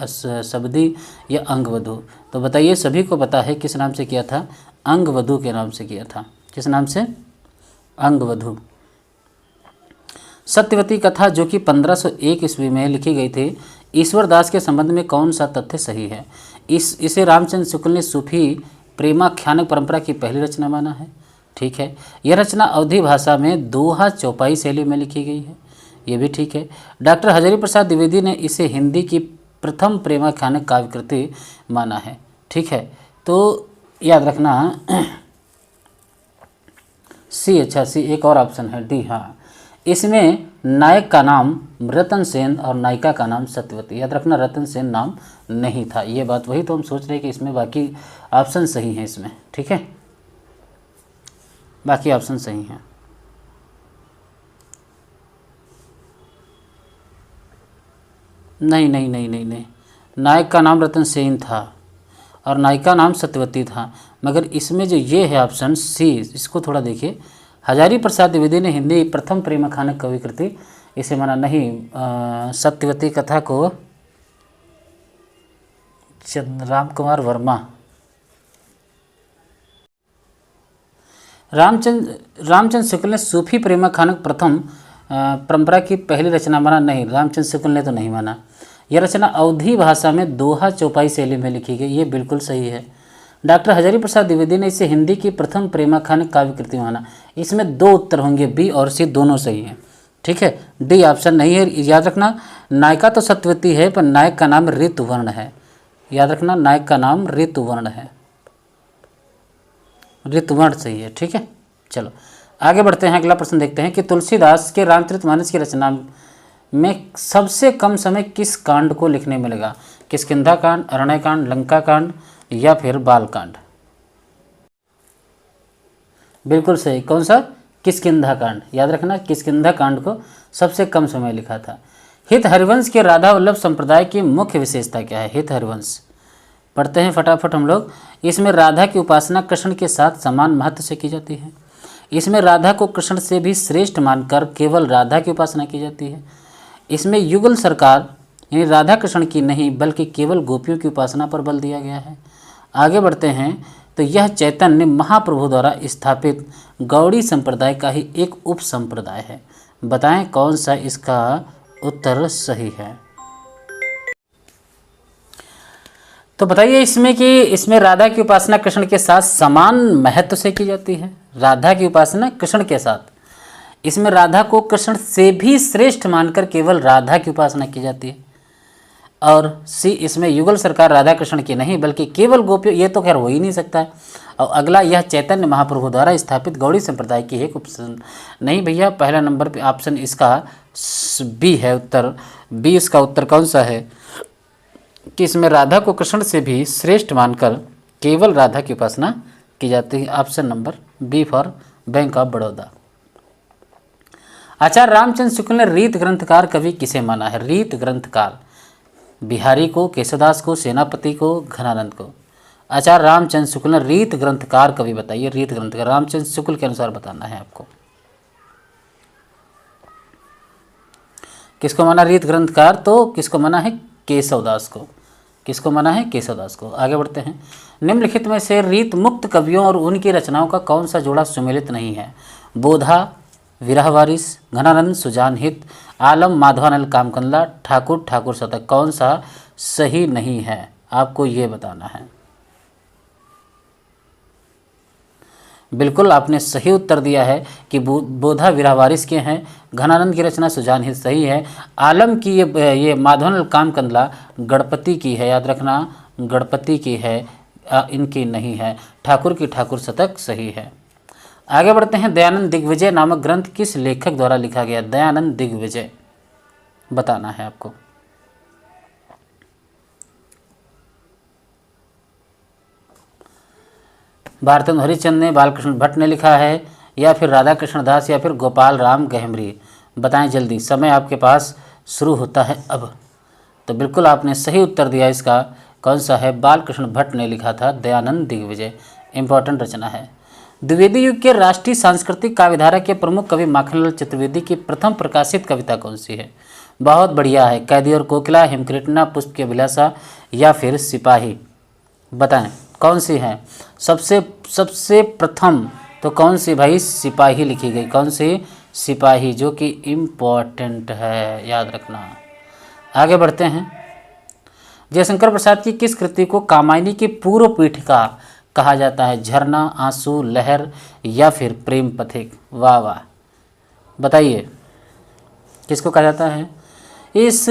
शबदी या अंगवधु। तो बताइए, सभी को पता है किस नाम से किया था, अंगवधु के नाम से किया था। किस नाम से, अंगवधु। सत्यवती कथा जो कि 1501 ईस्वी में लिखी गई थी, ईश्वरदास के संबंध में कौन सा तथ्य सही है। इसे रामचंद्र शुक्ल ने सूफी प्रेमाख्यान परंपरा की पहली रचना माना है, ठीक है। यह रचना अवधी भाषा में दोहा चौपाई शैली में लिखी गई है। ये भी ठीक है। डॉक्टर हजारी प्रसाद द्विवेदी ने इसे हिंदी की प्रथम प्रेमाख्यान काव्य कृति माना है। ठीक है, तो याद रखना सी, अच्छा सी एक और ऑप्शन है डी। हाँ, इसमें नायक का नाम रतन सेन और नायिका का नाम सत्यवती। याद रखना रतन सेन नाम नहीं था, ये बात वही तो हम सोच रहे हैं कि इसमें बाकी ऑप्शन सही हैं इसमें। ठीक है, बाकी ऑप्शन सही हैं। नहीं नहीं नहीं नहीं नहीं, नायक का नाम रतन सेन था और नायिका नाम सत्यवती था, मगर इसमें जो ये है ऑप्शन सी, इसको थोड़ा देखिए। हजारी प्रसाद द्विवेदी ने हिंदी प्रथम प्रेमाख्यान कवि कृति इसे माना नहीं। सत्यवती कथा को राम कुमार वर्मा, रामचंद्र शुक्ल ने सूफी प्रेमाख्यान प्रथम परंपरा की पहली रचना माना नहीं। रामचंद्र शुक्ल ने तो नहीं माना। यह रचना अवधी भाषा में दोहा चौपाई शैली में लिखी गई, ये बिल्कुल सही है। डॉक्टर हजारी प्रसाद द्विवेदी ने इसे हिंदी की प्रथम प्रेमाख्यान काव्य कृति माना। इसमें दो उत्तर होंगे, बी और सी दोनों सही हैं। ठीक है, डी ऑप्शन नहीं है। याद रखना नायिका तो सत्यवती है पर नायक का नाम ऋतुवर्ण है। याद रखना नायक का नाम ऋतुवर्ण है, ऋतुवर्ण सही है। ठीक है, चलो आगे बढ़ते हैं। अगला प्रश्न देखते हैं कि तुलसीदास के रामचरितमानस की रचना में सबसे कम समय किस कांड को लिखने में लगा? किष्किंधा कांड, अरण्य कांड, लंका कांड या फिर बाल कांड? बिल्कुल सही, कौन सा? किष्किंधा कांड। याद रखना किष्किंधा कांड को सबसे कम समय लिखा था। हित हरिवंश के राधा वल्लभ संप्रदाय की मुख्य विशेषता क्या है? हित हरिवंश पढ़ते हैं फटाफट हम लोग। इसमें राधा की उपासना कृष्ण के साथ समान महत्व से की जाती है। इसमें राधा को कृष्ण से भी श्रेष्ठ मानकर केवल राधा की उपासना की जाती है। इसमें युगल सरकार यानी राधा कृष्ण की नहीं बल्कि केवल गोपियों की उपासना पर बल दिया गया है। आगे बढ़ते हैं तो यह चैतन्य महाप्रभु द्वारा स्थापित गौड़ी संप्रदाय का ही एक उप संप्रदाय है। बताएं कौन सा इसका उत्तर सही है? तो बताइए इसमें कि इसमें राधा की उपासना कृष्ण के साथ समान महत्व से की जाती है। राधा की उपासना कृष्ण के साथ, इसमें राधा को कृष्ण से भी श्रेष्ठ मानकर केवल राधा की उपासना की जाती है। और सी, इसमें युगल सरकार राधा कृष्ण की नहीं बल्कि केवल गोपियों, ये तो खैर हो ही नहीं सकता है। और अगला यह चैतन्य महाप्रभु द्वारा स्थापित गौड़ी संप्रदाय की एक नहीं भैया, पहला नंबर पे ऑप्शन इसका बी है उत्तर। बी इसका उत्तर कौन सा है कि इसमें राधा को कृष्ण से भी श्रेष्ठ मानकर केवल राधा की उपासना की जाती है। Option number B for bank of Baroda. Acharya Ramchandra Shukla ने रीत ग्रंथकार कवि किसे माना है? रीत ग्रंथकार बिहारी को, केशवदास को, सेनापति को, घनानंद को। आचार्य रामचंद्र शुक्ल ने रीत ग्रंथकार कवि बताइए। रीत ग्रंथकार रामचंद्र शुक्ल के अनुसार बताना है आपको। किसको माना रीत ग्रंथकार? तो किसको माना है? केशवदास को। किसको माना है? केशवदास को। आगे बढ़ते हैं। निम्नलिखित में से रीत मुक्त कवियों और उनकी रचनाओं का कौन सा जोड़ा सुमेलित नहीं है? बोधा, विरह वारिस, घनानंद, सुजान हित, आलम, माधवानंद कामकंदला, ठाकुर, ठाकुर शतक। कौन सा सही नहीं है आपको ये बताना है। बिल्कुल आपने सही उत्तर दिया है कि बोधा विरह वारिस के हैं, घनानंद की रचना सुजान हित सही है, आलम की ये माधवानंद कामकंदला गणपति की है। याद रखना गणपति की है, इनकी नहीं है। ठाकुर की ठाकुर शतक सही है। आगे बढ़ते हैं। दयानंद दिग्विजय नामक ग्रंथ किस लेखक द्वारा लिखा गया? दयानंद दिग्विजय बताना है आपको। भारतेंदु हरिश्चंद्र ने, बालकृष्ण भट्ट ने लिखा है या फिर राधा कृष्ण दास या फिर गोपाल राम गहमरी? बताएं जल्दी, समय आपके पास शुरू होता है अब। तो बिल्कुल आपने सही उत्तर दिया। इसका कौन सा है? बालकृष्ण भट्ट ने लिखा था दयानंद दिग्विजय। इंपॉर्टेंट रचना है। द्विवेदी युग के राष्ट्रीय सांस्कृतिक काव्यधारा के प्रमुख कवि माखनलाल चतुर्वेदी की प्रथम प्रकाशित कविता कौन सी है? बहुत बढ़िया है। कैदी और कोकिला, हिमकृष्णा, पुष्प की अभिलाषा या फिर सिपाही? बताएं कौन सी है? सबसे प्रथम तो कौन सी भाई? सिपाही लिखी गई। कौन सी? सिपाही, जो कि इम्पोर्टेंट है, याद रखना। आगे बढ़ते हैं। जयशंकर प्रसाद की किस कृति को कामायनी की पूर्व पीठिका कहा जाता है? झरना, आंसू, लहर या फिर प्रेम पथिक? वाह वाह, बताइए किसको कहा जाता है? इस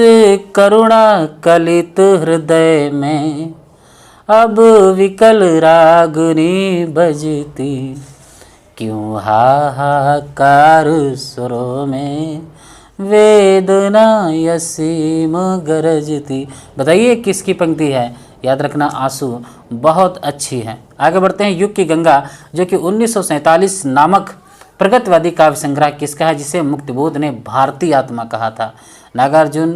करुणा कलित हृदय में अब विकल रागनी बजती, क्यों हाहाकार सुरों में वेदना यसीम गरजती। बताइए किसकी पंक्ति है? याद रखना आंसू। बहुत अच्छी है। आगे बढ़ते हैं। युग की गंगा जो कि 1947 नामक प्रगतिवादी काव्य संग्रह किसका है, जिसे मुक्तिबोध ने भारतीय आत्मा कहा था? नागार्जुन,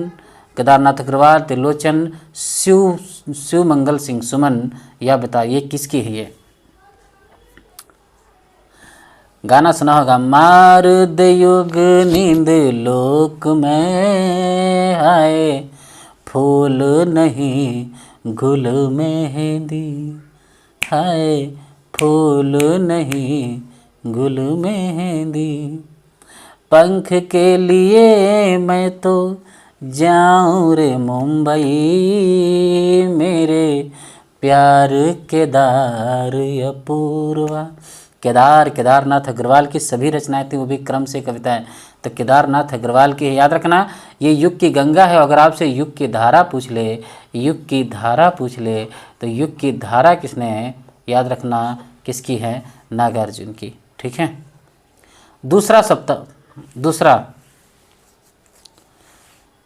केदारनाथ अग्रवाल, त्रिलोचन, शिव मंगल सिंह सुमन, या बताइए किसकी है ये? गाना सुना होगा। मार दे युग नींद लोक में, हाय फूल नहीं गुल मेहंदी, हाय फूल नहीं गुल मेहंदी, पंख के लिए मैं तो जाऊं रे मुंबई, मेरे प्यार केदार अपूर्वा। केदारनाथ अग्रवाल की सभी रचनाएं थी, वो भी क्रम से कविताएं, तो केदारनाथ अग्रवाल की याद रखना। ये युग की गंगा है। अगर आपसे युग की धारा पूछ ले, युग की धारा पूछ ले, तो युग की धारा किसने है? याद रखना किसकी है? नागार्जुन की। ठीक है। दूसरा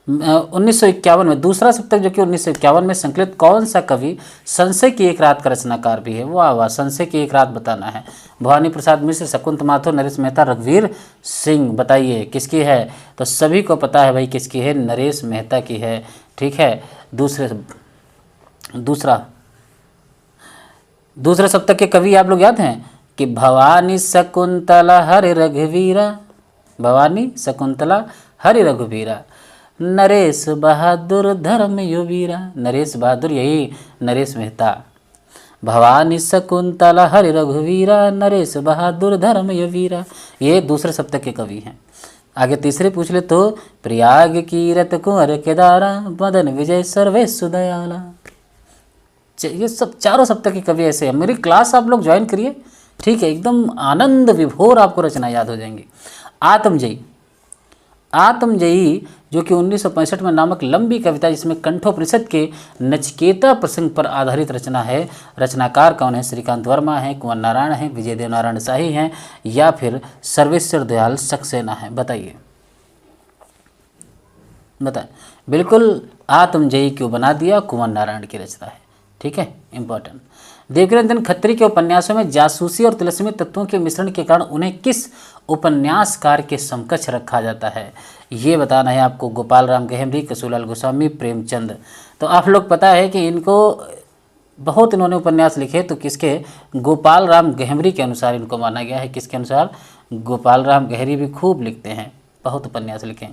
1951 में, दूसरा सप्तक जो कि 1951 में संकलित कौन सा कवि संशय की एक रात का रचनाकार भी है? वाह वाह, संशय की एक रात बताना है। भवानी प्रसाद मिश्र, शकुंत माथुर, नरेश मेहता, रघुवीर सिंह। बताइए किसकी है? तो सभी को पता है भाई किसकी है, नरेश मेहता की है। ठीक है। दूसरे सप्तक के कवि आप लोग याद हैं कि भवानी शकुंतला हरि रघुवीरा, भवानी शकुंतला हरि रघुवीरा, नरेश बहादुर धर्म युवीरा। नरेश बहादुर, यही नरेश मेहता। भवानी शकुंतला हरि रघुवीरा, नरेश बहादुर धर्म युवीरा, ये दूसरे सप्तक के कवि हैं। आगे तीसरे पूछ ले तो प्रयाग कीरत कुंवर केदारा, मदन विजय सर्वेशु दयाला। ये सब चारों सप्तक के कवि ऐसे हैं। मेरी क्लास आप लोग ज्वाइन करिए। ठीक है, एकदम आनंद विभोर आपको रचना याद हो जाएंगी। आत्मजयी जो कि 1965 में नामक लंबी कविता, जिसमें कंठोपनिषद के नचिकेता प्रसंग पर आधारित रचना है। रचनाकार कौन है? श्रीकांत वर्मा है, कुंवर नारायण है, विजय देव नारायण शाही हैं, या फिर सर्वेश्वर दयाल सक्सेना है? बताइए। बिल्कुल आत्मजयी क्यों बना दिया? कुंवर नारायण की रचना है। ठीक है, इंपॉर्टेंट। देवकीनंदन खत्री के उपन्यासों में जासूसी और तिलस्मी तत्वों के मिश्रण के कारण उन्हें किस उपन्यासकार के समकक्ष रखा जाता है? ये बताना है आपको। गोपाल राम गहेमरी, कसुलाल गोस्वामी, प्रेमचंद। तो आप लोग पता है कि इनको बहुत इन्होंने उपन्यास लिखे, तो किसके? गोपाल राम गहेमरी के अनुसार इनको माना गया है। किसके अनुसार? गोपाल राम गहेमरी भी खूब लिखते हैं, बहुत उपन्यास लिखे।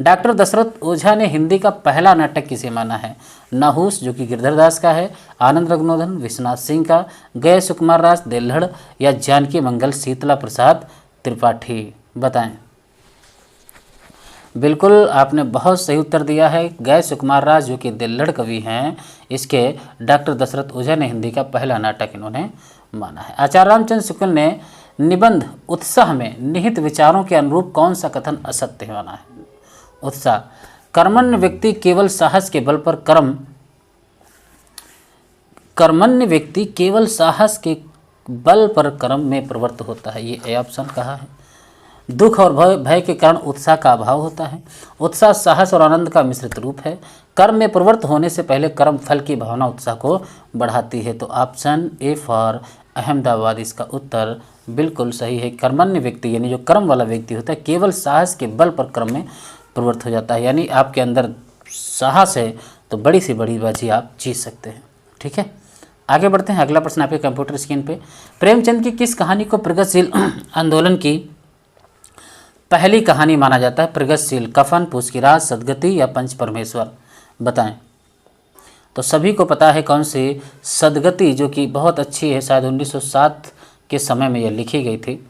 डॉक्टर दशरथ ओझा ने हिंदी का पहला नाटक किसे माना है? नहुस जो कि गिरधर दास का है, आनंद रघुनंदन, विश्वनाथ सिंह का, गए सुकुमार राज देल्हड़, या जानकी मंगल शीतला प्रसाद त्रिपाठी? बताएं। बिल्कुल आपने बहुत सही उत्तर दिया है। गए सुकुमार राज जो कि देल्हड़ कवि हैं, इसके डॉक्टर दशरथ ओझा ने हिंदी का पहला नाटक इन्होंने माना है। आचार्य रामचंद्र शुक्ल ने निबंध उत्साह में निहित विचारों के अनुरूप कौन सा कथन असत्य माना है? उत्साह, कर्मण्य व्यक्ति केवल साहस के बल पर कर्मण्य व्यक्ति केवल साहस के बल पर कर्म में प्रवृत्त होता है, ये ए ऑप्शन कहा है। दुख और भय के कारण उत्साह का अभाव होता है। उत्साह साहस और आनंद का मिश्रित रूप है। कर्म में प्रवृत्त होने से पहले कर्म फल की भावना उत्साह को बढ़ाती है। तो ऑप्शन ए फॉर अहमदाबाद इसका उत्तर बिल्कुल सही है। कर्मण्य व्यक्ति यानी जो कर्म वाला व्यक्ति होता है, केवल साहस के बल पर कर्म में प्रवृत्त हो जाता है। यानी आपके अंदर साहस है तो बड़ी से बड़ी बाजी आप जीत सकते हैं। ठीक है, आगे बढ़ते हैं। अगला प्रश्न आपके कंप्यूटर स्क्रीन पे। प्रेमचंद की किस कहानी को प्रगतिशील आंदोलन की पहली कहानी माना जाता है? प्रगतिशील, कफन, पूछ की रात, सदगति, या पंच परमेश्वर? बताएं। तो सभी को पता है कौन सी? सदगति, जो कि बहुत अच्छी है। शायद 1907 के समय में यह लिखी गई थी।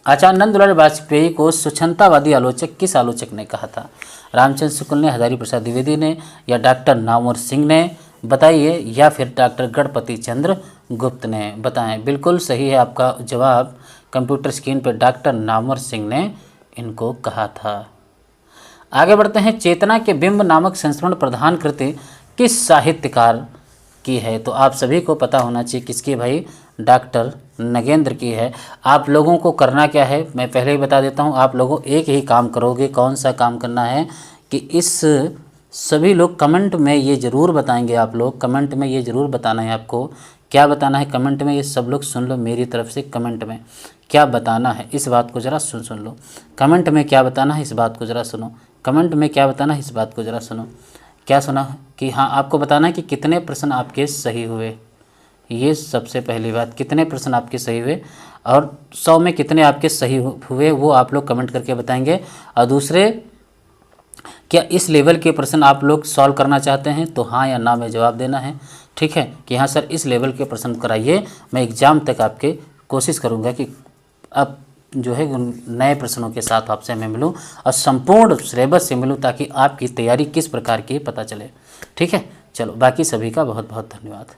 आचार्य नंदलाल वाजपेयी को स्वच्छंदतावादी आलोचक किस आलोचक ने कहा था? रामचंद्र शुक्ल ने, हजारी प्रसाद द्विवेदी ने, या डॉक्टर नामवर सिंह ने? बताइए, या फिर डॉक्टर गणपति चंद्र गुप्त ने? बताएं। बिल्कुल सही है आपका जवाब। कंप्यूटर स्क्रीन पर डॉक्टर नामवर सिंह ने इनको कहा था। आगे बढ़ते हैं। चेतना के बिंब नामक संस्मरण प्रधान कृति किस साहित्यकार की है? तो आप सभी को पता होना चाहिए किसकी भाई, डॉक्टर नगेंद्र की है। आप लोगों को करना क्या है मैं पहले ही बता देता हूँ। आप लोगों एक ही काम करोगे। कौन सा काम करना है कि इस सभी लोग कमेंट में ये ज़रूर बताएंगे। आप लोग कमेंट में ये ज़रूर बताना है। आपको क्या बताना है कमेंट में, ये सब लोग सुन लो मेरी तरफ से। कमेंट में क्या बताना है इस बात को ज़रा सुन लो। कमेंट में क्या बताना है इस बात को ज़रा सुनो। कमेंट में क्या बताना है इस बात को ज़रा सुनो। क्या सुना कि हाँ, आपको बताना है कि कितने प्रश्न आपके सही हुए। ये सबसे पहली बात, कितने प्रश्न आपके सही हुए और 100 में कितने आपके सही हुए वो आप लोग कमेंट करके बताएंगे। और दूसरे, क्या इस लेवल के प्रश्न आप लोग सॉल्व करना चाहते हैं? तो हाँ या ना में जवाब देना है। ठीक है कि हाँ सर इस लेवल के प्रश्न कराइए। मैं एग्ज़ाम तक आपके कोशिश करूँगा कि अब जो है नए प्रश्नों के साथ आपसे मैं मिलूं और संपूर्ण सिलेबस से मिलूं, ताकि आपकी तैयारी किस प्रकार की पता चले। ठीक है, चलो बाकी सभी का बहुत बहुत धन्यवाद।